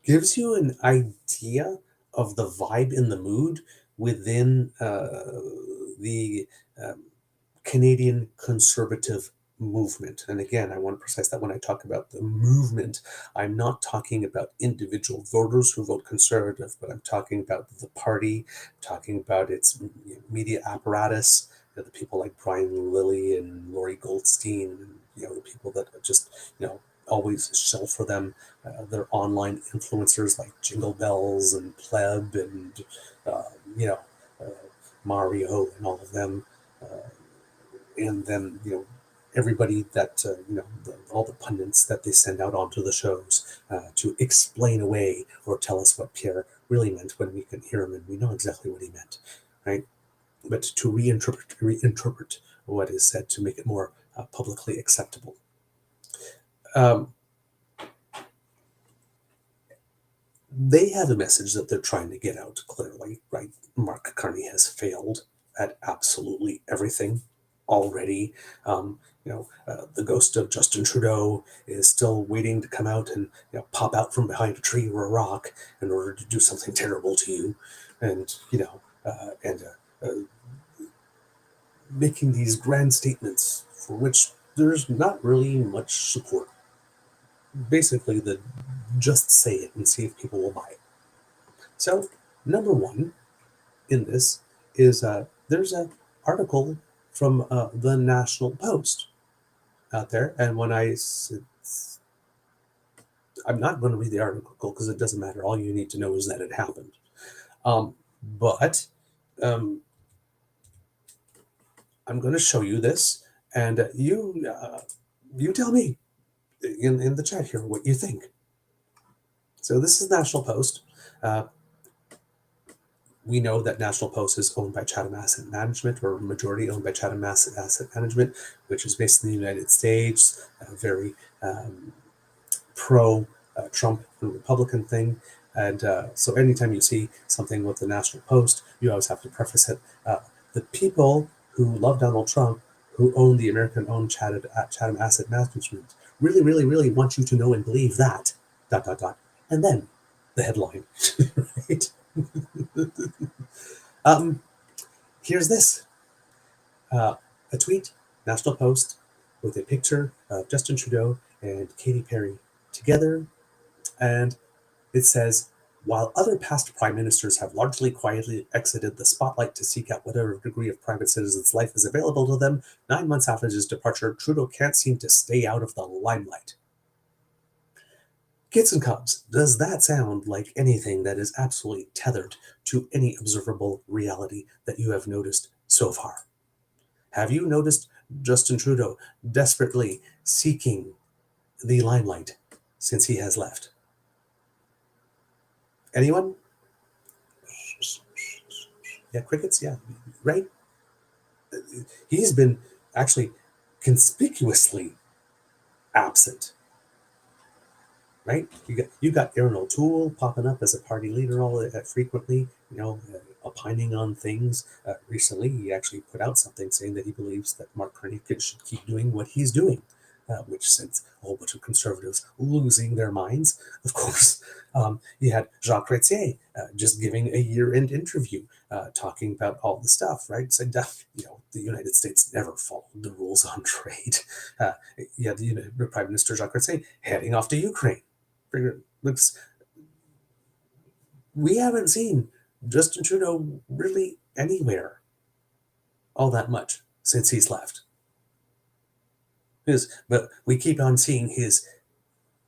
gives you an idea of the vibe and the mood within the Canadian conservative movement. And again, I want to precise that when I talk about the movement, I'm not talking about individual voters who vote conservative, but I'm talking about the party, talking about its media apparatus, the people like Brian Lilly and Lori Goldstein, and, the people that just, always shell for them, their online influencers like Jingle Bells and Pleb and, Mario and all of them. And then everybody that all the pundits that they send out onto the shows to explain away or tell us what Pierre really meant, when we can hear him and we know exactly what he meant, right? But to reinterpret what is said to make it more publicly acceptable. They have a message that they're trying to get out clearly, right? Mark Carney has failed at absolutely everything already. The ghost of Justin Trudeau is still waiting to come out and pop out from behind a tree or a rock in order to do something terrible to you, and making these grand statements for which there's not really much support. Basically, just say it and see if people will buy it. So, number one in this is there's an article from the National Post out there, and when I'm not going to read the article because it doesn't matter. All you need to know is that it happened. But I'm going to show you this, and you tell me in the chat here what you think. So this is National Post. We know that National Post is owned by Chatham Asset Management, or majority owned by Chatham Asset Management, which is based in the United States, a very pro-Trump Republican thing. And so anytime you see something with the National Post, you always have to preface it. The people who love Donald Trump, who own the American-owned Chatham Asset Management, really, really, really want you to know and believe that, ... And then the headline, right? Here's this. A tweet, National Post, with a picture of Justin Trudeau and Katy Perry together, and it says, while other past prime ministers have largely quietly exited the spotlight to seek out whatever degree of private citizens' life is available to them, 9 months after his departure, Trudeau can't seem to stay out of the limelight. Kids and Cubs, does that sound like anything that is absolutely tethered to any observable reality that you have noticed so far? Have you noticed Justin Trudeau desperately seeking the limelight since he has left? Anyone? Yeah, crickets, yeah, right? He's been actually conspicuously absent, right? You got Aaron O'Toole popping up as a party leader all frequently, opining on things. Recently, he actually put out something saying that he believes that Mark Carney should keep doing what he's doing, which sent a whole bunch of conservatives losing their minds. Of course, you had Jacques Chrétien just giving a year-end interview talking about all the stuff, right? Said, the United States never followed the rules on trade. You had the Prime Minister Jacques Chrétien heading off to Ukraine. We haven't seen Justin Trudeau really anywhere all that much since he's left. But we keep on seeing his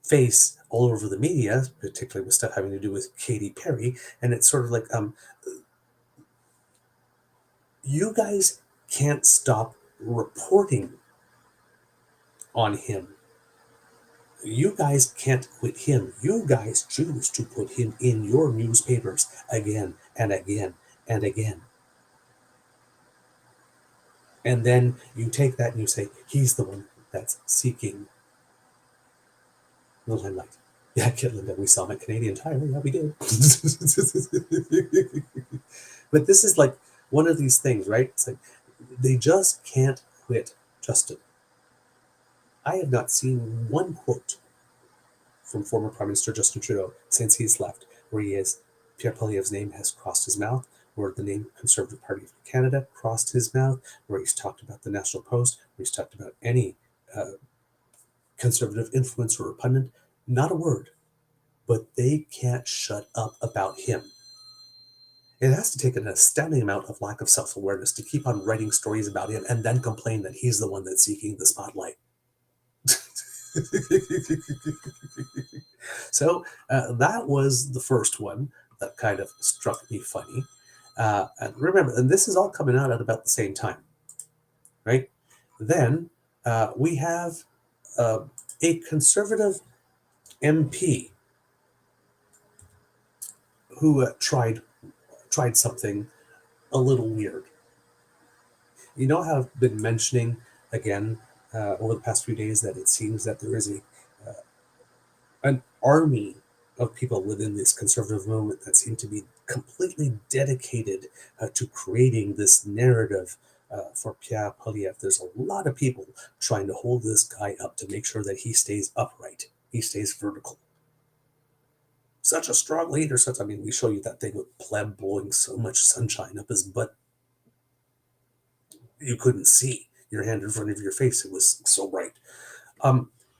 face all over the media, particularly with stuff having to do with Katy Perry, and it's sort of like, you guys can't stop reporting on him. You guys can't quit him. You guys choose to put him in your newspapers again and again and again. And then you take that and you say, he's the one that's seeking the limelight. Yeah, Linda, we saw him at Canadian Tire. Yeah, we did. But this is like one of these things, right? It's like they just can't quit Justin. I have not seen one quote from former Prime Minister Justin Trudeau since he's left where Pierre Poilievre's name has crossed his mouth, where the name Conservative Party of Canada crossed his mouth, where he's talked about the National Post, where he's talked about any conservative influencer or pundit. Not a word. But they can't shut up about him. It has to take an astounding amount of lack of self-awareness to keep on writing stories about him and then complain that he's the one that's seeking the spotlight. So that was the first one that kind of struck me funny. And remember, and this is all coming out at about the same time, right? Then we have a conservative MP who tried something a little weird. You know how I've been mentioning again over the past few days that it seems that there is an army of people within this conservative movement that seem to be completely dedicated to creating this narrative for Pierre Poilievre. There's a lot of people trying to hold this guy up to make sure that he stays upright, he stays vertical. Such a strong leader, we show you that thing with Pleb blowing so much sunshine up his butt you couldn't see your hand in front of your face. It was so bright.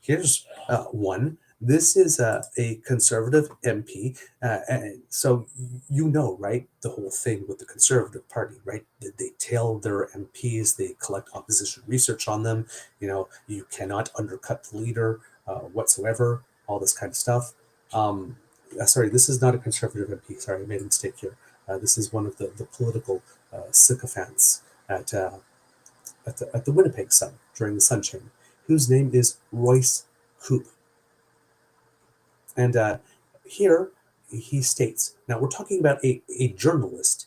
Here's one. This is a conservative MP. And so right? The whole thing with the Conservative Party, right? They tail their MPs. They collect opposition research on them. You cannot undercut the leader whatsoever. All this kind of stuff. Sorry, this is not a Conservative MP. Sorry, I made a mistake here. This is one of the political sycophants at the Winnipeg Sun during the Sunshine, whose name is Royce Coupe. And here he states, now we're talking about a journalist,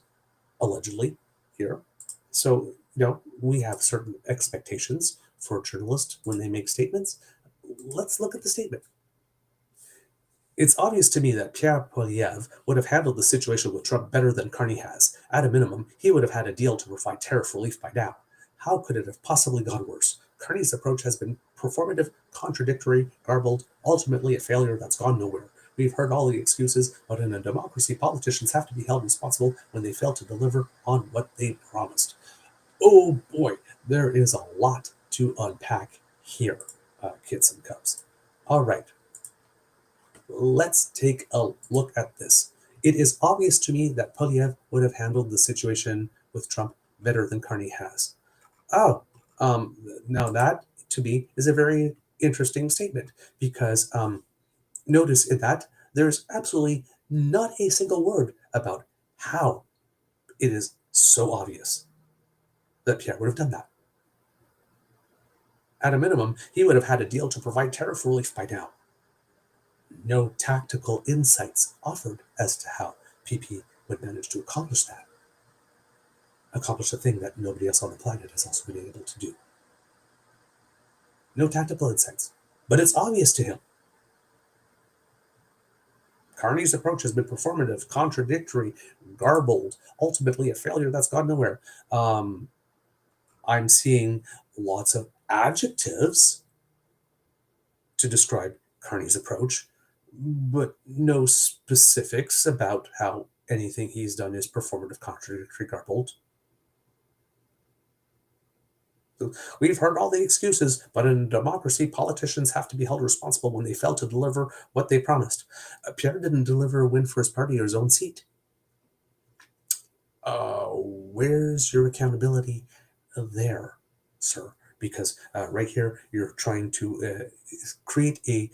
allegedly, here. So, we have certain expectations for journalists when they make statements. Let's look at the statement. It's obvious to me that Pierre Poilievre would have handled the situation with Trump better than Carney has. At a minimum, he would have had a deal to provide tariff relief by now. How could it have possibly gone worse? Carney's approach has been performative, contradictory, garbled, ultimately a failure that's gone nowhere. We've heard all the excuses, but in a democracy, politicians have to be held responsible when they fail to deliver on what they promised. Oh boy, there is a lot to unpack here, kids and cubs. All right. Let's take a look at this. It is obvious to me that Poilievre would have handled the situation with Trump better than Carney has. Now that, to me, is a very interesting statement because notice in that there's absolutely not a single word about how it is so obvious that Pierre would have done that. At a minimum, he would have had a deal to provide tariff relief by now. No tactical insights offered as to how PP would manage to accomplish that. Accomplish a thing that nobody else on the planet has also been able to do. No tactical insights. But it's obvious to him. Carney's approach has been performative, contradictory, garbled, ultimately a failure that's gone nowhere. I'm seeing lots of adjectives to describe Carney's approach, but no specifics about how anything he's done is performative, contradictory, garbled. We've heard all the excuses, but in a democracy, politicians have to be held responsible when they fail to deliver what they promised. Pierre didn't deliver a win for his party or his own seat. Where's your accountability there, sir? Because right here, you're trying to create a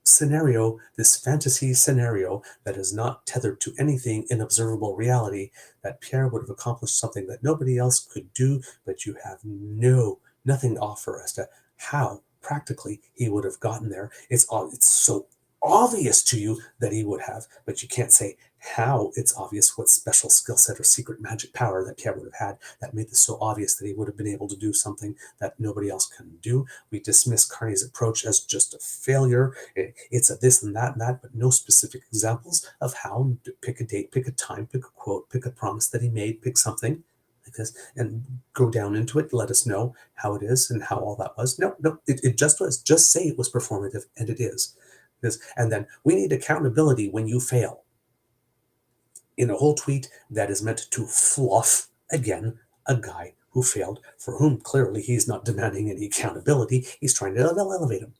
scenario, this fantasy scenario that is not tethered to anything in observable reality, that Pierre would have accomplished something that nobody else could do, but you have nothing to offer as to how practically he would have gotten there. It's so obvious to you that he would have, but you can't say how it's obvious, what special skill set or secret magic power that Pierre would have had that made this so obvious that he would have been able to do something that nobody else can do. We dismiss Carney's approach as just a failure. It's a this and that, but no specific examples of how. Pick a date, pick a time, pick a quote, pick a promise that he made, pick something like this, and go down into it. Let us know how it is and how all that was. No, it just was. Just say it was performative, and it is. And then we need accountability when you fail. In a whole tweet that is meant to fluff, again, a guy who failed, for whom clearly he's not demanding any accountability. He's trying to elevate him.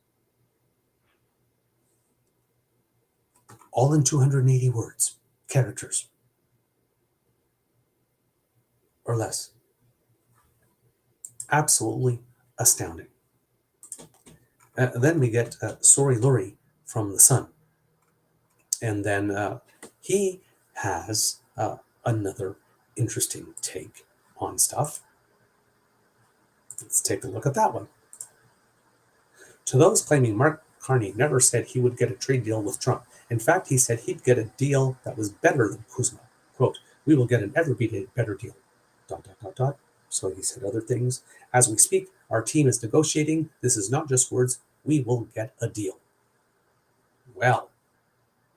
All in 280 words, characters, or less. Absolutely astounding. Then we get Sorry Lori from The Sun. And then he has another interesting take on stuff. Let's take a look at that one. To those claiming Mark Carney never said he would get a trade deal with Trump. In fact, he said he'd get a deal that was better than Kuzma. Quote, we will get an ever better deal. ... So he said other things. As we speak, our team is negotiating. This is not just words. We will get a deal. Well,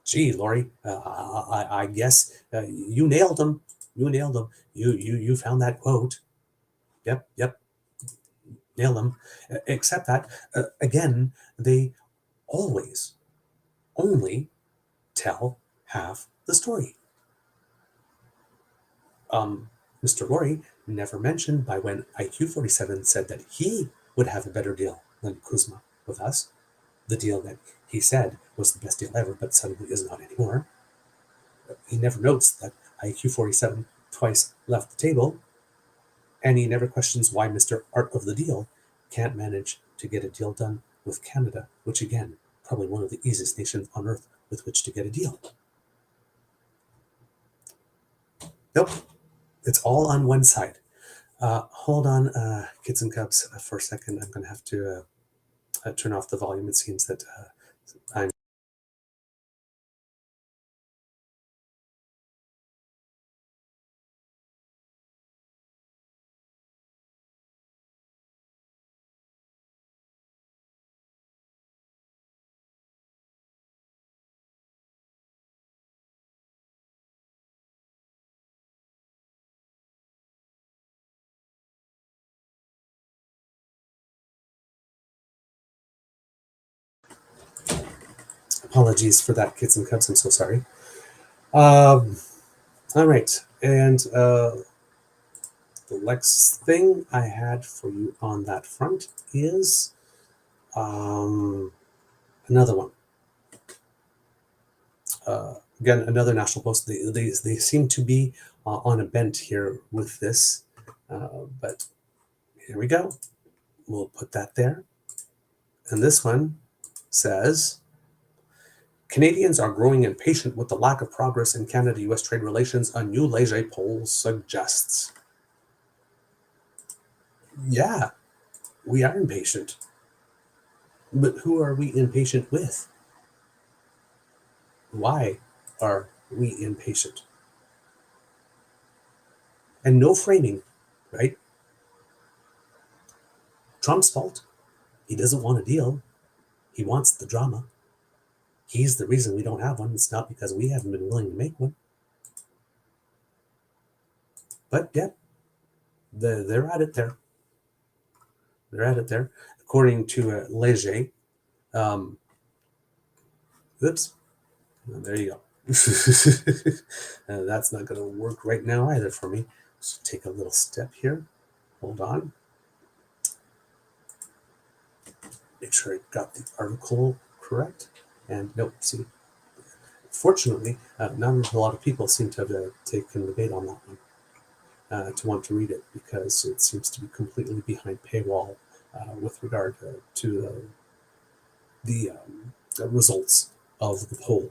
gee, Lori, I guess you nailed him. You nailed him. You found that quote. Yep. Nail them. Except that, again, they always only tell half the story. Mr. Lori never mentioned by when IQ47 said that he would have a better deal than Kuzma with us. The deal that he said was the best deal ever, but suddenly is not anymore. He never notes that IQ47 twice left the table, and he never questions why Mr. Art of the Deal can't manage to get a deal done with Canada, which again, probably one of the easiest nations on earth with which to get a deal. Nope, it's all on one side. Hold on, kids and cubs, for a second. I'm going to have to turn off the volume. It seems that I'm Apologies for that, kids and cubs. I'm so sorry. All right, and the next thing I had for you on that front is another one. Again, another national post. They seem to be on a bent here with this, but here we go. We'll put that there. And this one says, Canadians are growing impatient with the lack of progress in Canada-US trade relations, a new Leger poll suggests. Yeah, we are impatient. But who are we impatient with? Why are we impatient? And no framing, right? Trump's fault. He doesn't want a deal. He wants the drama. He's the reason we don't have one. It's not because we haven't been willing to make one. But yeah, they're at it there. They're at it there. According to Leger, oops, there you go. That's not going to work right now either for me. So take a little step here. Hold on. Make sure I got the article correct. And nope, see, fortunately, not a lot of people seem to have taken the bait on that one, to want to read it, because it seems to be completely behind paywall with regard to the results of the poll.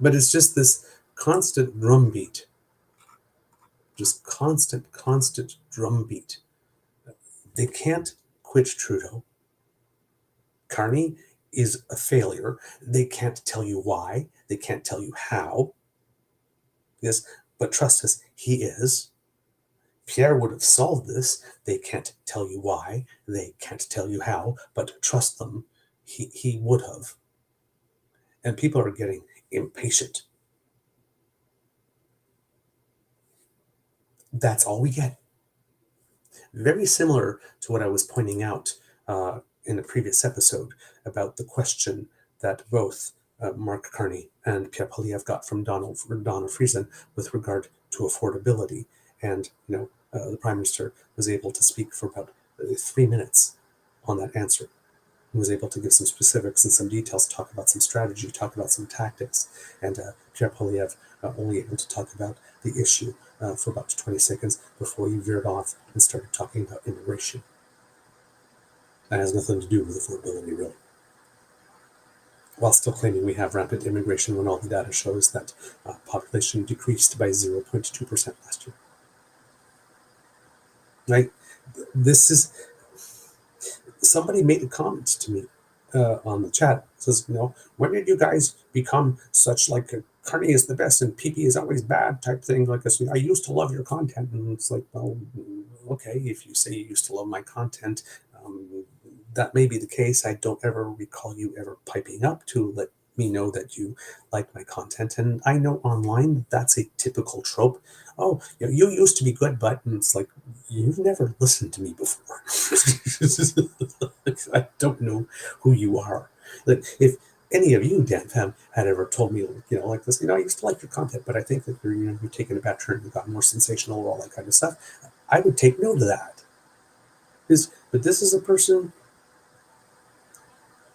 But it's just this constant drumbeat, just constant drumbeat. They can't quit Trudeau. Carney is a failure. They can't tell you why. They can't tell you how. Yes, but trust us, he is. Pierre would have solved this. They can't tell you why. They can't tell you how, but trust them, he would have. And people are getting impatient. That's all we get. Very similar to what I was pointing out in a previous episode about the question that both Mark Carney and Pierre Poilievre got from Donna Friesen with regard to affordability. And, the Prime Minister was able to speak for about 3 minutes on that answer. He was able to give some specifics and some details, talk about some strategy, talk about some tactics. And Pierre Poilievre only able to talk about the issue for about 20 seconds before he veered off and started talking about immigration. That has nothing to do with affordability, really. While still claiming we have rampant immigration when all the data shows that population decreased by 0.2% last year. Right? This is... Somebody made a comment to me on the chat. It says, when did you guys become such like Carney is the best and PP is always bad type thing? Like I used to love your content. And it's like, well, okay, if you say you used to love my content, that may be the case. I don't ever recall you ever piping up to let me know that you like my content. And I know online that's a typical trope. Oh, you used to be good, but it's like, you've never listened to me before. I don't know who you are. Like, if any of you, Dan Fam, had ever told me, like this, I used to like your content, but I think that you're taking a bad turn, you've gotten more sensational, all that kind of stuff, I would take note of that. But this is a person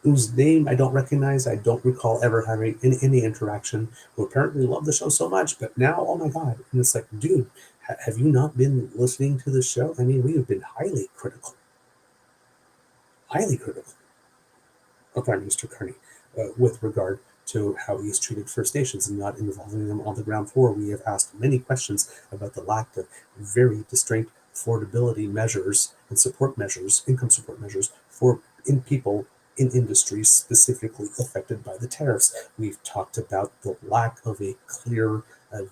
whose name I don't recognize, I don't recall ever having any interaction, who apparently loved the show so much, but now, oh my God. And it's like, dude, have you not been listening to the show? I mean, we have been highly critical of Prime Minister Carney with regard to how he's treated First Nations and not involving them on the ground floor. We have asked many questions about the lack of very distinct affordability measures and support measures, income support measures for people in industries specifically affected by the tariffs. We've talked about the lack of a clear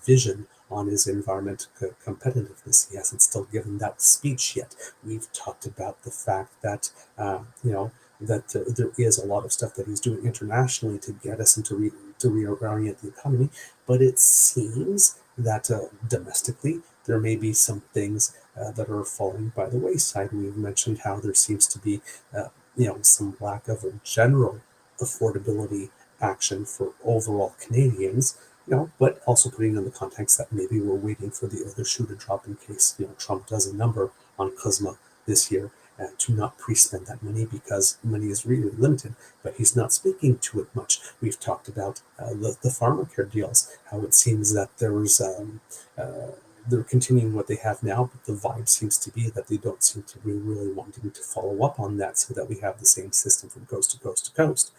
vision on his environment competitiveness. He hasn't still given that speech yet. We've talked about the fact that, that there is a lot of stuff that he's doing internationally to get us and to reorient the economy. But it seems that domestically, there may be some things that are falling by the wayside. We've mentioned how there seems to be some lack of a general affordability action for overall Canadians, but also putting in the context that maybe we're waiting for the other shoe to drop in case, Trump does a number on CUSMA this year, to not pre-spend that money because money is really limited, but he's not speaking to it much. We've talked about the farmer care deals, how it seems that they're continuing what they have now, but the vibe seems to be that they don't seem to be really wanting to follow up on that so that we have the same system from coast to coast to coast.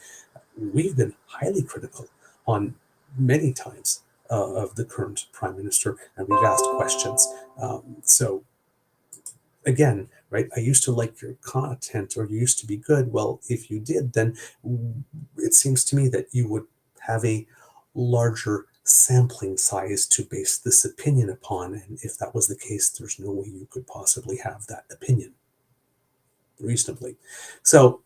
We've been highly critical on many times of the current prime minister, and we've asked questions. So again, right, I used to like your content, or you used to be good. Well, if you did, then it seems to me that you would have a larger sampling size to base this opinion upon. And if that was the case, there's no way you could possibly have that opinion reasonably. So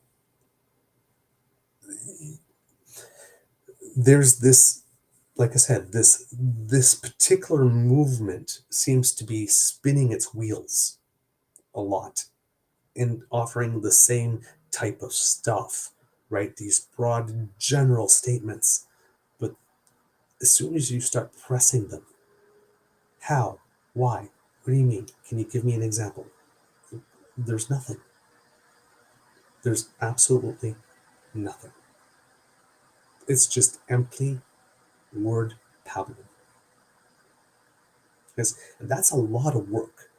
there's this, like I said, this particular movement seems to be spinning its wheels a lot in offering the same type of stuff, right? These broad general statements. But as soon as you start pressing them, how, why, what do you mean? Can you give me an example? There's nothing. There's absolutely nothing. It's just empty word pablum. Because that's a lot of work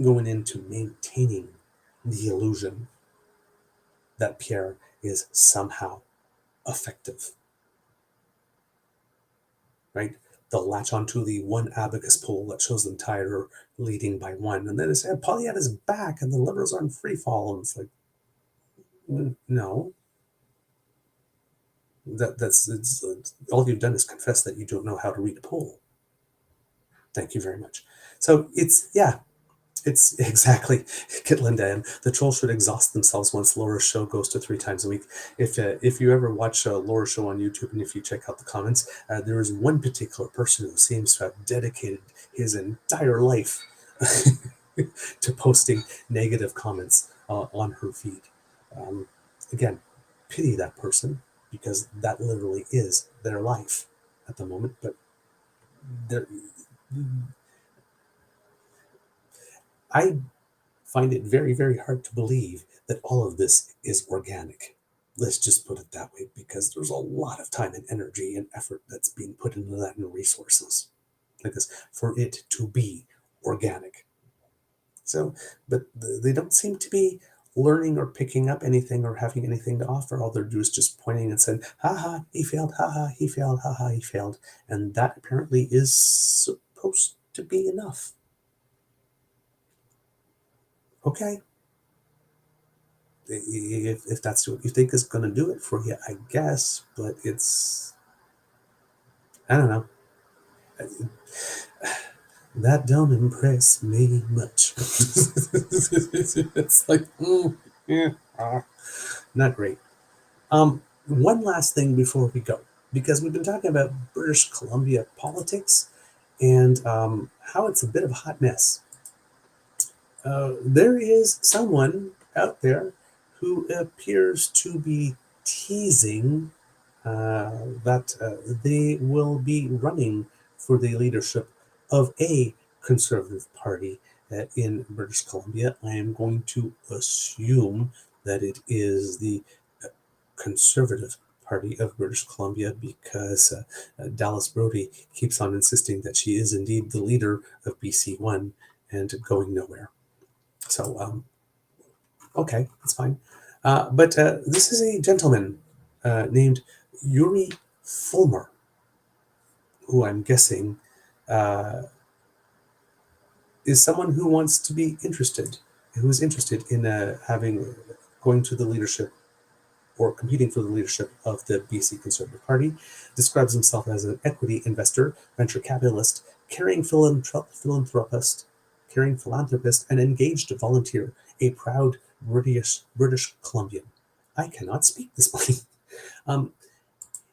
going into maintaining the illusion that Pierre is somehow effective, right? They'll latch onto the one abacus pole that shows them tired or leading by one, and then it's Poilievre is back and the Liberals are in free fall, and it's like, no, it's all you've done is confess that you don't know how to read a poll. Thank you very much. So it's exactly, get Linda in. The trolls should exhaust themselves once Laura's show goes to 3 times a week. If you ever watch Laura's show on YouTube, and if you check out the comments, there is one particular person who seems to have dedicated his entire life to posting negative comments on her feed. Again, pity that person, because that literally is their life at the moment. But I find it very, very hard to believe that all of this is organic. Let's just put it that way, because there's a lot of time and energy and effort that's being put into that, and resources like this for it to be organic. So, but they don't seem to be learning or picking up anything or having anything to offer. All they're doing is just pointing and saying, haha, he failed, haha, he failed, haha, he failed. And that apparently is supposed to be enough. Okay. If that's what you think is going to do it for you, I guess, but I don't know. That don't impress me much. It's like, not great. One last thing before we go, because we've been talking about British Columbia politics and how it's a bit of a hot mess. There is someone out there who appears to be teasing that they will be running for the leadership of a conservative party in British Columbia. I am going to assume that it is the Conservative Party of British Columbia, because Dallas Brody keeps on insisting that she is indeed the leader of BC1 and going nowhere. So, okay, that's fine. But this is a gentleman named Yuri Fulmer, who I'm guessing is someone who wants to be interested, who is interested in going to the leadership or competing for the leadership of the BC Conservative Party. Describes himself as an equity investor, venture capitalist, caring philanthropist, and engaged volunteer, a proud British Columbian. I cannot speak this morning.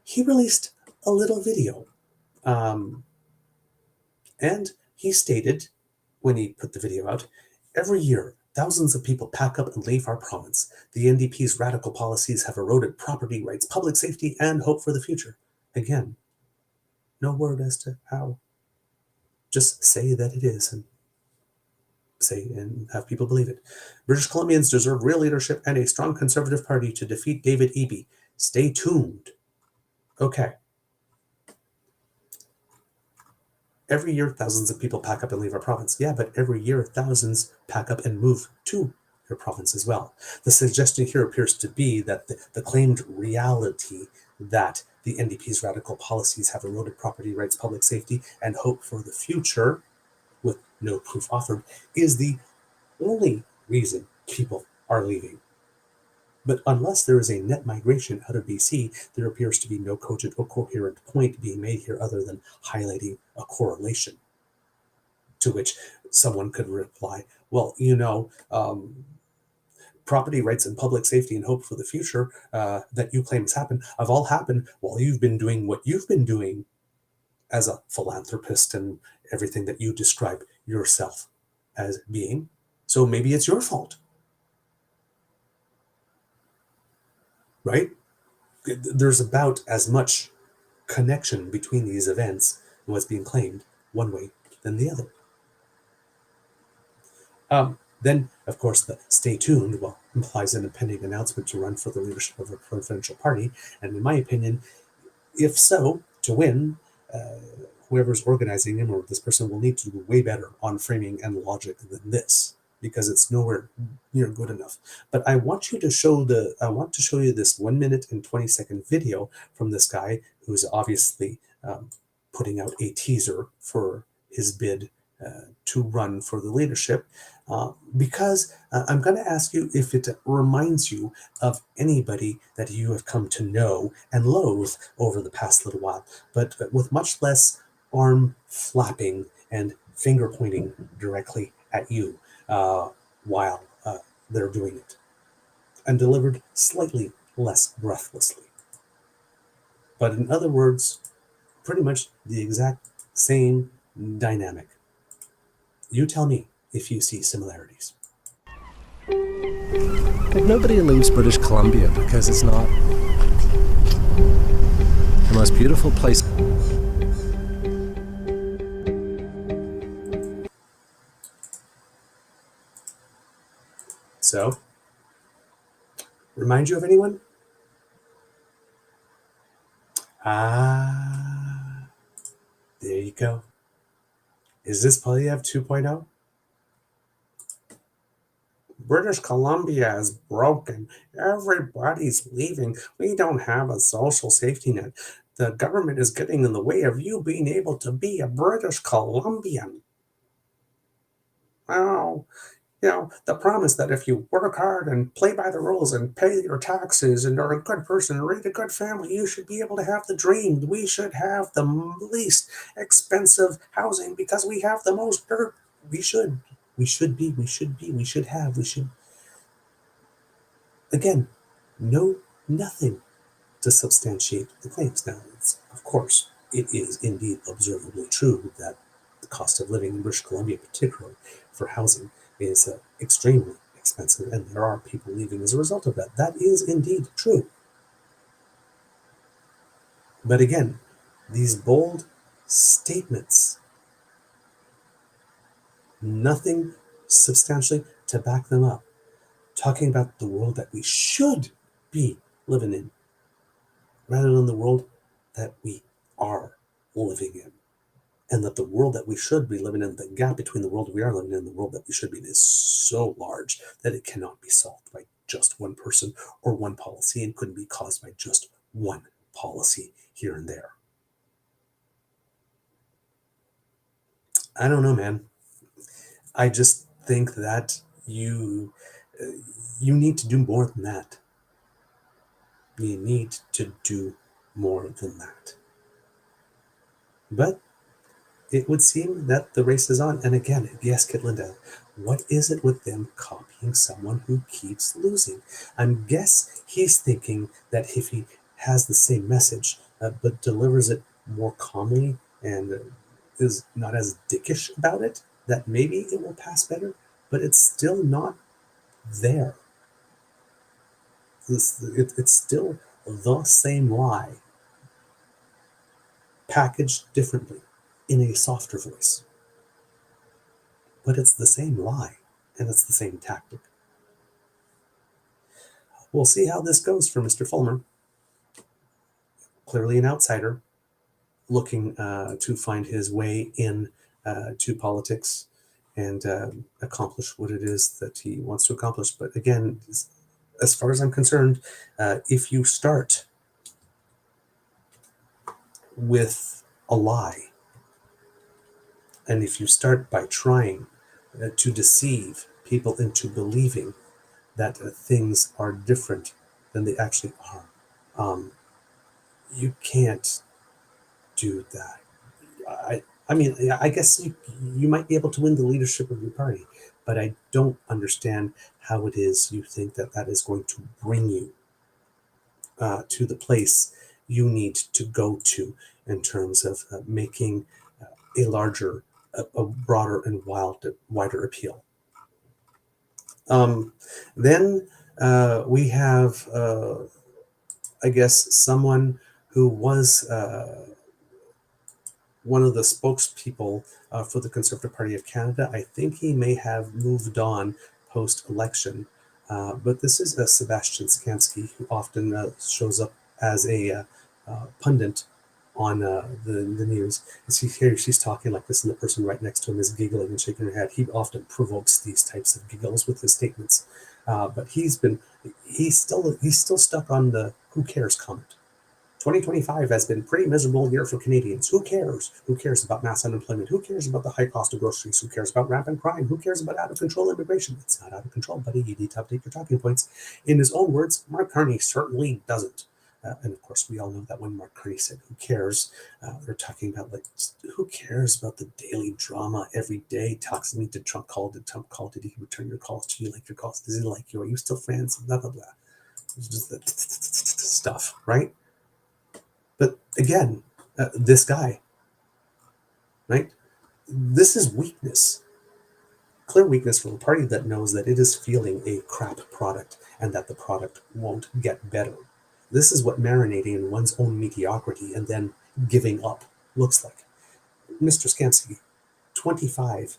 He released a little video, and he stated, when he put the video out, every year Thousands of people pack up and leave our province. The NDP's radical policies have eroded property rights, public safety, and hope for the future. Again, no word as to how. Just say that it is and have people believe it. British Columbians deserve real leadership and a strong Conservative Party to defeat David Eby. Stay tuned. Okay. Every year, thousands of people pack up and leave our province. Yeah, but every year, thousands pack up and move to your province as well. The suggestion here appears to be that the claimed reality that the NDP's radical policies have eroded property rights, public safety, and hope for the future, with no proof offered, is the only reason people are leaving. But unless there is a net migration out of BC, there appears to be no cogent or coherent point being made here other than highlighting a correlation. To which someone could reply, well, property rights and public safety and hope for the future that you claim has happened have all happened while you've been doing what you've been doing as a philanthropist and everything that you describe yourself as being. So maybe it's your fault. Right? There's about as much connection between these events and what's being claimed one way than the other. Then, of course, the stay tuned implies an impending announcement to run for the leadership of a provincial party. And in my opinion, if so, to win, whoever's organizing him or this person will need to do way better on framing and logic than this, because it's nowhere near good enough. But I want to show you this 1 minute and 20-second video from this guy who's obviously putting out a teaser for his bid to run for the leadership, because I'm going to ask you if it reminds you of anybody that you have come to know and loathe over the past little while, but with much less arm flapping and finger pointing directly at you while they're doing it, and delivered slightly less breathlessly. But in other words, pretty much the exact same dynamic. You tell me if you see similarities. Like, nobody leaves British Columbia because it's not the most beautiful place. So, remind you of anyone? There you go. Is this Polyev 2.0? British Columbia is broken. Everybody's leaving. We don't have a social safety net. The government is getting in the way of you being able to be a British Columbian. Oh, the promise that if you work hard and play by the rules and pay your taxes and are a good person and raise a good family, you should be able to have the dream. We should have the least expensive housing because we have the most dirt. We should have. Again, nothing to substantiate the claims. Now, of course, it is indeed observably true that the cost of living in British Columbia, particularly for housing, is extremely expensive, and there are people leaving as a result of that. That is indeed true. But again, these bold statements, nothing substantially to back them up, talking about the world that we should be living in, rather than the world that we are living in. And that the world that we should be living in, the gap between the world we are living in and the world that we should be in, is so large that it cannot be solved by just one person or one policy, and couldn't be caused by just one policy here and there. I don't know, man. I just think that you need to do more than that. You need to do more than that. But it would seem that the race is on. And again, yes, Kit Lindell, what is it with them copying someone who keeps losing? I guess he's thinking that if he has the same message, but delivers it more calmly and is not as dickish about it, that maybe it will pass better. But it's still not there. It's still the same lie, packaged differently in a softer voice. But it's the same lie, and it's the same tactic. We'll see how this goes for Mr. Fulmer. Clearly an outsider, looking to find his way in to politics and accomplish what it is that he wants to accomplish. But again, as far as I'm concerned, if you start with a lie, and if you start by trying to deceive people into believing that things are different than they actually are, you can't do that. I mean, I guess you might be able to win the leadership of your party, but I don't understand how it is you think that that is going to bring you to the place you need to go to in terms of making a larger, a broader, and wider appeal. Then we have, I guess, someone who was one of the spokespeople for the Conservative Party of Canada. I think he may have moved on post-election, but this is Sebastian Skamsky, who often shows up as a pundit on the news. As she's talking like this, and the person right next to him is giggling and shaking her head. He often provokes these types of giggles with his statements, but he's still stuck on the "who cares" comment. 2025 has been a pretty miserable year for Canadians. Who cares? Who cares about mass unemployment? Who cares about the high cost of groceries? Who cares about rampant crime? Who cares about out of control immigration? It's not out of control, buddy. You need to update your talking points. In his own words, Mark Carney certainly doesn't. And of course, we all know that when Mark Carney said, "Who cares?" They're talking about like, who cares about the daily drama every day? Talks to me. Did Trump call? Did Trump call? Did he return your calls? Do you like your calls? Does he like you? Are you still friends? Blah blah blah. It's just that stuff, right? But again, this guy, right? This is weakness, clear weakness from a party that knows that it is feeling a crap product and that the product won't get better. This is what marinating in one's own mediocrity and then giving up looks like. Mr. Skamsky, 25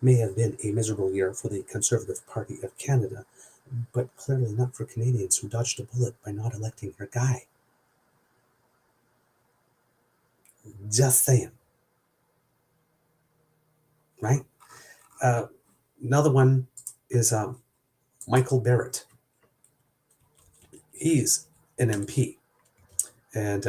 may have been a miserable year for the Conservative Party of Canada, but clearly not for Canadians who dodged a bullet by not electing her guy. Just saying. Right? Another one is Michael Barrett. He's an MP, and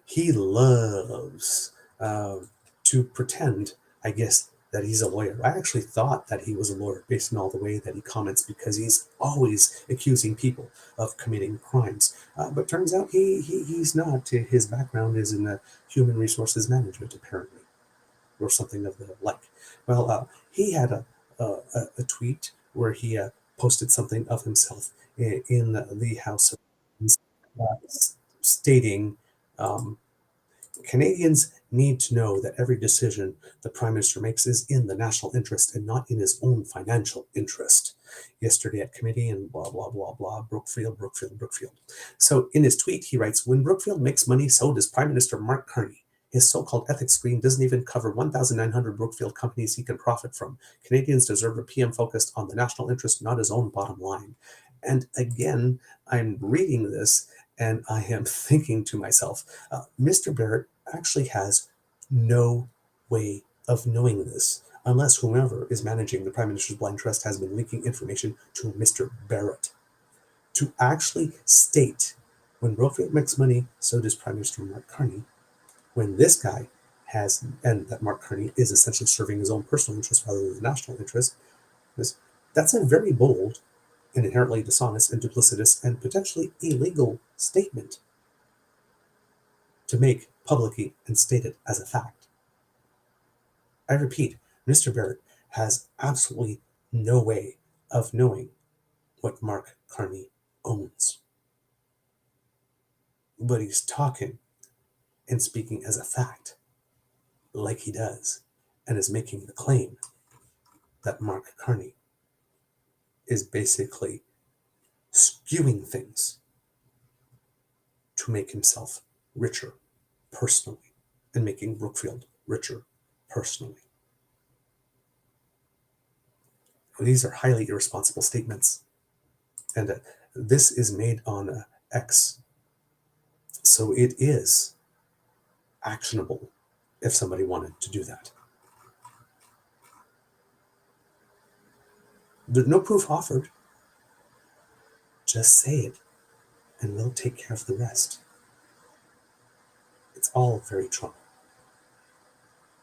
he loves to pretend, I guess, that he's a lawyer. I actually thought that he was a lawyer based on all the way that he comments, because he's always accusing people of committing crimes. But turns out he's not. His background is in human resources management, apparently, or something of the like. Well, he had a tweet where he posted something of himself in the House of stating, Canadians need to know that every decision the Prime Minister makes is in the national interest and not in his own financial interest. Yesterday at committee and blah, blah, blah, blah, Brookfield. So in his tweet, he writes, when Brookfield makes money, so does Prime Minister Mark Carney. His so-called ethics screen doesn't even cover 1,900 Brookfield companies he can profit from. Canadians deserve a PM focused on the national interest, not his own bottom line. And again, I'm reading this and I am thinking to myself, Mr. Barrett actually has no way of knowing this, unless whomever is managing the Prime Minister's Blind Trust has been leaking information to Mr. Barrett. To actually state, when Brookfield makes money, so does Prime Minister Mark Carney, when this guy has, and that Mark Carney is essentially serving his own personal interest rather than the national interest, that's a very bold and inherently dishonest and duplicitous and potentially illegal statement to make publicly and state it as a fact. I repeat, Mr. Barrett has absolutely no way of knowing what Mark Carney owns. But he's talking and speaking as a fact, like he does, and is making the claim that Mark Carney is basically skewing things to make himself richer personally and making Brookfield richer personally. These are highly irresponsible statements. And this is made on X. So it is actionable if somebody wanted to do that. There's no proof offered. Just say it, and we'll take care of the rest. It's all very Trump.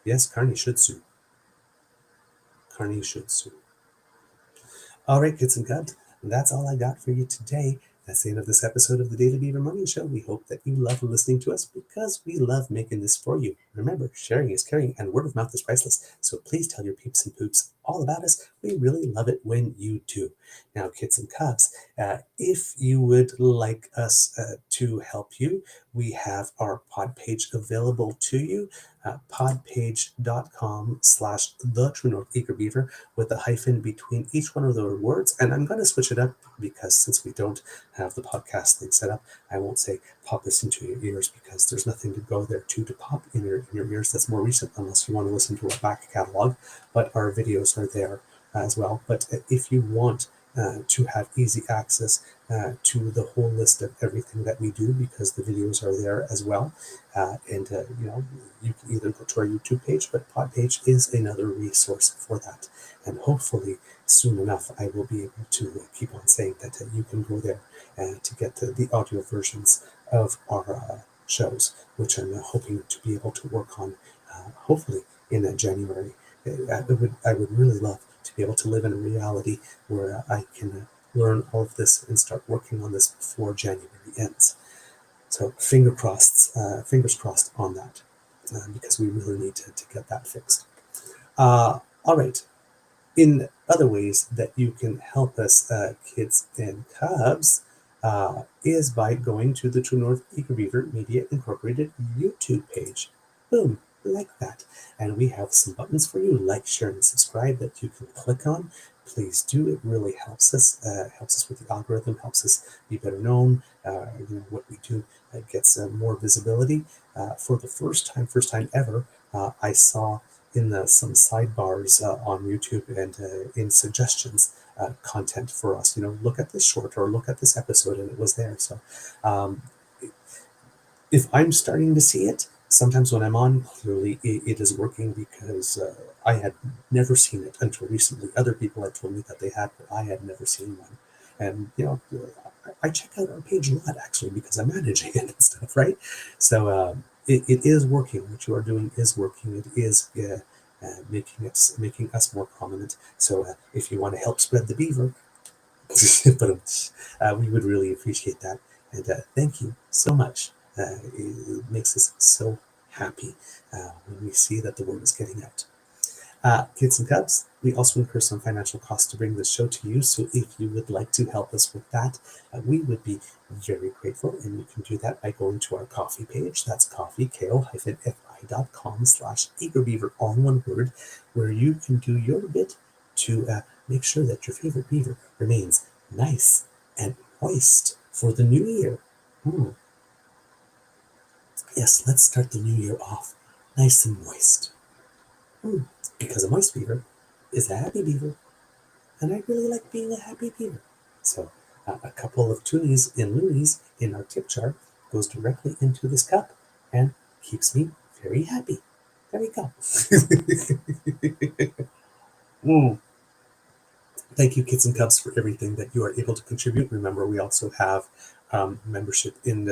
Yes, Carney should sue. Carney should sue. All right, kids and cubs, that's all I got for you today. That's the end of this episode of the Daily Beaver Morning Show. We hope that you love listening to us because we love making this for you. Remember, sharing is caring and word of mouth is priceless. So please tell your peeps and poops all about us. We really love it when you do. Now, kids and cubs, if you would like us to help you, we have our pod page available to you. podpage.com/the-true-north-eager-beaver with a hyphen between each one of those words. And I'm going to switch it up because since we don't have the podcast thing set up, I won't say pop this into your ears because there's nothing to go there to pop in your ears that's more recent unless you want to listen to our back catalog. But our videos are there as well. But if you want to have easy access to the whole list of everything that we do, because the videos are there as well, and you can either go to our YouTube page, but Podpage is another resource for that. And hopefully soon enough I will be able to keep on saying that you can go there to get the audio versions of our shows, which I'm hoping to be able to work on hopefully in January. I would really love to be able to live in a reality where I can learn all of this and start working on this before January ends. So fingers crossed on that, because we really need to get that fixed. All right. In other ways that you can help us, kids and cubs, is by going to the True North Eager Beaver Media Incorporated YouTube page. Boom, like that. And we have some buttons for you, like, share, and subscribe, that you can click on. Please do. It really helps us with the algorithm, helps us be better known. What we do gets more visibility. For the first time ever, I saw in some sidebars on YouTube and in suggestions content for us. Look at this short or look at this episode, and it was there. So if I'm starting to see it, sometimes when I'm on, clearly it is working, because I had never seen it until recently. Other people had told me that they had, but I had never seen one. And, I check out our page a lot, actually, because I'm managing it and stuff, right? So it is working. What you are doing is working. It is making us more prominent. So if you want to help spread the beaver, but we would really appreciate that. And thank you so much. It makes us so happy when we see that the word is getting out. Kids and cubs, we also incur some financial costs to bring this show to you. So if you would like to help us with that, we would be very grateful. And you can do that by going to our coffee page. That's ko-fi.com/eagerbeaver, all in one word, where you can do your bit to make sure that your favorite beaver remains nice and moist for the new year. Yes, let's start the new year off nice and moist. Because a moist beaver is a happy beaver, and I really like being a happy beaver. So a couple of toonies and loonies in our tip jar goes directly into this cup and keeps me very happy. There we go. Thank you, kids and cubs, for everything that you are able to contribute. Remember, we also have membership on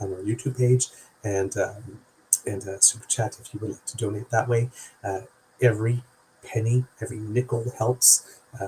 our YouTube page, and super chat if you would like to donate that way. Every penny, every nickel helps.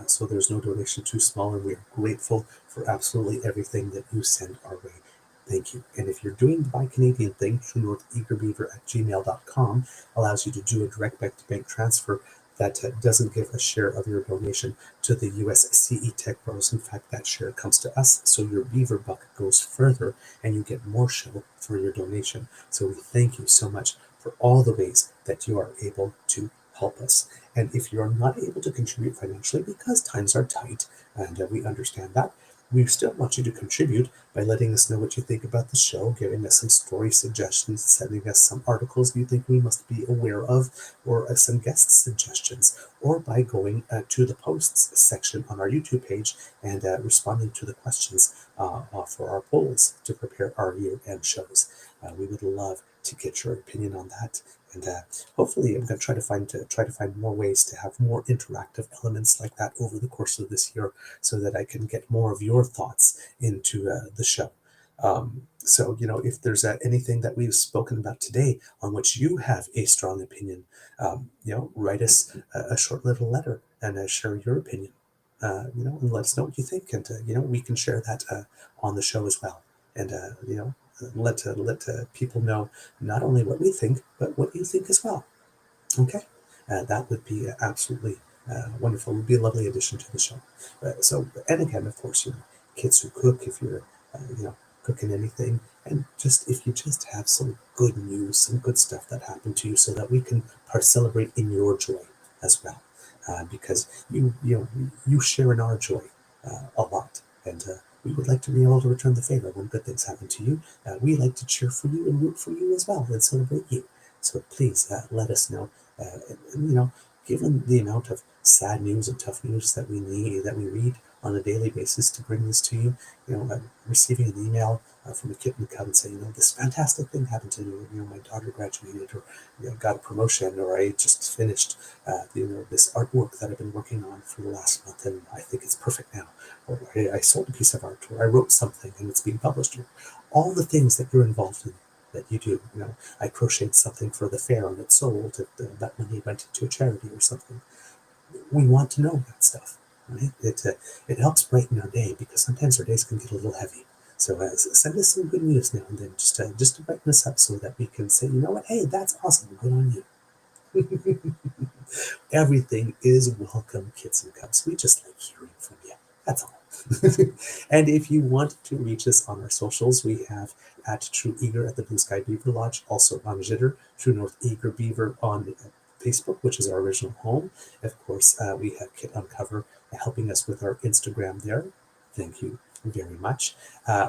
So there's no donation too small, and we are grateful for absolutely everything that you send our way. Thank you. And if you're doing the Buy Canadian thing, truenortheagerbeaver@gmail.com allows you to do a direct bank-to-bank transfer that doesn't give a share of your donation to the US CE Tech Bros. In fact, that share comes to us, so your beaver buck goes further and you get more show for your donation. So we thank you so much for all the ways that you are able to help us. And if you're not able to contribute financially because times are tight, and we understand that, we still want you to contribute by letting us know what you think about the show, giving us some story suggestions, sending us some articles you think we must be aware of, or some guest suggestions, or by going to the posts section on our YouTube page and responding to the questions for our polls to prepare our year-end shows. We would love to get your opinion on that. And hopefully, I'm going to try to find more ways to have more interactive elements like that over the course of this year, so that I can get more of your thoughts into the show. So, if there's anything that we've spoken about today on which you have a strong opinion, write us a short little letter and share your opinion. And let us know what you think, and we can share that on the show as well. And let people know not only what we think, but what you think as well. Okay, that would be absolutely wonderful. It would be a lovely addition to the show. And again, of course, kids who cook, if you're cooking anything, and if you just have some good news, some good stuff that happened to you, so that we can celebrate in your joy as well, because you share in our joy a lot, and we would like to be able to return the favor when good things happen to you. We like to cheer for you and root for you as well, and celebrate you. So please let us know. Given the amount of sad news and tough news that we read on a daily basis to bring this to you, receiving an email from a kid in the cub saying, this fantastic thing happened to me. My daughter graduated, or got a promotion, or I just finished, this artwork that I've been working on for the last month, and I think it's perfect now. Or I sold a piece of art, or I wrote something and it's being published. Or all the things that you're involved in, that you do. I crocheted something for the fair and it sold. That money went into a charity or something. We want to know that stuff, right? It helps brighten our day, because sometimes our days can get a little heavy. So send us some good news now and then, just to brighten us up, so that we can say, what, hey, that's awesome, good on you. Everything is welcome, kids and cubs. We just like hearing from you. That's all. And if you want to reach us on our socials, we have at True Eager at the Blue Sky Beaver Lodge, also on Jitter, True North Eager Beaver on Facebook, which is our original home. Of course, we have Kit Uncover helping us with our Instagram there. Thank you very much.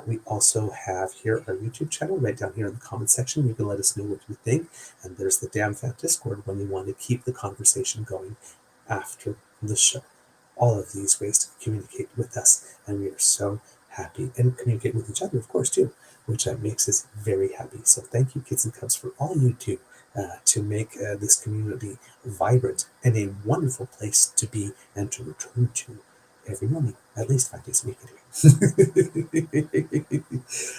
We also have here our YouTube channel right down here in the comment section. You can let us know what you think. And there's the Damn Fat Discord when you want to keep the conversation going after the show. All of these ways to communicate with us, and we are so happy, and communicate with each other, of course, too, which makes us very happy. So thank you, kids and cubs, for all you do to make this community vibrant and a wonderful place to be and to return to every morning, at least 5 days a week anyway.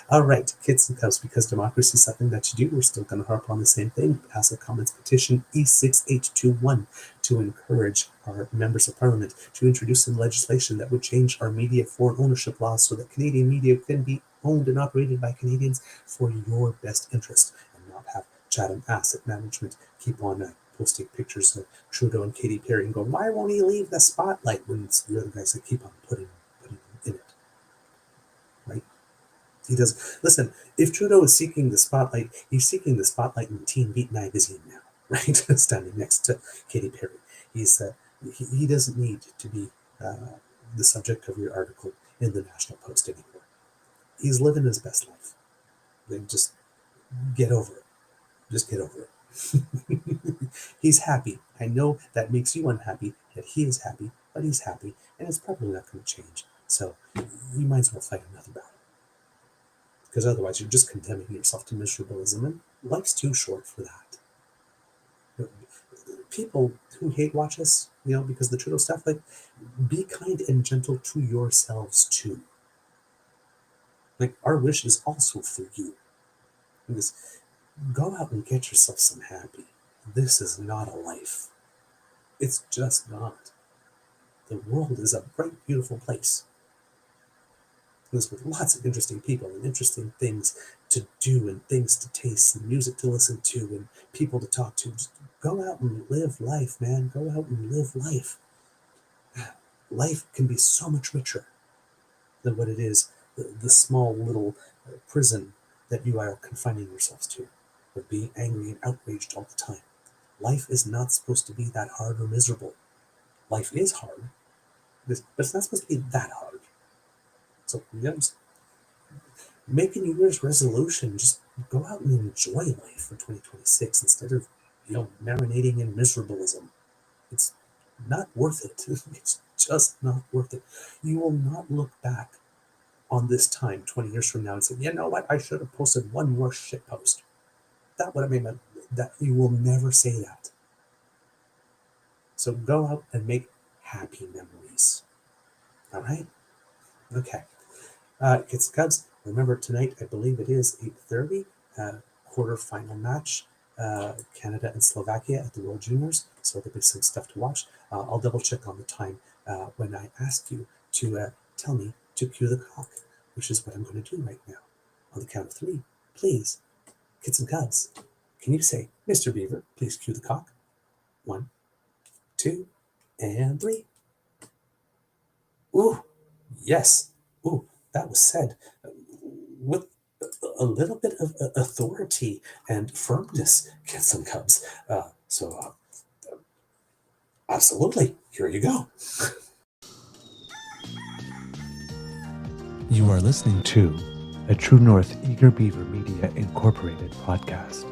All right, kids and cubs, because democracy is something that you do, we're still going to harp on the same thing. Pass a comments petition E6821 to encourage our members of parliament to introduce some legislation that would change our media foreign ownership laws, so that Canadian media can be owned and operated by Canadians for your best interest, and not have Chatham Asset Management keep on posting pictures of Trudeau and Katy Perry and go, why won't he leave the spotlight, when it's the other guys that keep on putting him in it, right? He does. Listen, if Trudeau is seeking the spotlight, he's seeking the spotlight in Teen Beat magazine now, right? Standing next to Katy Perry. He doesn't need to be the subject of your article in the National Post anymore. He's living his best life. Then just get over it. Just get over it. He's happy. I know that makes you unhappy that he is happy, but he's happy, and it's probably not going to change. So you might as well fight another battle, because otherwise you're just condemning yourself to miserableism, and life's too short for that. People who hate watch us, because of the Trudeau stuff, be kind and gentle to yourselves too. Our wish is also for you. Because go out and get yourself some happy. This is not a life. It's just not. The world is a bright, beautiful place. There's with lots of interesting people and interesting things to do, and things to taste, and music to listen to, and people to talk to. Just go out and live life, man. Go out and live life. Life can be so much richer than what it is, the small little prison that you are confining yourselves to, of being angry and outraged all the time. Life is not supposed to be that hard or miserable. Life is hard, but it's not supposed to be that hard. So just make a New Year's resolution. Just go out and enjoy life for 2026 instead of marinating in miserableism. It's not worth it. It's just not worth it. You will not look back on this time 20 years from now and say, you know what, I should have posted one more shit post. That would have made that. You will never say that. So go out and make happy memories. All right? Okay. Kids and Cubs, remember tonight, I believe it is 8:30, quarterfinal match, Canada and Slovakia at the World Juniors. So there'll be some stuff to watch. I'll double check on the time when I ask you to tell me to cue the clock, which is what I'm going to do right now. On the count of 3, please, Kids and Cubs, can you say, Mr. Beaver, please cue the clock? 1, 2, and 3. Ooh, yes. Ooh, that was said with a little bit of authority and firmness, Kids and Cubs. So absolutely, here you go. You are listening to a True North Eager Beaver Media Incorporated podcast.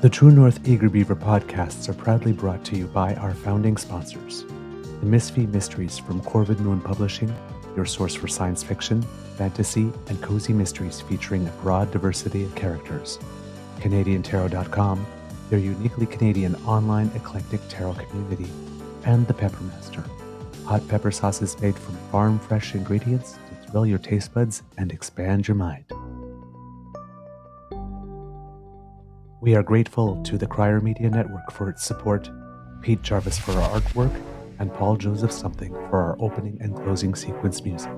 The True North Eager Beaver podcasts are proudly brought to you by our founding sponsors, the Misfit Mysteries from Corvid Moon Publishing, your source for science fiction, fantasy, and cozy mysteries featuring a broad diversity of characters, CanadianTarot.com, their uniquely Canadian online eclectic tarot community, and The Peppermaster, hot pepper sauces made from farm-fresh ingredients to thrill your taste buds and expand your mind. We are grateful to the Crier Media Network for its support, Pete Jarvis for our artwork, and Paul Joseph Something for our opening and closing sequence music.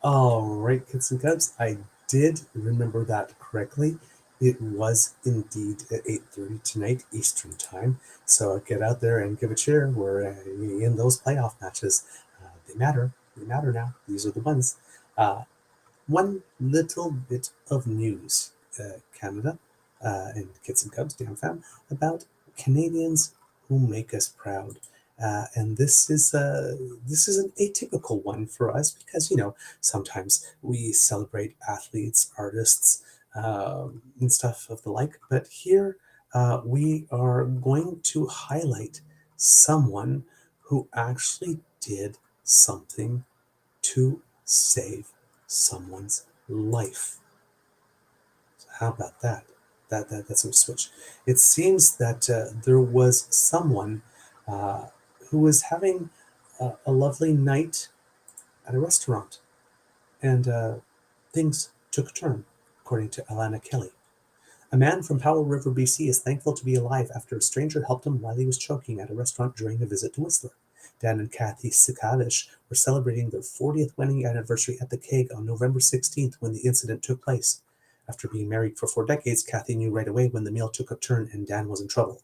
All right, Kids and Cubs, I did remember that correctly. It was indeed at 8:30 tonight, Eastern Time. So get out there and give a cheer. We're in those playoff matches. They matter. They matter now. These are the ones. One little bit of news, Canada and Kids and Cubs, damn fam, about Canadians who make us proud. And this is an atypical one for us because sometimes we celebrate athletes, artists, and stuff of the like. But here we are going to highlight someone who actually did something to save someone's life. So how about that? That's a switch. It seems that there was someone who was having a lovely night at a restaurant, and things took a turn, according to Alana Kelly. A man from Powell River, BC is thankful to be alive after a stranger helped him while he was choking at a restaurant during a visit to Whistler. Dan and Kathy Sikavish were celebrating their 40th wedding anniversary at the Keg on November 16th when the incident took place. After being married for 4 decades, Kathy knew right away when the meal took a turn and Dan was in trouble.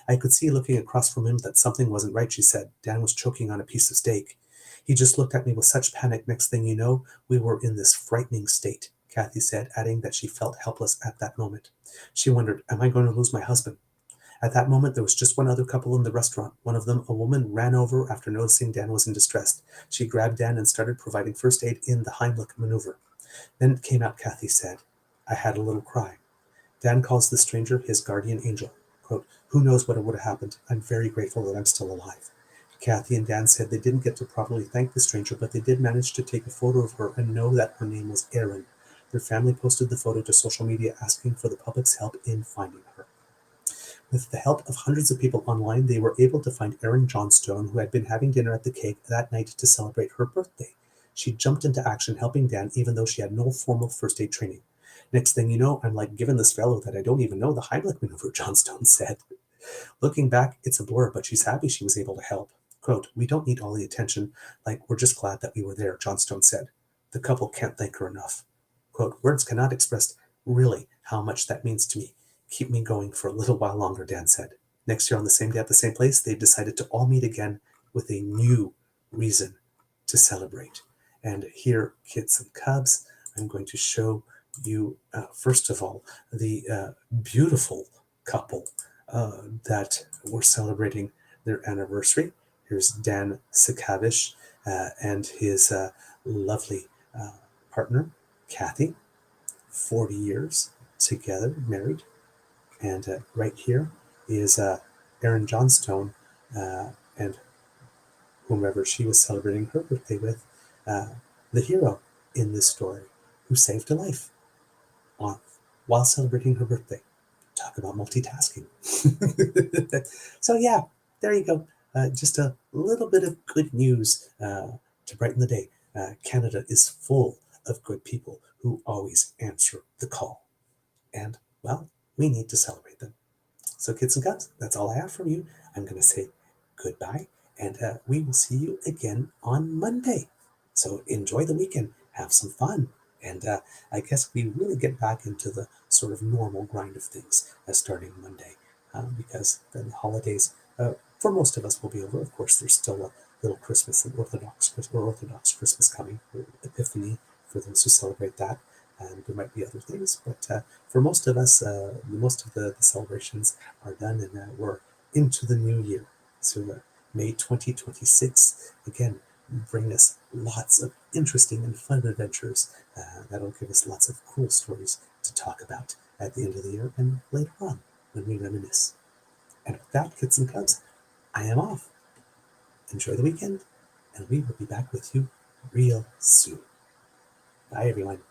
I could see looking across from him that something wasn't right, she said. Dan was choking on a piece of steak. He just looked at me with such panic. Next thing you know, we were in this frightening state, Kathy said, adding that she felt helpless at that moment. She wondered, am I going to lose my husband? At that moment, there was just one other couple in the restaurant. One of them, a woman, ran over after noticing Dan was in distress. She grabbed Dan and started providing first aid in the Heimlich maneuver. Then it came out, Kathy said. I had a little cry. Dan calls the stranger his guardian angel. Quote, who knows what would have happened? I'm very grateful that I'm still alive. Kathy and Dan said they didn't get to properly thank the stranger, but they did manage to take a photo of her and know that her name was Erin. Their family posted the photo to social media asking for the public's help in finding her. With the help of hundreds of people online, they were able to find Erin Johnstone, who had been having dinner at the Keg that night to celebrate her birthday. She jumped into action helping Dan even though she had no formal first aid training. Next thing you know, I'm like giving this fellow that I don't even know the Heimlich maneuver, Johnstone said. Looking back, it's a blur, but she's happy she was able to help. Quote, we don't need all the attention, like we're just glad that we were there, Johnstone said. The couple can't thank her enough. Quote, words cannot express really how much that means to me. Keep me going for a little while longer, Dan said. Next year on the same day at the same place, they decided to all meet again with a new reason to celebrate. And here, kids and cubs, I'm going to show you, first of all, the beautiful couple that were celebrating their anniversary. Here's Dan Sikavish and his lovely partner, Kathy, 40 years together, married. And right here is Erin Johnstone and whomever she was celebrating her birthday with, the hero in this story who saved a life on, while celebrating her birthday. Talk about multitasking. So yeah, there you go. Just a little bit of good news to brighten the day. Canada is full of good people who always answer the call. And, well, we need to celebrate them. So kids and cubs, that's all I have from you. I'm going to say goodbye, and we will see you again on Monday. So enjoy the weekend, have some fun, and I guess we really get back into the sort of normal grind of things starting Monday, because then the holidays, for most of us, will be over. Of course, there's still a little Christmas and Orthodox Christmas coming, or Epiphany for those who celebrate that. And there might be other things, but for most of us, most of the celebrations are done, and we're into the new year. So May 2026, again, bring us lots of interesting and fun adventures that'll give us lots of cool stories to talk about at the end of the year and later on when we reminisce. And with that, kids and cubs, I am off. Enjoy the weekend, and we will be back with you real soon. Bye, everyone.